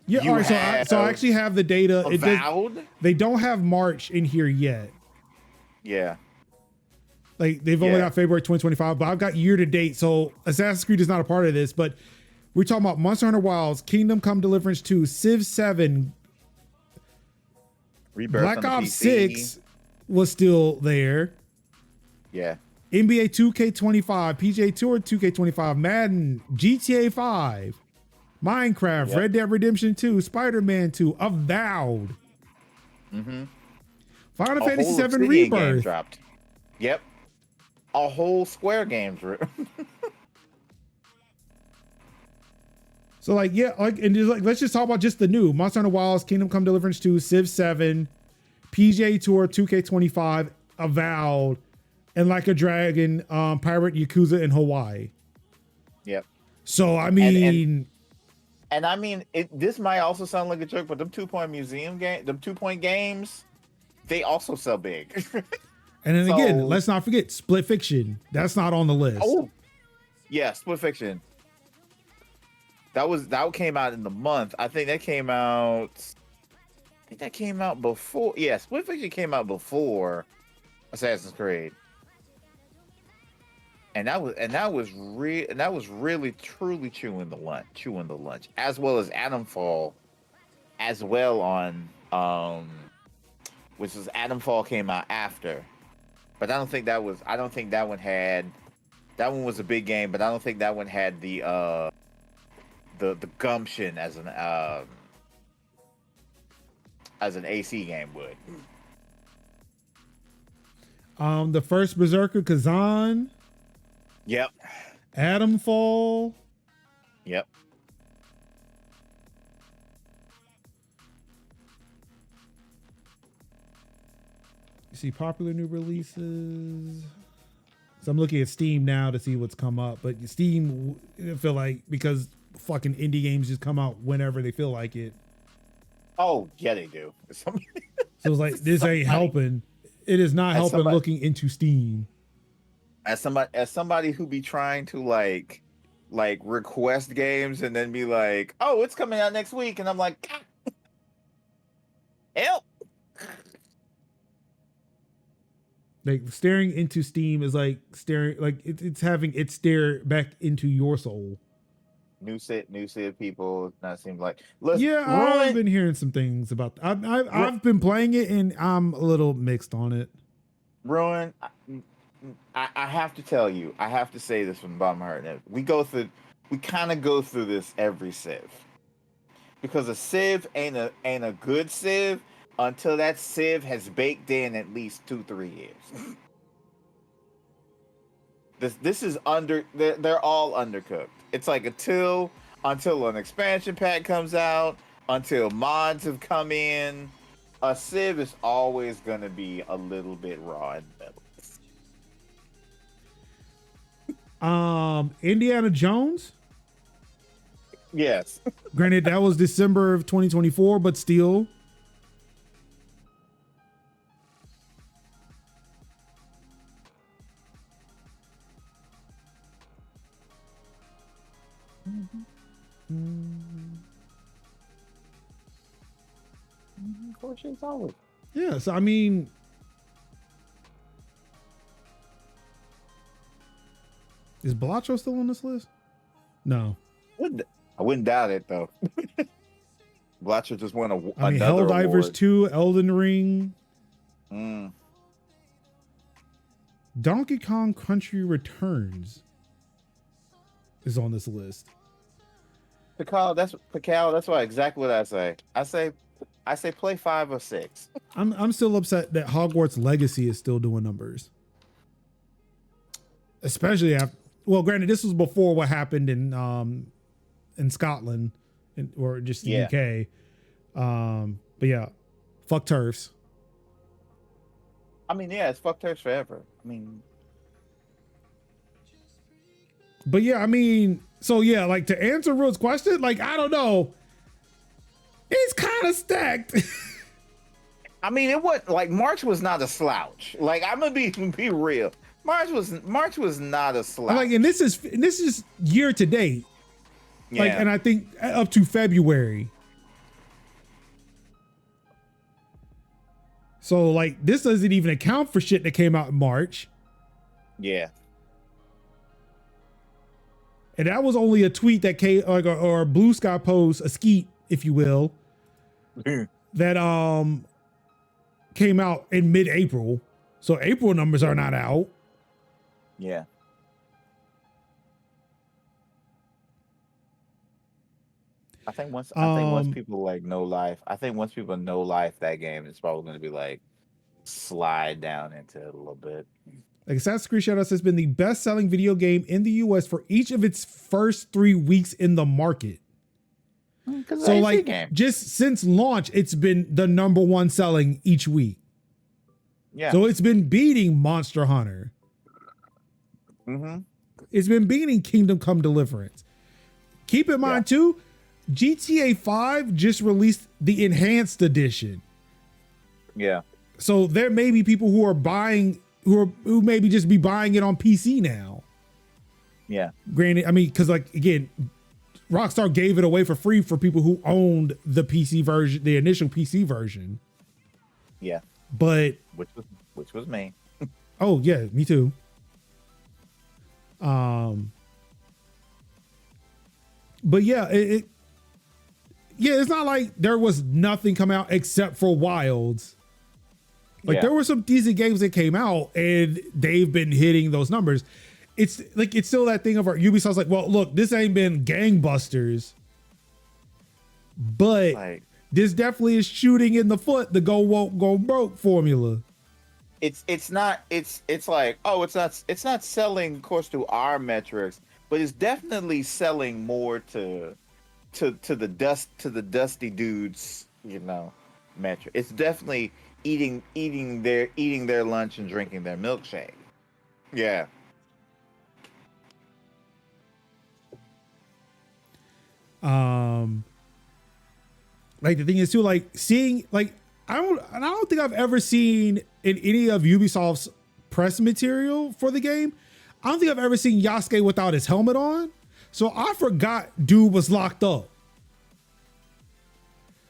Yeah, all right. So I actually have the data. Avowed. They don't have March in here yet. Yeah. Like they've only got February 2025, but I've got year to date. So Assassin's Creed is not a part of this, but we're talking about Monster Hunter Wilds, Kingdom Come Deliverance 2, Civ 7, Rebirth, Black Ops 6 was still there. Yeah. NBA 2K25, PGA Tour 2K25, Madden, GTA 5, Minecraft, Red Dead Redemption 2, Spider-Man 2, Avowed. Mm-hmm. Final Fantasy 7 Rebirth dropped. Yep. A whole Square game drew. So like, yeah, like, and just, like, let's just talk about just the new Monster Hunter Wilds, Kingdom Come Deliverance 2, Civ 7, PGA Tour 2K25, Avowed, and Like a Dragon, Pirate Yakuza in Hawaii. Yep. So I mean, and I mean, this might also sound like a joke, but them 2 Point museum game, them 2 Point games, they also sell big. and then again, let's not forget Split Fiction. That's not on the list. Oh, yeah, Split Fiction. That came out in the month. I think that came out before. Yeah, Split Fiction came out before Assassin's Creed. And that was really truly chewing the lunch, as well as Atomfall, as well on which is Atomfall came out after, but I don't think that one was a big game, but I don't think that one had the gumption as an AC game would. The first Berserker, Kazan. Yep. Atomfall. Yep. You see popular new releases. So I'm looking at Steam now to see what's come up, but Steam, I feel like, because fucking indie games just come out whenever they feel like it. Oh yeah, they do. So it's like this ain't helping. It is not helping looking into Steam. As somebody who be trying to like request games and then be like, oh, it's coming out next week, and I'm like, help. Like staring into Steam is like staring, like it's having it stare back into your soul. New Civ people not seem like. I've been hearing some things about. I've been playing it and I'm a little mixed on it. Ruin. I have to tell you, I have to say this from the bottom of my heart. We kind of go through this every Civ, because a Civ ain't a good Civ until that Civ has baked in at least 2-3 years. This is they're all undercooked. It's like until an expansion pack comes out, until mods have come in, a Civ is always gonna be a little bit raw in the middle. Indiana Jones. Yes. Granted, that was December of 2024, but still. Of course, it's always. Yeah, so I mean, is Balacho still on this list? No. I wouldn't doubt it though. Blatcher just won another Helldivers award. 2, Elden Ring, Mm. Donkey Kong Country Returns. is on this list. Pascal, that's why exactly what I say. I say play 5 or 6. I'm still upset that Hogwarts Legacy is still doing numbers. Especially after, well, granted, this was before what happened in Scotland or just the UK. But yeah, fuck turfs. I mean, yeah, it's fuck turfs forever. I mean, but yeah, I mean, so yeah, like to answer Rude's question, like I don't know, it's kind of stacked. I mean, it was like March was not a slouch. Like I'm gonna be real. March was not a slouch. Like, and this is year to date. Yeah. Like, and I think up to February. So like, this doesn't even account for shit that came out in March. Yeah. And that was only a tweet that came, like, or a Bluesky post, a skeet, if you will, that came out in mid-April. So April numbers are not out. Yeah. I think once people like know life, that game is probably going to be like slide down into it a little bit. Like Assassin's Creed Shadows has been the best-selling video game in the US for each of its first 3 weeks in the market. So like just since launch, it's been the number 1 selling each week. Yeah. So it's been beating Monster Hunter. Mm-hmm. It's been beating Kingdom Come Deliverance. Keep in mind too, GTA 5 just released the enhanced edition. Yeah. So there may be people who are buying, who maybe just be buying it on PC now. Yeah. Granted, I mean, because like again, Rockstar gave it away for free for people who owned the PC version, the initial PC version. Yeah. But which was me. Oh yeah, me too. But yeah, it's not like there was nothing come out except for Wilds. Like there were some decent games that came out and they've been hitting those numbers. It's like, it's still that thing of our Ubisoft's like, well, look, this ain't been gangbusters, but like, this definitely is shooting in the foot the go won't go broke formula. It's like, oh, it's not selling, of course, to our metrics, but it's definitely selling more to the dusty dudes, you know, metric. It's definitely eating their lunch and drinking their milkshake. Yeah. Like the thing is too, like seeing, like I don't think I've ever seen in any of Ubisoft's press material for the game, I don't think I've ever seen Yasuke without his helmet on. So I forgot dude was locked up.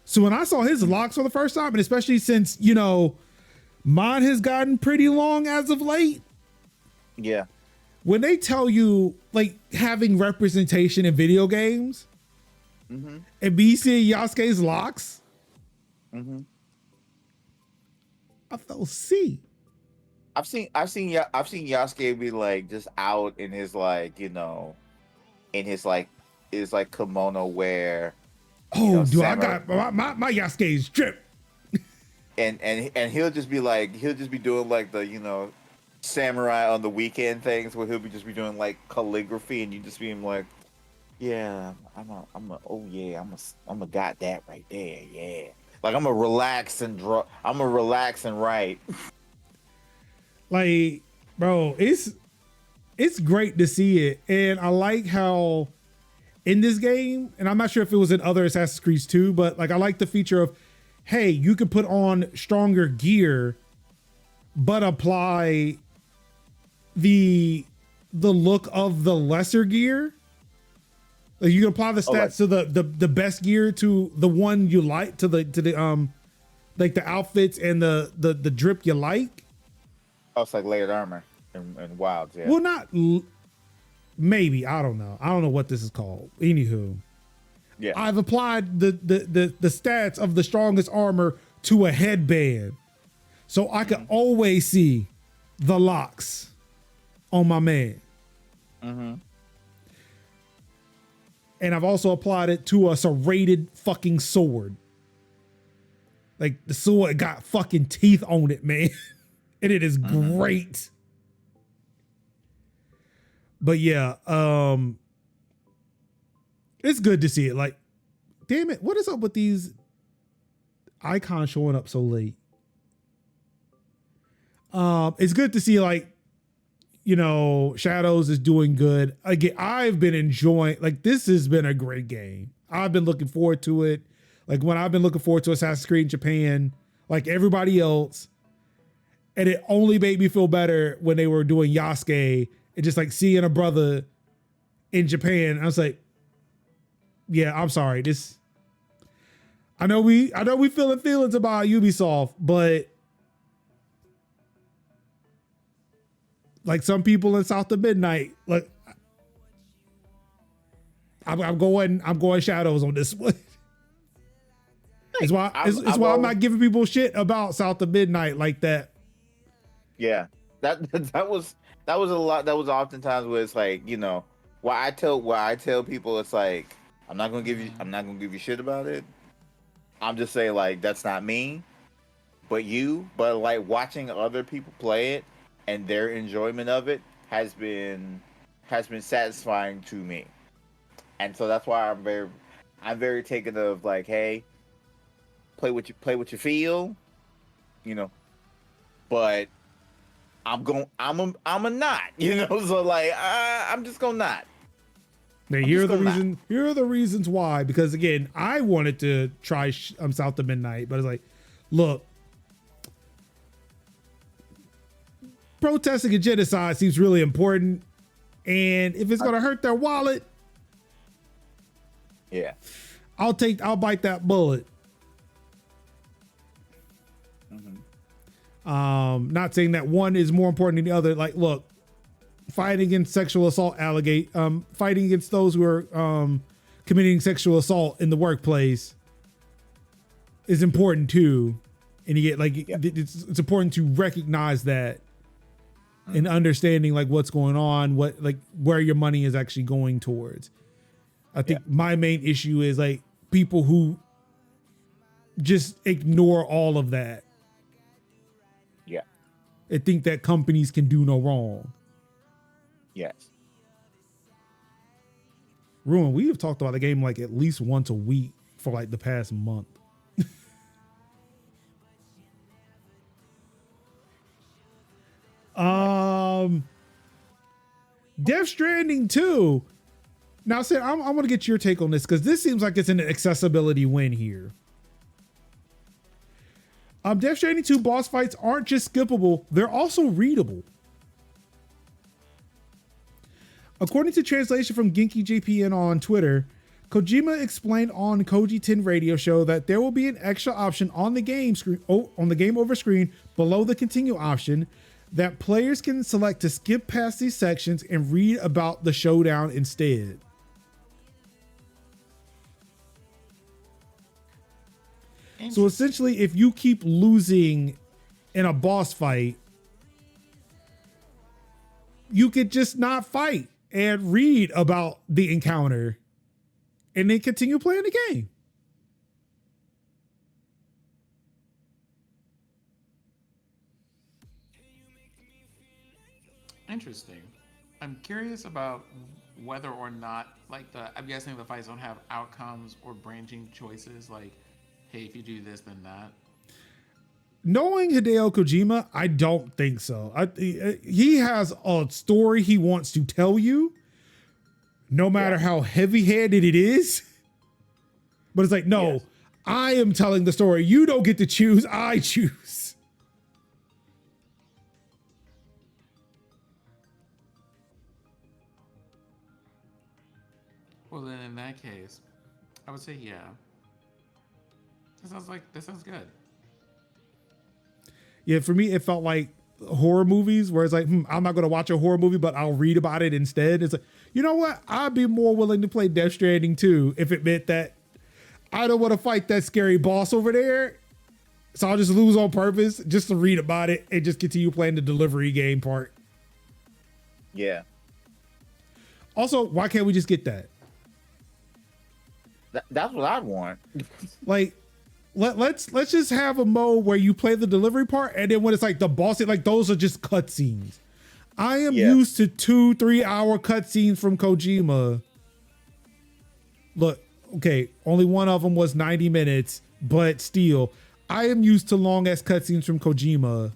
So when I saw his locks for the first time, and especially since, you know, mine has gotten pretty long as of late. Yeah. When they tell you like having representation in video games, and me seeing Yasuke's locks, I felt see. I've seen Yasuke be like just out in his like, you know, in his like kimono wear. Oh, dude, I got my Yasuke is dripped. And he'll just be doing like the, you know, samurai on the weekend things where he'll just be doing like calligraphy, and you just be like, yeah, I'm a got that right there, yeah. Like I'm a relax and write. Like, bro, it's great to see it, and I like how in this game, and I'm not sure if it was in other Assassin's Creed too, but like I like the feature of, hey, you could put on stronger gear, but apply the look of the lesser gear. Like you can apply the stats to the best gear to the one you like, to the like the outfits and the drip you like. Oh, it's like layered armor and Wilds, yeah. Well, not maybe, I don't know. I don't know what this is called. Anywho, yeah, I've applied the stats of the strongest armor to a headband, so I can always see the locks on my man. And I've also applied it to a serrated fucking sword. Like the sword got fucking teeth on it, man. And it is great. But yeah, it's good to see it. Like, damn it, what is up with these icons showing up so late? It's good to see, like, you know, Shadows is doing good. Again, I've been enjoying, like, this has been a great game. I've been looking forward to it. Like, when I've been looking forward to Assassin's Creed in Japan, like everybody else. And it only made me feel better when they were doing Yasuke and just like seeing a brother in Japan. I was like, yeah, I'm sorry. I know we feeling feelings about Ubisoft, but like some people in South of Midnight, like I'm going Shadows on this one. It's why I'm not giving people shit about South of Midnight like that. Yeah, that was a lot. That was oftentimes where it's like, you know, why I tell people it's like, I'm not gonna give you shit about it. I'm just saying, like, that's not me, but like watching other people play it and their enjoyment of it has been satisfying to me, and so that's why I'm very taken of like, hey, play what you feel, you know, but I'm a not, you know, so like I'm just gonna not. Now, here are the reasons why, because again, I wanted to try South of Midnight, but it's like, look, protesting a genocide seems really important, and if it's gonna hurt their wallet, yeah, I'll bite that bullet. Not saying that one is more important than the other. Like, look, fighting against sexual assault fighting against those who are committing sexual assault in the workplace is important too. And you get like, it's important to recognize that and understanding like what's going on, what, like where your money is actually going towards. I think my main issue is like people who just ignore all of that. Yeah. And think that companies can do no wrong. Yes. Ruin, we have talked about the game like at least once a week for like the past month. Death Stranding 2. Now, Sid, I'm going to get your take on this because this seems like it's an accessibility win here. Death Stranding 2 boss fights aren't just skippable, they're also readable. According to translation from Genki JPN on Twitter, Kojima explained on Koji 10 radio show that there will be an extra option on the game screen, on the game over screen below the continue option, that players can select to skip past these sections and read about the showdown instead. So essentially, if you keep losing in a boss fight, you could just not fight and read about the encounter and then continue playing the game. Interesting. I'm curious about whether or not, like, I'm guessing the fights don't have outcomes or branching choices, like, hey, if you do this, then that. Knowing Hideo Kojima, I don't think so. He has a story he wants to tell you, no matter how heavy-handed it is. But it's like, no, I am telling the story. You don't get to choose. I choose. Well, then in that case, I would say yeah. That sounds good. Yeah, for me, it felt like horror movies where it's like, I'm not going to watch a horror movie, but I'll read about it instead. It's like, you know what? I'd be more willing to play Death Stranding 2 if it meant that I don't want to fight that scary boss over there. So I'll just lose on purpose just to read about it and just continue playing the delivery game part. Yeah. Also, why can't we just get that? That's what I want. Like, let's just have a mode where you play the delivery part, and then when it's like the boss, like those are just cutscenes. I am used to 2-3 hour cutscenes from Kojima. Look, okay, only one of them was 90 minutes, but still, I am used to long ass cutscenes from Kojima.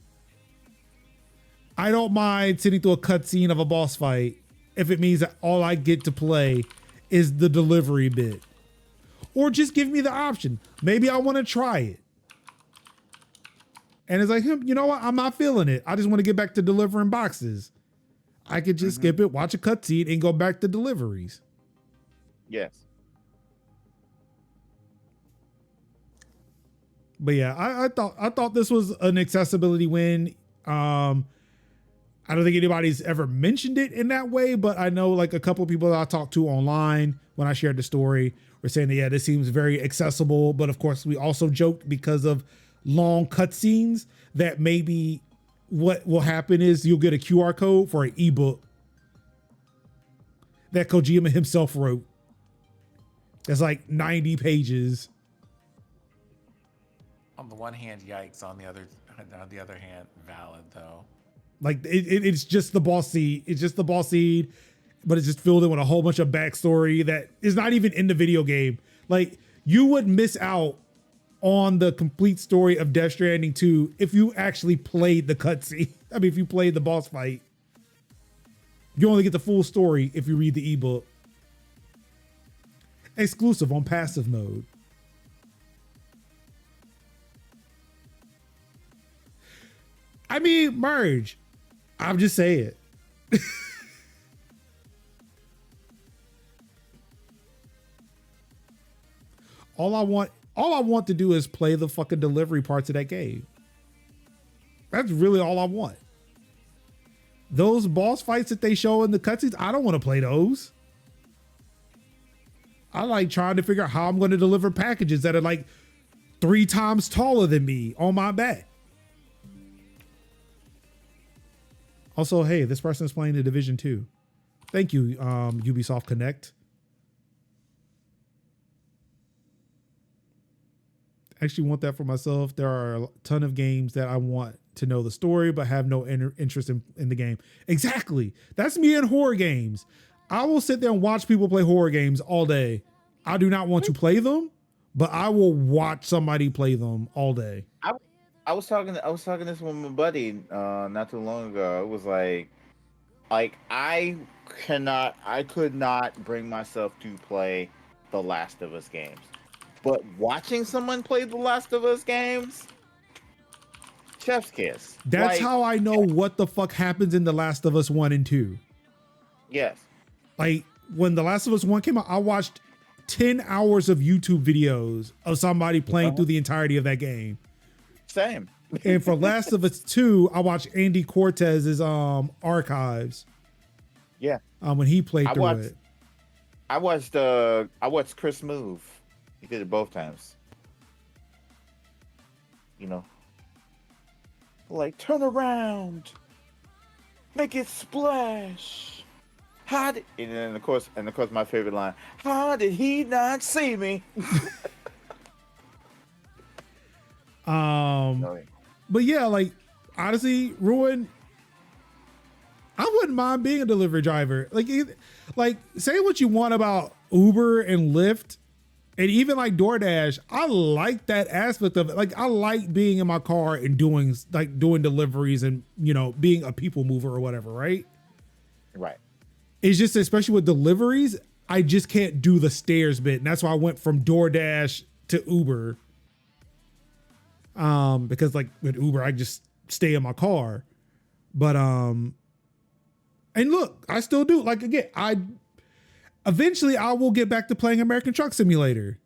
I don't mind sitting through a cutscene of a boss fight if it means that all I get to play is the delivery bit. Or just give me the option. Maybe I want to try it. And it's like, you know what? I'm not feeling it. I just want to get back to delivering boxes. I could just skip it, watch a cutscene, and go back to deliveries. Yes. But yeah, I thought this was an accessibility win. I don't think anybody's ever mentioned it in that way, but I know like a couple of people that I talked to online when I shared the story were saying that, yeah, this seems very accessible. But of course, we also joked because of long cutscenes that maybe what will happen is you'll get a QR code for an ebook that Kojima himself wrote. That's like 90 pages. On the one hand, yikes. On the other hand, valid though. Like it's just the boss seed. It's just the boss seed, but it's just filled in with a whole bunch of backstory that is not even in the video game. Like you would miss out on the complete story of Death Stranding 2 if you actually played the cutscene. I mean, if you played the boss fight, you only get the full story if you read the ebook. Exclusive on passive mode. I mean, merge. I'm just saying. All I want to do is play the fucking delivery parts of that game. That's really all I want. Those boss fights that they show in the cutscenes, I don't want to play those. I like trying to figure out how I'm going to deliver packages that are like 3 times taller than me on my back. Also, hey, this person is playing The Division 2. Thank you, Ubisoft Connect. I actually want that for myself. There are a ton of games that I want to know the story, but have no interest in the game. Exactly. That's me in horror games. I will sit there and watch people play horror games all day. I do not want to play them, but I will watch somebody play them all day. I was talking this with my buddy not too long ago. It was like I could not bring myself to play the Last of Us games. But watching someone play the Last of Us games, chef's kiss. That's how I know what the fuck happens in The Last of Us 1 and 2. Yes. Like when The Last of Us 1 came out, I watched 10 hours of YouTube videos of somebody playing through the entirety of that game. Same. And for Last of Us 2, I watched Andy Cortez's archives. Yeah. When he played through it. I watched Chris move. He did it both times. You know. Like turn around. Make it splash. And then of course my favorite line, how did he not see me? But yeah, like honestly, Ruin, I wouldn't mind being a delivery driver. Like say what you want about Uber and Lyft and even like DoorDash. I like that aspect of it. Like I like being in my car and doing deliveries and, you know, being a people mover or whatever, right? Right. It's just, especially with deliveries, I just can't do the stairs bit. And that's why I went from DoorDash to Uber. Because like with Uber, I just stay in my car. But and look, I still do. Like again, eventually I will get back to playing American Truck Simulator.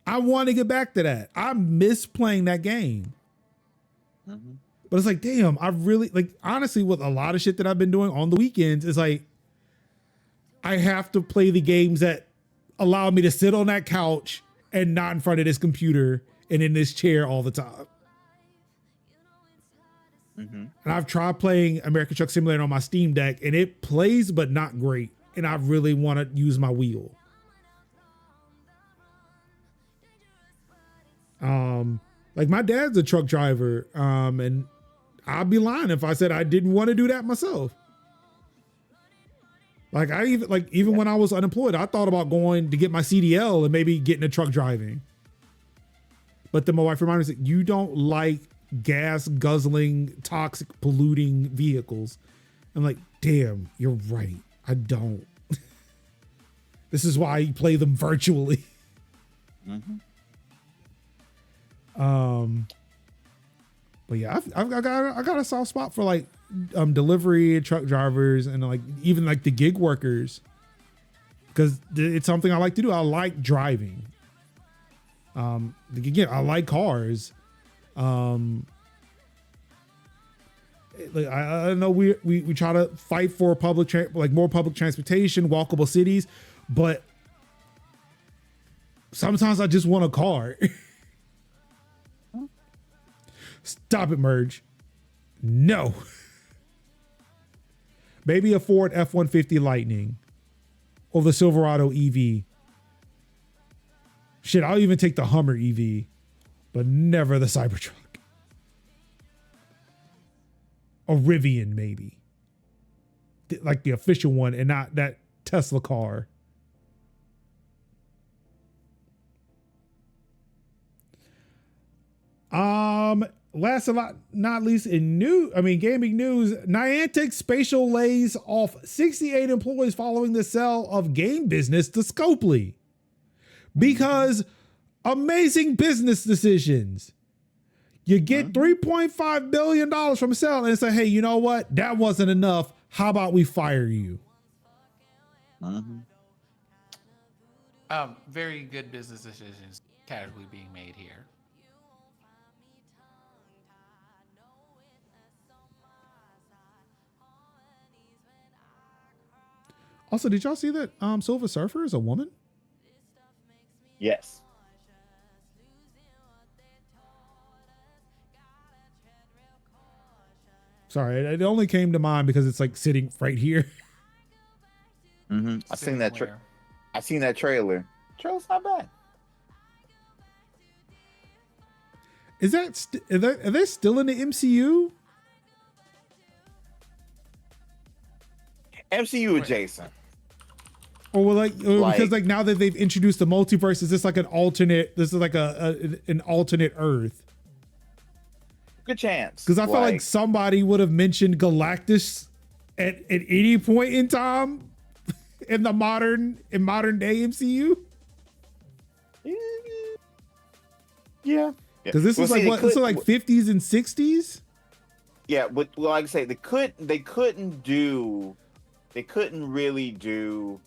I want to get back to that. I miss playing that game. Mm-hmm. But it's like, damn, I really like, honestly, with a lot of shit that I've been doing on the weekends, it's like I have to play the games that allow me to sit on that couch and not in front of this computer and in this chair all the time. Mm-hmm. And I've tried playing American Truck Simulator on my Steam Deck and it plays, but not great. And I really want to use my wheel. Like my dad's a truck driver, and I'd be lying if I said I didn't want to do that myself. Like even when I was unemployed, I thought about going to get my CDL and maybe getting a truck driving. But then my wife reminded me, you don't like gas guzzling, toxic, polluting vehicles. I'm like, damn, you're right. I don't. This is why I play them virtually. Mm-hmm. But yeah, I got a soft spot for like delivery and truck drivers and like even like the gig workers, because it's something I like to do. I like driving. Again, I like cars. Like I know we try to fight for more public transportation, walkable cities, but sometimes I just want a car. Stop it, Merge. No. Maybe a Ford F-150 Lightning or the Silverado EV. Shit, I'll even take the Hummer EV, but never the Cybertruck. A Rivian, maybe. Like the official one and not that Tesla car. Last but not least in gaming news, Niantic Spatial lays off 68 employees following the sale of game business to Scopely. Because amazing business decisions. You get $3.5 billion from a sale and say, hey, you know what? That wasn't enough. How about we fire you? Very good business decisions casually being made here. Also, did y'all see that Silver Surfer is a woman? Yes. Sorry, it only came to mind because it's like sitting right here. Mm-hmm. I seen that trailer. Trailer's not bad. Are they still in the MCU? MCU adjacent. Or because like now that they've introduced the multiverse, is this like an alternate? This is like an alternate Earth. Good chance. Because I felt like somebody would have mentioned Galactus at any point in time in the modern day MCU. Yeah. Because this is this is like 50s and 60s. Yeah, but like I say, they couldn't really do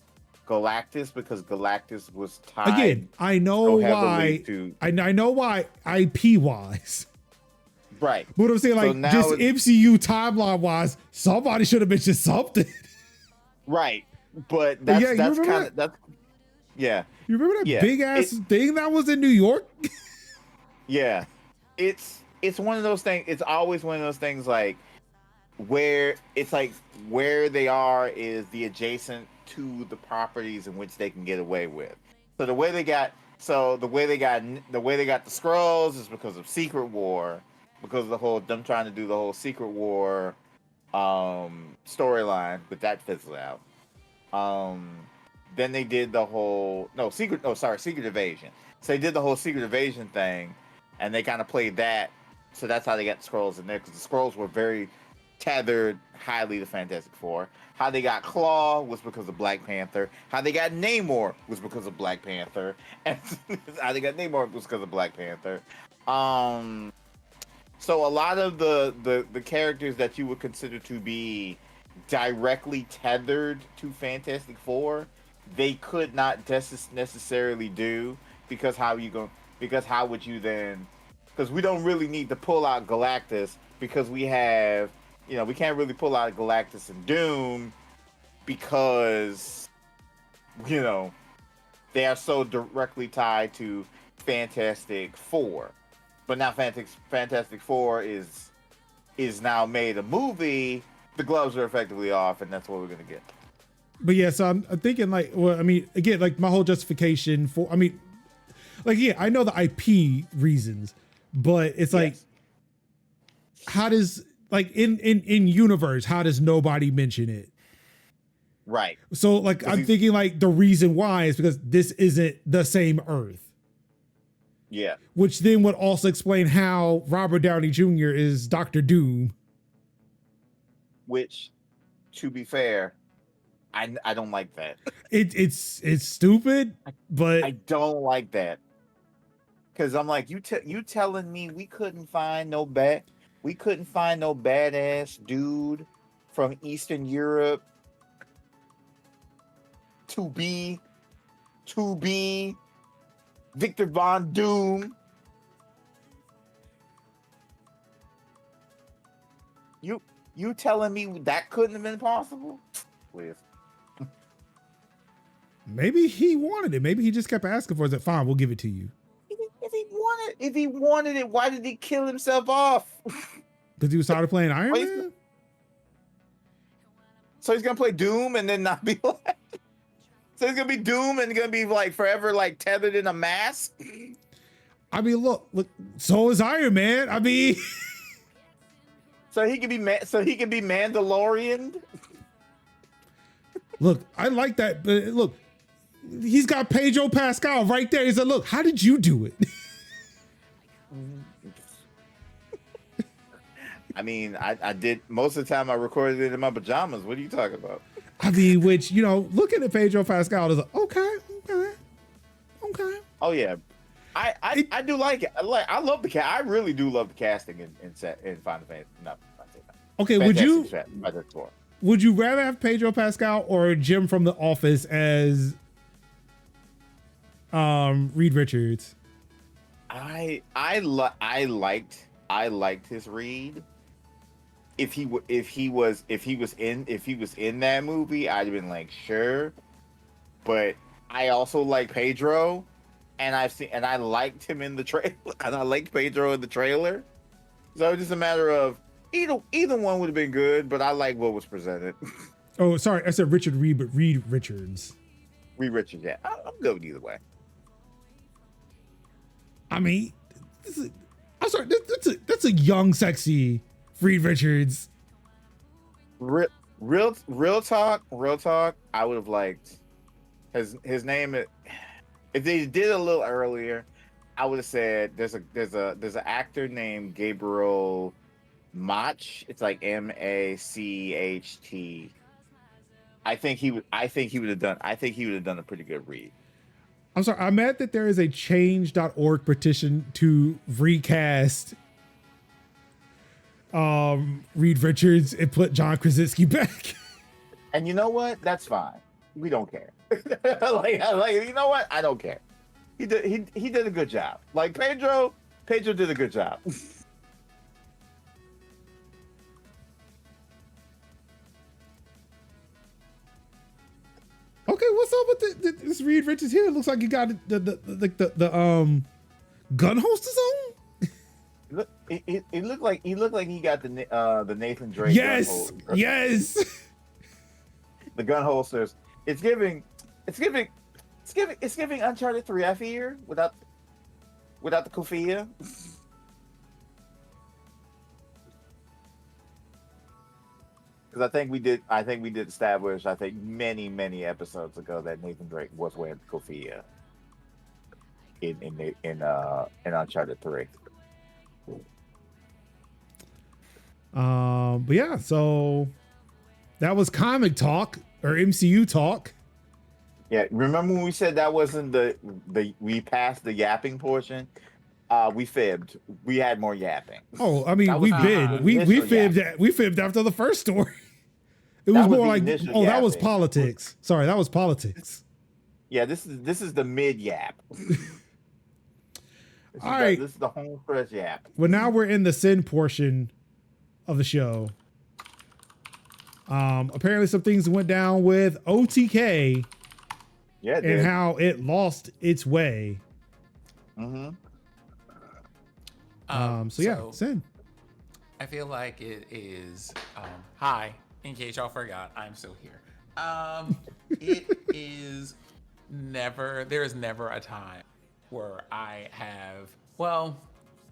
Galactus because Galactus was tied. Again, I know why. I know why IP wise. Right. But I'm saying, like, so just MCU timeline wise, somebody should have mentioned something. Right. But that's kind of that's. Yeah. You remember that big ass thing that was in New York? Yeah. It's one of those things. It's always one of those things like where it's like where they are is the adjacent to the properties in which they can get away with. So the way they got the scrolls is because of Secret War, because of them trying to do the whole Secret War storyline, but that fizzled out. Then they did the whole Secret Invasion. So they did the whole Secret Invasion thing, and they kind of played that. So that's how they got the scrolls in there, because the scrolls were very tethered highly to Fantastic Four. How they got Claw was because of Black Panther. How they got Namor was because of Black Panther. And how they got Namor was because of Black Panther. So a lot of the characters that you would consider to be directly tethered to Fantastic Four, they could not necessarily do, because how would you then? Because we don't really need to pull out Galactus, because we have, we can't really pull out Galactus and Doom, because, they are so directly tied to Fantastic Four. But now Fantastic Four is now made a movie. The gloves are effectively off, and that's what we're gonna get. But yeah, so I'm thinking again, my whole justification for, I know the IP reasons, but it's like, Yes. how does like in universe, how does nobody mention it? Right. So like, I'm thinking like the reason why is because this isn't the same Earth, Yeah. which then would also explain how Robert Downey Jr. is Doctor Doom. Which, to be fair, I don't like that. It's stupid, but I don't like that. Cause I'm like, you telling me we couldn't find no badass dude from Eastern Europe to be Victor Von Doom. You telling me that couldn't have been possible? Please. maybe he wanted it. Maybe he just kept asking for it. Fine, we'll give it to you. If he wanted it, why did he kill himself off? Because he was tired of playing Iron Wait. Man? So he's gonna play Doom and then not be like. So he's gonna be Doom and gonna be like forever like tethered in a mask. I mean, look, so is Iron Man. I mean, So he can be Mandalorian. look, I like that, but look, he's got Pedro Pascal right there. He said, look, how did you do it? I mean, I did most of the time I recorded it in my pajamas. What are you talking about? I mean, which, you know, looking at Pedro Pascal is like, okay. Oh yeah. I do like it. I love the cast. I really do love the casting in Final Fantasy. No, Okay, would you rather have Pedro Pascal or Jim from The Office as Reed Richards? I liked his Reed. If he was in that movie, I'd have been like, sure. But I also like Pedro, and I liked him in the trailer, and I liked Pedro in the trailer. So it's just a matter of either one would have been good, but I like what was presented. Oh, sorry, I said Richard Reed, but Reed Richards. Reed Richards, yeah, I'm good with either way. I mean, that's a young, sexy Reed Richards. Real talk. I would have liked his name. If they did it a little earlier, I would have said there's an actor named Gabriel Mach. It's like Macht. I think he would have done a pretty good read. I'm sorry, I'm mad that there is a change.org petition to recast Reed Richards and put John Krasinski back. And you know what? That's fine. We don't care. like you know what? I don't care. He did a good job. Like Pedro did a good job. Okay, what's up with this Reed Richards here? It looks like he got the gun holsters on. It looked like he got the Nathan Drake. Yes, yes. The gun holsters. It's giving Uncharted 3. I fear without the kufia. Because I think we did establish, I think many episodes ago, that Nathan Drake was wearing the kufia in Uncharted 3. But yeah, so that was comic talk or MCU talk. Yeah, remember when we said that wasn't the we passed the yapping portion? We fibbed. We had more yapping. Oh, I mean, we fibbed. We fibbed after the first story. It was more like, oh, that was politics. Sorry, that was politics. Yeah, this is the mid yap. All right, this is the home stretch yap. Well, now we're in the sin portion of the show. Apparently, some things went down with OTK. Yeah, and how it lost its way. Mm-hmm. So sin. I feel like it is. Hi, in case y'all forgot, I'm still here. It is never. There is never a time where I have. Well,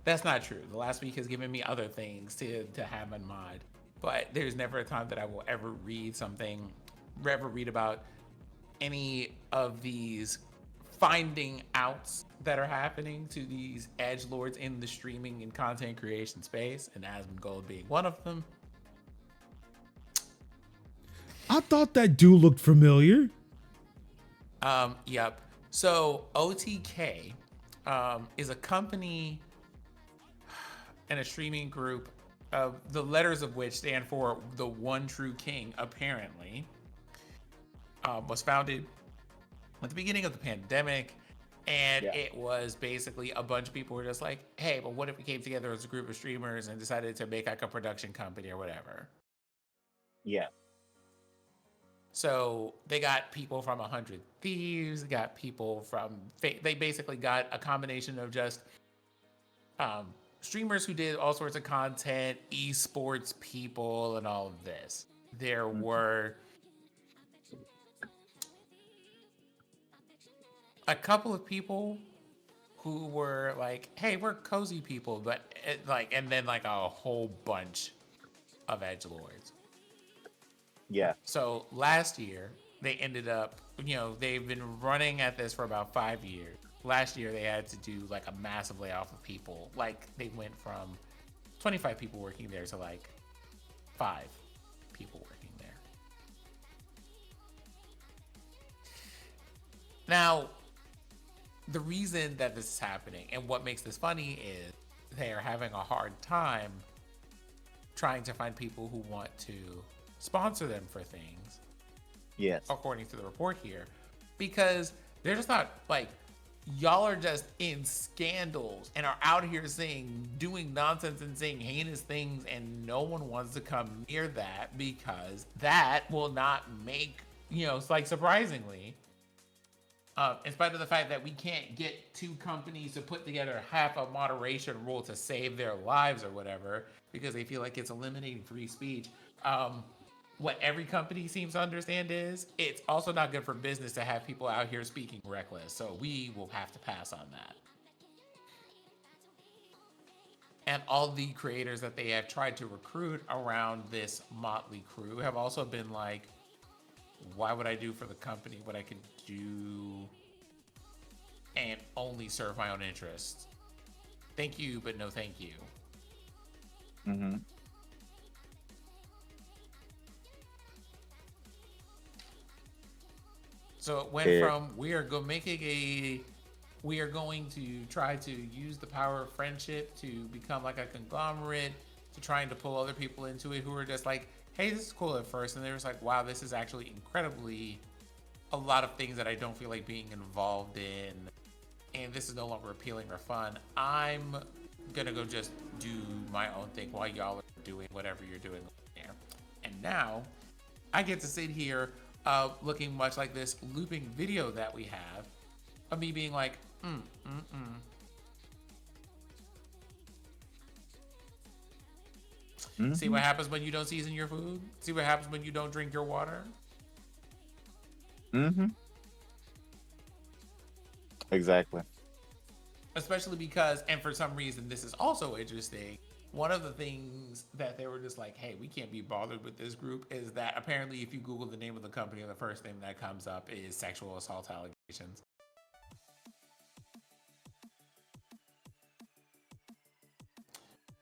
That's not true. The last week has given me other things to have in mind. But there's never a time that I will ever read about any of these finding outs that are happening to these edgelords in the streaming and content creation space, and Asmongold being one of them. I thought that dude looked familiar. Yep. So OTK is a company and a streaming group of the letters of which stand for the One True King, apparently. Was founded at the beginning of the pandemic, and it was basically a bunch of people who were just like, hey, but what if we came together as a group of streamers and decided to make like a production company or whatever? Yeah. So they got people from 100 Thieves, got people from, they basically got a combination of just streamers who did all sorts of content, esports people, and all of this. There were a couple of people who were like, hey, we're cozy people, but and then like a whole bunch of edgelords. Yeah. So last year they ended up, they've been running at this for about 5 years. Last year they had to do like a massive layoff of people. Like they went from 25 people working there to like 5 people working there. Now, the reason that this is happening and what makes this funny is they are having a hard time trying to find people who want to sponsor them for things. Yes. According to the report here, because they're just not like, y'all are just in scandals and are out here doing nonsense and saying heinous things, and no one wants to come near that because that will not make, it's like surprisingly, in spite of the fact that we can't get 2 companies to put together half a moderation rule to save their lives or whatever, because they feel like it's eliminating free speech. What every company seems to understand is it's also not good for business to have people out here speaking reckless. So we will have to pass on that. And all the creators that they have tried to recruit around this motley crew have also been like, why would I do for the company what I can do and only serve my own interests? Thank you, but no thank you. Mm-hmm. So it went from we are going to try to use the power of friendship to become like a conglomerate, to trying to pull other people into it who are just like, hey, this is cool at first, and they're just like, wow, this is actually incredibly a lot of things that I don't feel like being involved in, and this is no longer appealing or fun. I'm gonna go just do my own thing while y'all are doing whatever you're doing there. And now I get to sit here looking much like this looping video that we have of me being like, Mm-hmm. See what happens when you don't season your food? See what happens when you don't drink your water? Mm-hmm. Exactly. Especially because, and for some reason, this is also interesting. One of the things that they were just like, hey, we can't be bothered with this group is that apparently if you Google the name of the company, the first thing that comes up is sexual assault allegations.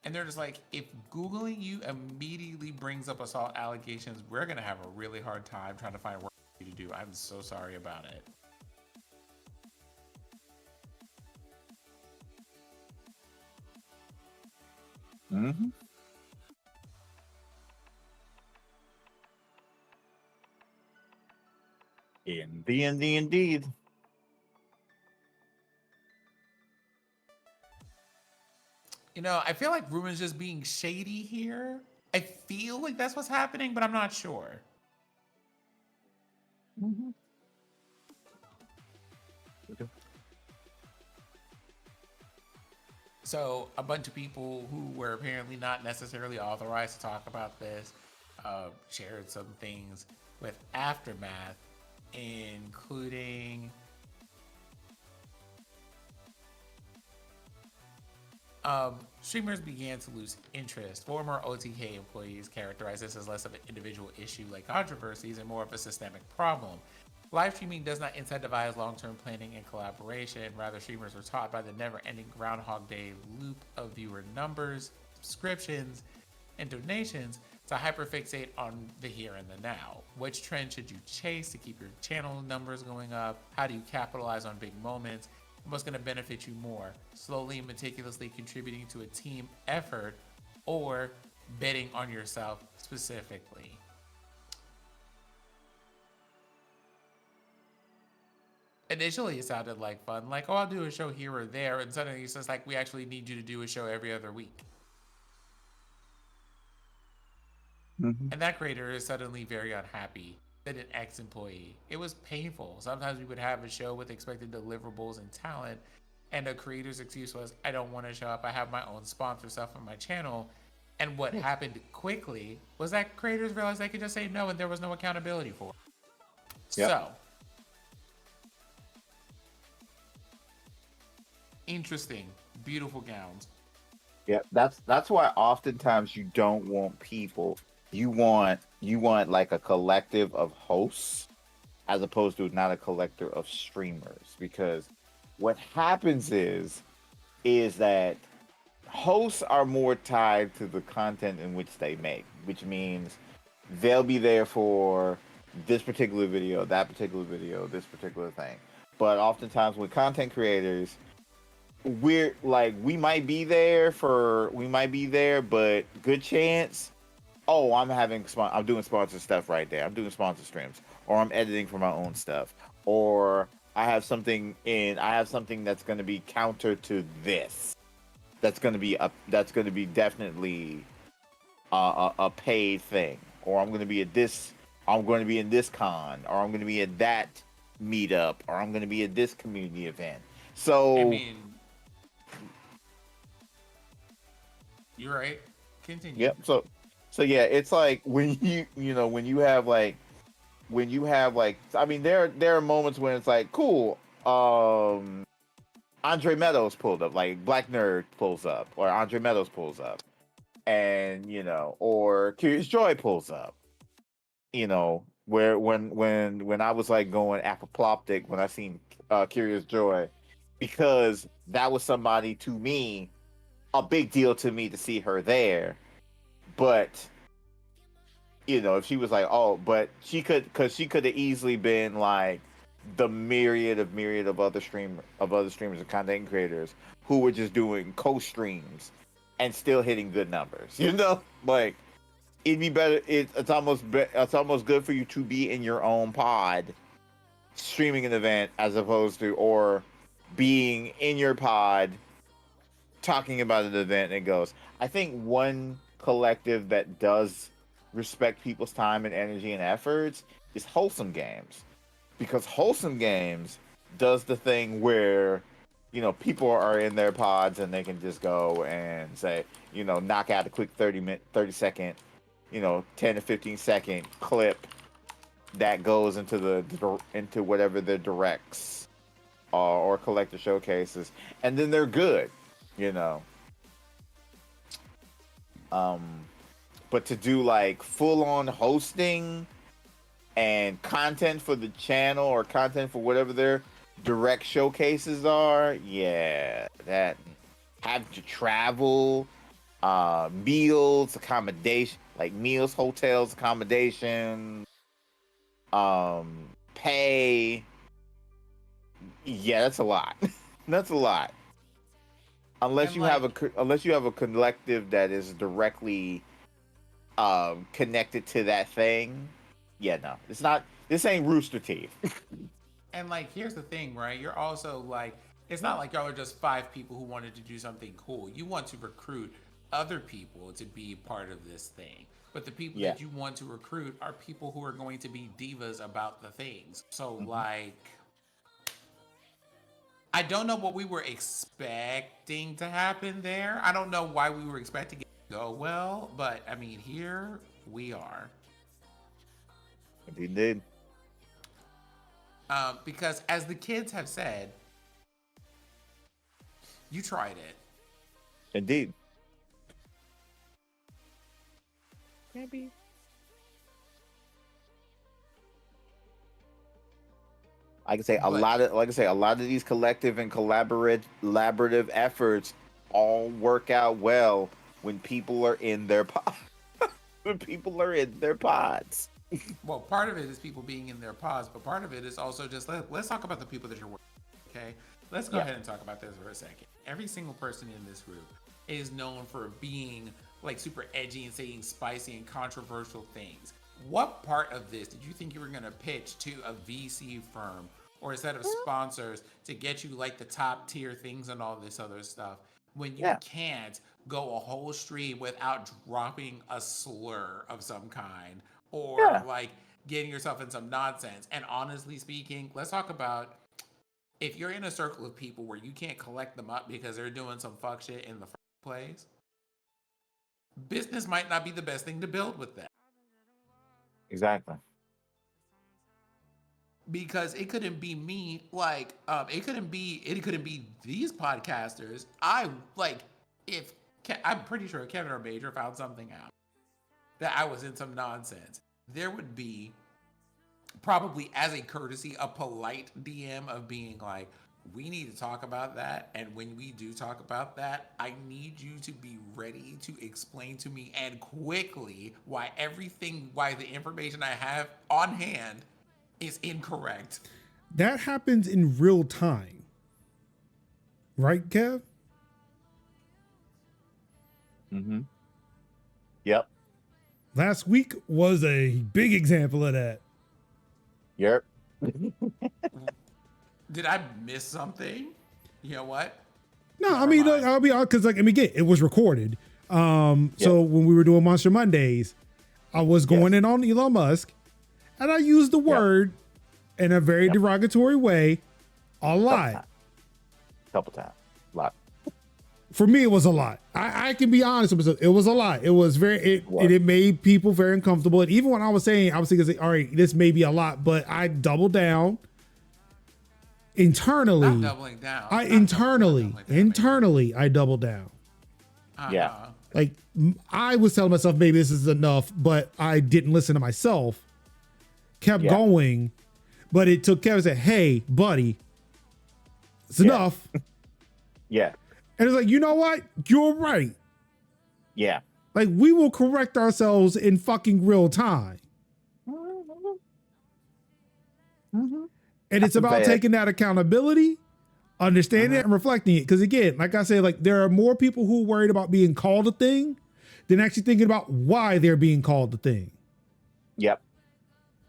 And they're just like, if Googling you immediately brings up assault allegations, we're going to have a really hard time trying to find work for you to do. I'm so sorry about it. Mm-hmm. Indeed. I feel like Ruben's just being shady here. I feel like that's what's happening, but I'm not sure. Mm-hmm. Okay. So a bunch of people who were apparently not necessarily authorized to talk about this shared some things with Aftermath, including Streamers began to lose interest. Former OTK employees characterized this as less of an individual issue like controversies and more of a systemic problem. Live streaming does not incentivize long-term planning and collaboration. Rather, streamers were taught by the never-ending Groundhog Day loop of viewer numbers, subscriptions, and donations to hyperfixate on the here and the now. Which trend should you chase to keep your channel numbers going up? How do you capitalize on big moments? What's going to benefit you more? Slowly and meticulously contributing to a team effort or betting on yourself specifically? Initially, it sounded like fun, like, oh, I'll do a show here or there, and suddenly it's just like, we actually need you to do a show every other week. Mhm. And that creator is suddenly very unhappy that an ex-employee. It was painful. Sometimes we would have a show with expected deliverables and talent, and the creator's excuse was, I don't want to show up. I have my own sponsor stuff on my channel. And what happened quickly was that creators realized they could just say no, and there was no accountability for it. Yep. So, interesting, beautiful gowns. Yeah, that's why oftentimes you don't want people. You want like a collective of hosts as opposed to not a collective of streamers, because what happens is that hosts are more tied to the content in which they make, which means they'll be there for this particular video, that particular video, this particular thing. But oftentimes with content creators, we're like, we might be there, but good chance, oh, I'm doing sponsored stuff right there. I'm doing sponsored streams, or I'm editing for my own stuff, or I have something that's going to be counter to this. That's going to be definitely a paid thing, or I'm going to be in this con, or I'm going to be at that meetup, or I'm going to be at this community event. So I mean, you're right. Continue. yep. So yeah, it's like when you have like, I mean, there are moments when it's like, cool, Andre Meadows pulled up, like Black Nerd pulls up, or Andre Meadows pulls up, and or Curious Joy pulls up, where when I was like going apoplectic when I seen Curious Joy, because that was somebody, to me, a big deal to me to see her there. But if she was like, oh, but she could have easily been like the myriad of other streamers and content creators who were just doing co-streams and still hitting good numbers. Like, it'd be better. It's almost good for you to be in your own pod streaming an event as opposed to, or being in your pod talking about an event and goes. I think one collective that does respect people's time and energy and efforts is Wholesome Games, because Wholesome Games does the thing where people are in their pods and they can just go and say, knock out a quick 30 second 10 to 15 second clip that goes into whatever their directs or collector showcases, and then they're good. But to do like full-on hosting and content for the channel, or content for whatever their direct showcases are, yeah, that having to travel, meals, accommodation, like meals, hotels, accommodation, pay, yeah, that's a lot. That's a lot. Unless you have a collective that is directly connected to that thing. Yeah, no, it's not. This ain't Rooster Teeth. And like, here's the thing, right? You're also like, it's not like y'all are just 5 people who wanted to do something cool. You want to recruit other people to be part of this thing. But the people that you want to recruit are people who are going to be divas about the things. So like, I don't know what we were expecting to happen there. I don't know why we were expecting it to go well, but I mean, here we are. Indeed. Because as the kids have said, you tried it. Indeed. Maybe. I can say a lot of these collective and collaborative efforts all work out well when people are in their when people are in their pods. Well, part of it is people being in their pods, but part of it is also just let's talk about the people that you're working with, okay? Let's go ahead and talk about this for a second. Every single person in this group is known for being like super edgy and saying spicy and controversial things. What part of this did you think you were going to pitch to a VC firm or a set of sponsors to get you like the top tier things and all this other stuff when you can't go a whole stream without dropping a slur of some kind or like getting yourself in some nonsense? And honestly speaking, let's talk about if you're in a circle of people where you can't collect them up because they're doing some fuck shit in the first place, business might not be the best thing to build with that. Exactly. Because it couldn't be me, like it couldn't be these podcasters. I'm pretty sure Kevin or Major found something out that I was in some nonsense, there would be probably as a courtesy a polite DM of being like, we need to talk about that, and when we do talk about that, I need you to be ready to explain to me and quickly why the information I have on hand is incorrect. That happens in real time. Right, Kev? Mm-hmm. Yep. Last week was a big example of that. Yep. Did I miss something? You know what? No, I mean, look, I'll be honest, because again, it was recorded. So when we were doing Monster Mondays, I was going in on Elon Musk, and I used the word in a very derogatory way a lot. Couple times. A lot. For me, it was a lot. I can be honest with myself. It was a lot. It was it made people very uncomfortable. And even when I was saying, I was thinking, all right, this may be a lot, but I doubled down. Internally, not doubling down. Internally, I doubled down. Like I was telling myself maybe this is enough, but I didn't listen to myself. Kept going, but it took Kevin said, "Hey, buddy, it's enough." And it's like, you know what? You're right. Yeah. Like we will correct ourselves in fucking real time. And it's about taking that accountability, understanding it, and reflecting it. Because again, like I said, like there are more people who are worried about being called a thing than actually thinking about why they're being called the thing. Yep.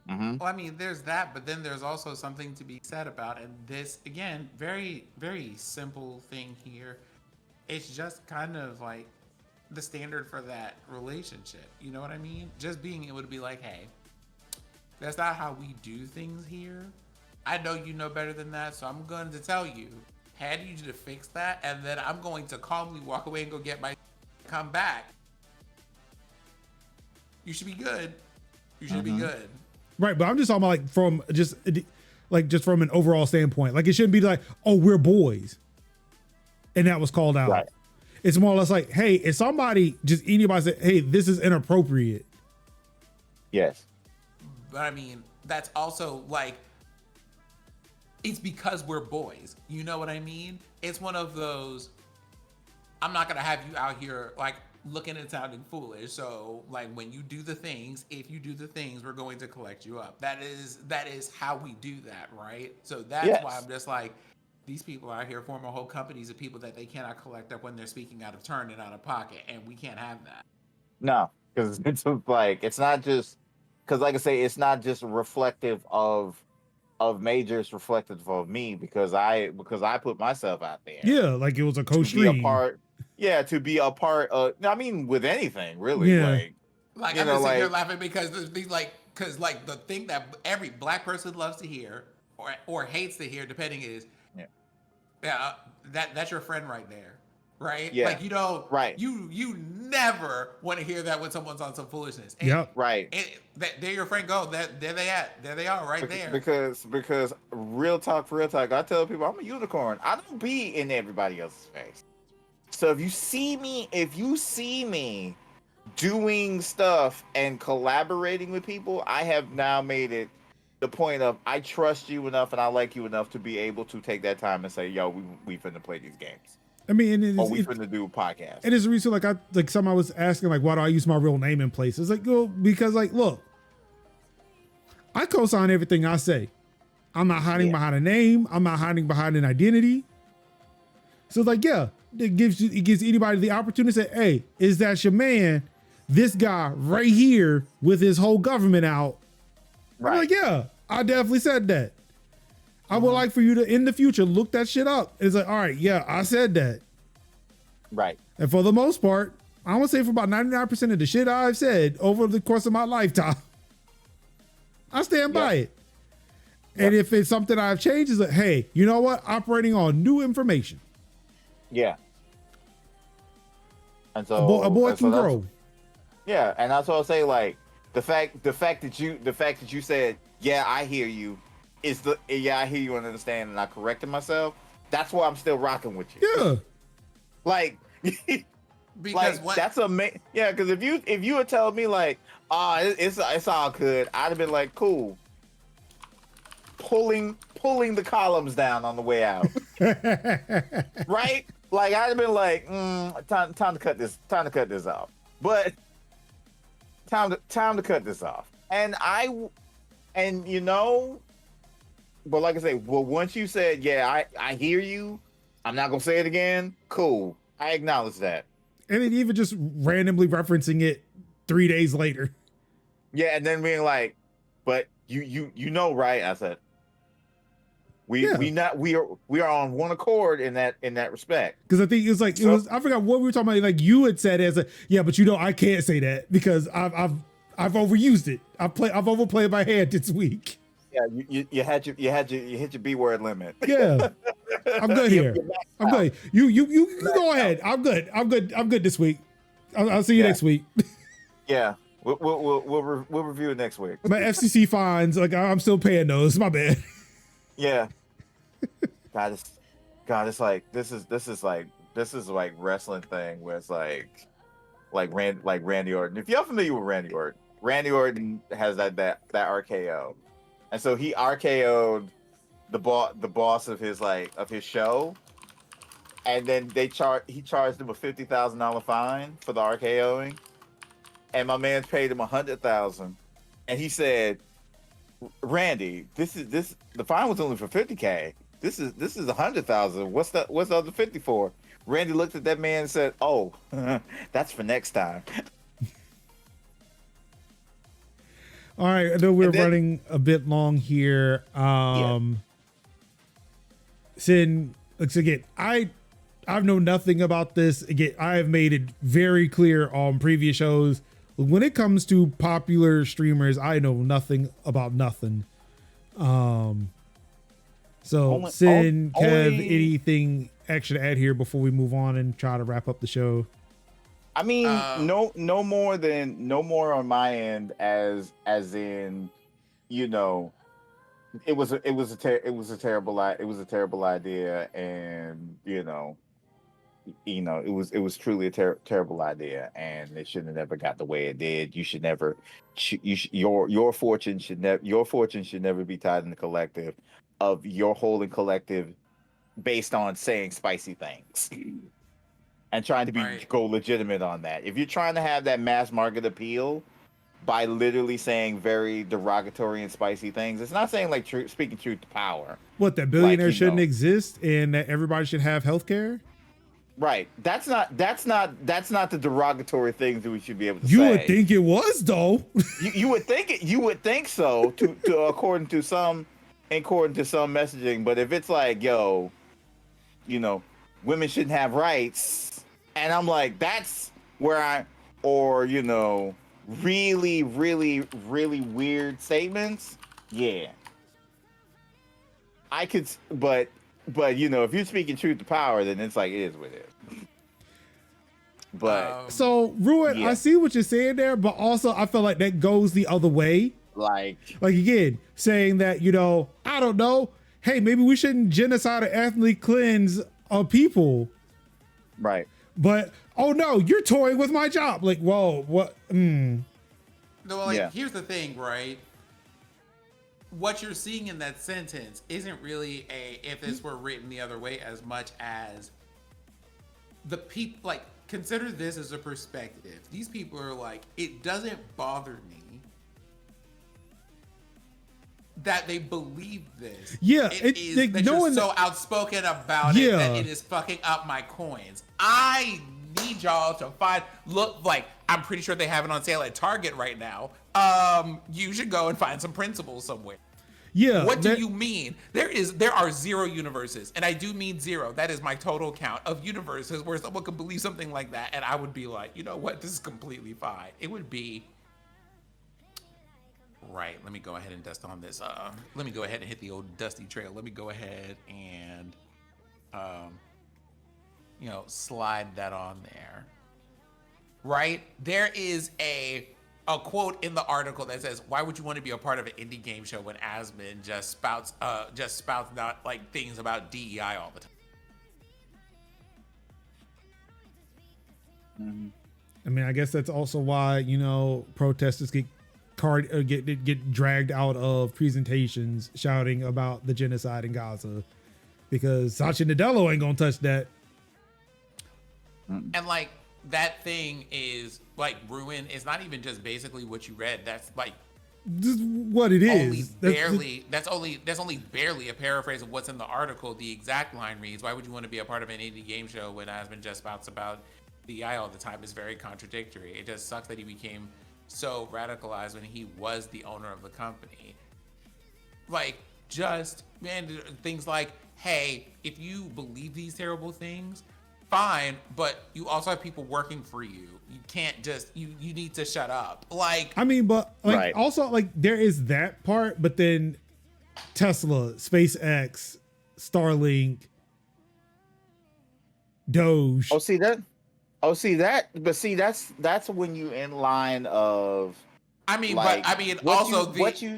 Well, I mean, there's that, but then there's also something to be said about, and this, again, very, very simple thing here. It's just kind of like the standard for that relationship. You know what I mean? Just being able to be like, hey, that's not how we do things here. I know you know better than that, so I'm going to tell you, hey, I need you to fix that, and then I'm going to calmly walk away and go get my come back. You should be good. You should be good. Right, but I'm just talking about just from an overall standpoint. Like it shouldn't be like, oh, we're boys, and that was called out. Right. It's more or less like, hey, if somebody just anybody said, hey, this is inappropriate. Yes. But I mean, that's also like, it's because we're boys. You know what I mean? It's one of those, I'm not gonna have you out here like looking and sounding foolish. So like when you do the things, if you do the things, we're going to collect you up. That is how we do that, right? So that's why I'm just like, these people out here form whole companies of people that they cannot collect up when they're speaking out of turn and out of pocket, and we can't have that. No, because it's like it's not just because, like I say, it's not just reflective of Major's reflective of me because I put myself out there. Yeah, like it was a co-stream. To be a part of. I mean, with anything really. Yeah. Like I'm just sitting here laughing because the thing that every black person loves to hear or hates to hear, depending is. Yeah, that's your friend right there, right? Yeah. Like you don't, right? You never want to hear that when someone's on some foolishness. And, yep. Right. And they're your friend. Go. There they are, right there. Because real talk, I tell people I'm a unicorn. I don't be in everybody else's face. So if you see me doing stuff and collaborating with people, I have now made it the point of I trust you enough and I like you enough to be able to take that time and say, yo, we finna play these games. I mean, and or we finna do a podcast. And it's the reason, like someone was asking, like, why do I use my real name in places? Like, well, because, like, look, I co-sign everything I say. I'm not hiding behind a name. I'm not hiding behind an identity. So, like, yeah, it gives anybody the opportunity to say, hey, is that your man? This guy right here with his whole government out. Right. I'm like, yeah, I definitely said that. I would like for you to, in the future, look that shit up. It's like, all right, yeah, I said that. Right. And for the most part, I would say for about 99% of the shit I've said over the course of my lifetime, I stand by it. And if it's something I've changed, it's like, hey, you know what? Operating on new information. Yeah. And so a boy can grow. Yeah, and that's what I'll say. Like the fact that you said, yeah, I hear you, is the I hear you and understand, and I corrected myself. That's why I'm still rocking with you. Yeah. Like, because like that's amazing. Yeah, because if you had told me like, it's all good, I'd have been like, cool. Pulling the columns down on the way out. Right? Like I'd have been like, time to cut this off. But time to cut this off. And you know, but like I say, well, once you said, yeah, I hear you, I'm not gonna say it again. Cool. I acknowledge that. And then even just randomly referencing it 3 days later. Yeah, and then being like, but you know, right? I said, we are on one accord in that respect. Because I think it was like I forgot what we were talking about. Like you had said as but you know I can't say that because I've overused it. I've overplayed my hand this week. Yeah, you hit your B word limit. Yeah, I'm good here. I'm good. You go ahead. I'm good this week. I'll see you next week. Yeah, we'll review it next week. My FCC fines, like I'm still paying those. My bad. Yeah. God, it's like this is like wrestling thing where it's like Randy Orton. If you're familiar with Randy Orton has that RKO, and so he RKO'd the boss of his show, and then he charged him a $50,000 fine for the RKOing, and my man paid him $100,000, and he said, Randy, the fine was only for $50K. This is $100,000. What's the other 50 for? Randy looked at that man and said, "Oh, that's for next time." All right, I know we're running a bit long here. Sin, again, I've known nothing about this. Again, I have made it very clear on previous shows. When it comes to popular streamers, I know nothing about nothing. Sin, Kev, anything extra to add here before we move on and try to wrap up the show? I mean, no more on my end as in, you know, it was a terrible idea, and you know, it was truly a terrible idea, and it should have never got the way it did. You should never, your fortune should never be tied in the collective of your whole and collective based on saying spicy things and trying to go legitimate on that. If you're trying to have that mass market appeal by literally saying very derogatory and spicy things, it's not saying like speaking truth to power. What, that billionaires shouldn't exist and that everybody should have healthcare? Right. That's not the derogatory things that we should be able to say. You would think it was though. you would think so to according to some messaging, but if it's like, yo, you know, women shouldn't have rights, and I'm like, that's where you know, really, really, really weird statements. Yeah. I could, but you know, if you're speaking truth to power, then it's like, it is what it is. But so Ruin, I see what you're saying there, but also I feel like that goes the other way. Like again, saying that, you know, I don't know, hey, maybe we shouldn't genocide or ethnically cleanse people. Right. But oh no, you're toying with my job. Like, whoa, what? No, like, Yeah. here's the thing, right? What you're seeing in that sentence isn't really if this were written the other way, as much as the people, like, consider this as a perspective. These people are like, it doesn't bother me that they believe this. Yeah, it is like, that knowing you're so outspoken about it that it is fucking up my coins. I need y'all to look, like, I'm pretty sure they have it on sale at Target right now. You should go and find some principles somewhere. Yeah. What do you mean? There are 0 universes, and I do mean 0. That is my total count of universes where someone could believe something like that, and I would be like, you know what? This is completely fine. It would be right. Let me go ahead and dust on this. Let me go ahead and hit the old dusty trail. Let me go ahead and, slide that on there. Right? There is a quote in the article that says, "Why would you want to be a part of an indie game show when Asmund just spouts not like things about DEI all the time?" Mm-hmm. I mean, I guess that's also why, protesters get dragged out of presentations shouting about the genocide in Gaza, because Satya Nadella ain't gonna touch that. And like, that thing is like, ruin is not even just basically what you read. That's like This is what it only is. that's only barely a paraphrase of what's in the article. The exact line reads, "Why would you want to be a part of an indie game show when Asmund just spouts about DEI all the time?" Is very contradictory. It just sucks that he became so radicalized when he was the owner of the company. Like, just, man, things like, hey, if you believe these terrible things, fine, but you also have people working for you. You can't just, you need to shut up. Like, I mean, but like, Right. also, like, there is that part, but then Tesla, SpaceX, Starlink, Doge. That's when you in line of. I mean, Like, but I mean, what also you-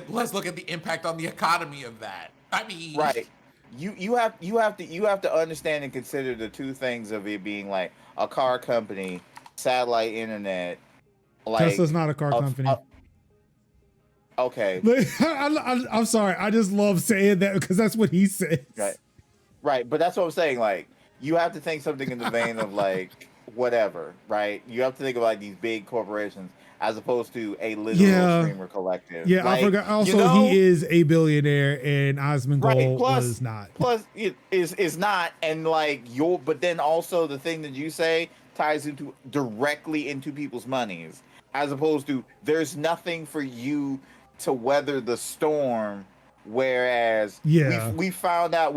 let's look at the impact on the economy of that. I mean, Right. You have to understand and consider the two things of it being like a car company, satellite internet. Like, Tesla's not a car company. Okay. I'm sorry. I just love saying that because that's what he says. Right, but that's what I'm saying. Like, you have to think something in the vein of like whatever, right? You have to think of like these big corporations as opposed to a literal streamer collective. Yeah, like, I forgot. Also, he is a billionaire, and Osmond Gold was not. Plus, it is not, and like but then also the thing that you say ties into directly into people's monies, as opposed to there's nothing for you to weather the storm. Whereas we found out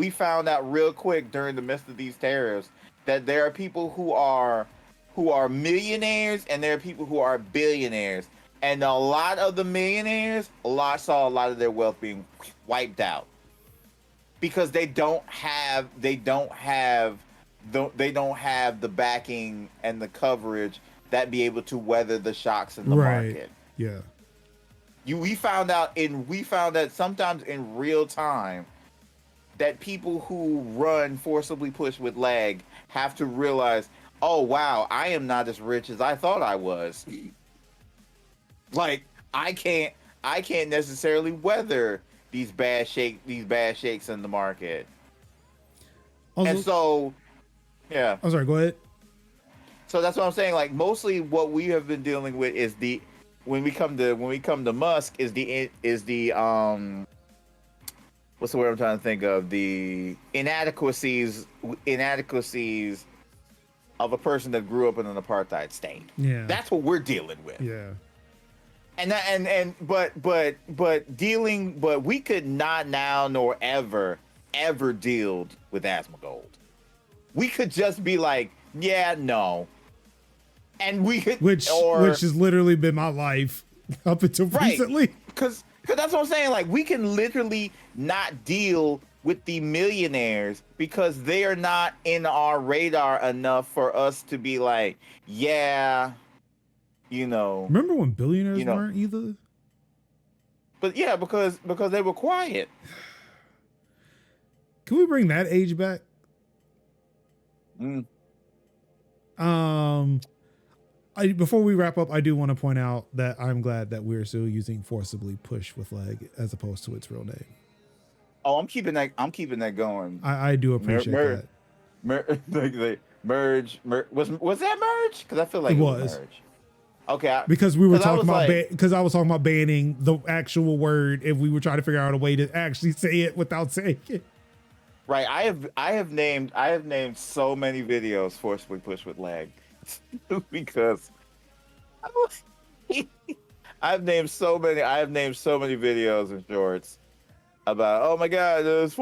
real quick during the midst of these tariffs that there are people who are millionaires and there are people who are billionaires, and a lot of the millionaires saw a lot of their wealth being wiped out because they don't have the backing and the coverage that be able to weather the shocks in the market. Yeah. We found out sometimes in real time that people who run forcibly push with lag have to realize, oh wow, I am not as rich as I thought I was. Like, I can't necessarily weather these bad shakes in the market. Also, and so, yeah. I'm sorry. Go ahead. So that's what I'm saying. Like, mostly what we have been dealing with is when we come to Musk is the what's the word I'm trying to think of, the inadequacies of a person that grew up in an apartheid state. Yeah, that's what we're dealing with. Yeah, but we could not now nor ever deal with Asmongold. We could just be like, yeah, no. And we could, which has literally been my life up until recently. Because that's what I'm saying. Like, we can literally not deal with the millionaires because they are not in our radar enough for us to be like, yeah, Remember when billionaires weren't either? But yeah, because they were quiet. Can we bring that age back? Before we wrap up, I do want to point out that I'm glad that we're still using forcibly push with leg as opposed to its real name. Oh, I'm keeping that going. I do appreciate that. Merge. Was that merge? Because I feel like It it was. merge. Okay. Because we were talking about like, because I was talking about banning the actual word if we were trying to figure out a way to actually say it without saying it. Right. I have named so many videos forcibly push with lag because I've named so many videos and shorts about, oh my god, this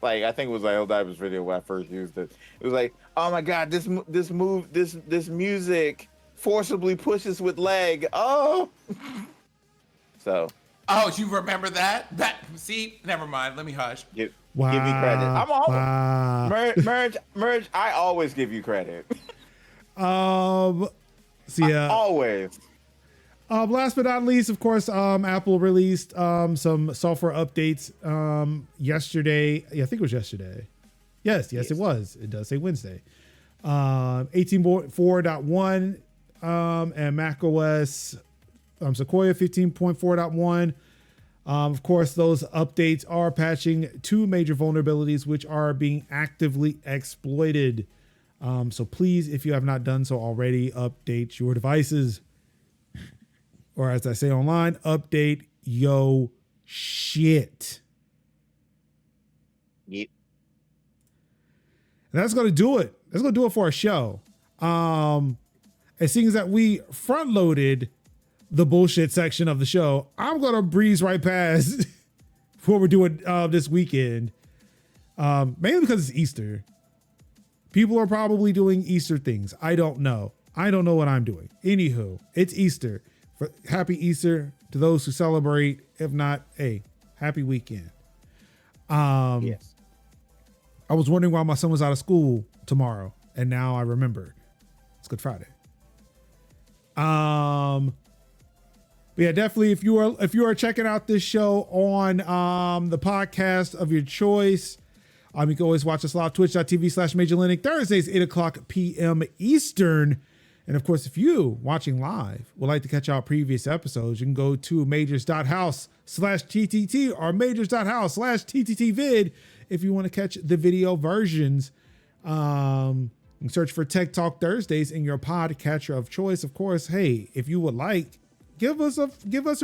like, I think it was like Eldiver's video when I first used it. It was like, oh my god, this music forcibly pushes with lag. Oh. So. Oh, you remember that? See, never mind. Let me hush. Wow. Give me credit. I'm always Wow. merge. I always give you credit. So yeah. Always. Last but not least, of course, Apple released some software updates yesterday. Yeah, I think it was yesterday. Yes, it was. It does say Wednesday. 18.4.1 and macOS Sequoia 15.4.1. Of course, those updates are patching two major vulnerabilities which are being actively exploited. So please, if you have not done so already, update your devices. Or as I say online, update yo shit. Yep. And that's going to do it. That's going to do it for our show. It seems that we front loaded the bullshit section of the show. I'm going to breeze right past what we're doing this weekend. Mainly because it's Easter. People are probably doing Easter things. I don't know. I don't know what I'm doing. Anywho, it's Easter. Happy Easter to those who celebrate. If not, hey, happy weekend. Yes. I was wondering why my son was out of school tomorrow, and now I remember. It's Good Friday. But yeah, definitely if you are checking out this show on the podcast of your choice, you can always watch us live, twitch.tv/MajorLinux, Thursdays, 8:00 p.m. Eastern. And of course, if you watching live would like to catch our previous episodes, you can go to majors.house/TTT or majors.house/TTTvid if you want to catch the video versions. And search for Tech Talk Thursdays in your podcatcher of choice. Of course, hey, if you would like, give us a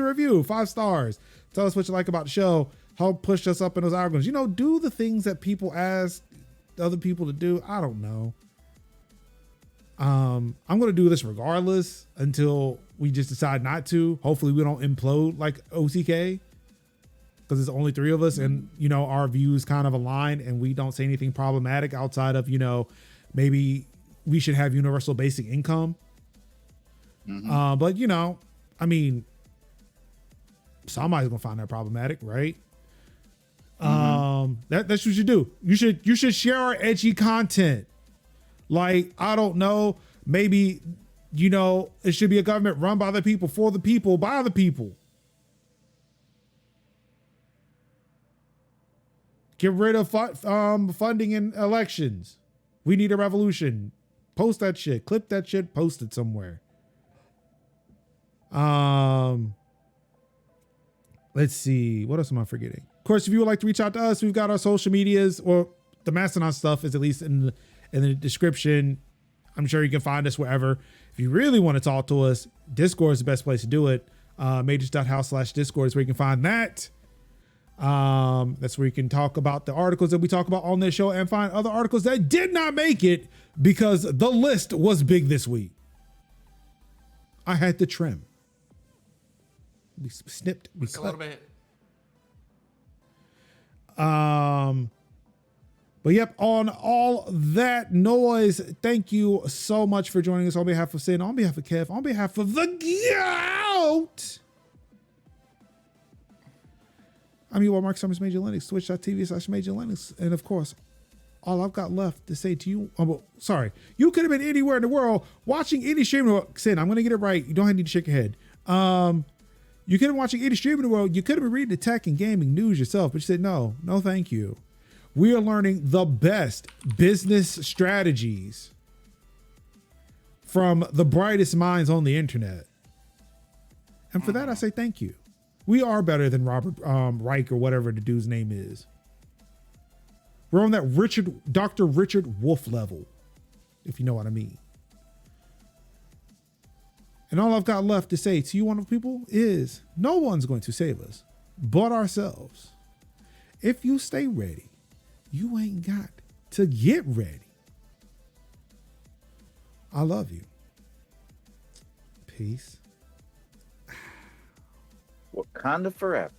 review, 5 stars. Tell us what you like about the show. Help push us up in those algorithms. You know, do the things that people ask other people to do. I don't know. I'm going to do this regardless until we just decide not to. Hopefully we don't implode like OCK because there's only 3 of us and, you know, our views kind of align and we don't say anything problematic outside of, you know, maybe we should have universal basic income. Mm-hmm. But, you know, I mean, somebody's going to find that problematic, right? Mm-hmm. That's what you should do. You should share our edgy content. Like, I don't know, maybe, you know, it should be a government run by the people, for the people, by the people. Get rid of funding in elections. We need a revolution. Post that shit, clip that shit, post it somewhere. Let's see. What else am I forgetting? Of course, if you would like to reach out to us, we've got our social medias, or the Mastodon stuff is at least in the description. I'm sure you can find us wherever. If you really want to talk to us, Discord is the best place to do it. Majors.house/Discord is where you can find that. That's where you can talk about the articles that we talk about on this show and find other articles that did not make it because the list was big this week. I had to trim. We snipped. We a little bit. But yep, on all that noise, thank you so much for joining us on behalf of Sin, on behalf of Kev, on behalf of the Goat. I'm your Mark Summers, Major Linux, twitch.tv/Major Linux. And of course, all I've got left to say to you, you could have been anywhere in the world watching any stream. Sin, I'm going to get it right. You don't need to shake your head. You could have been watching any stream in the world. You could have been reading the tech and gaming news yourself, but you said, no, thank you. We are learning the best business strategies from the brightest minds on the internet. And for that, I say thank you. We are better than Robert Reich or whatever the dude's name is. We're on that Dr. Richard Wolf level, if you know what I mean. And all I've got left to say to you wonderful people is no one's going to save us but ourselves. If you stay ready, you ain't got to get ready. I love you. Peace. Wakanda forever.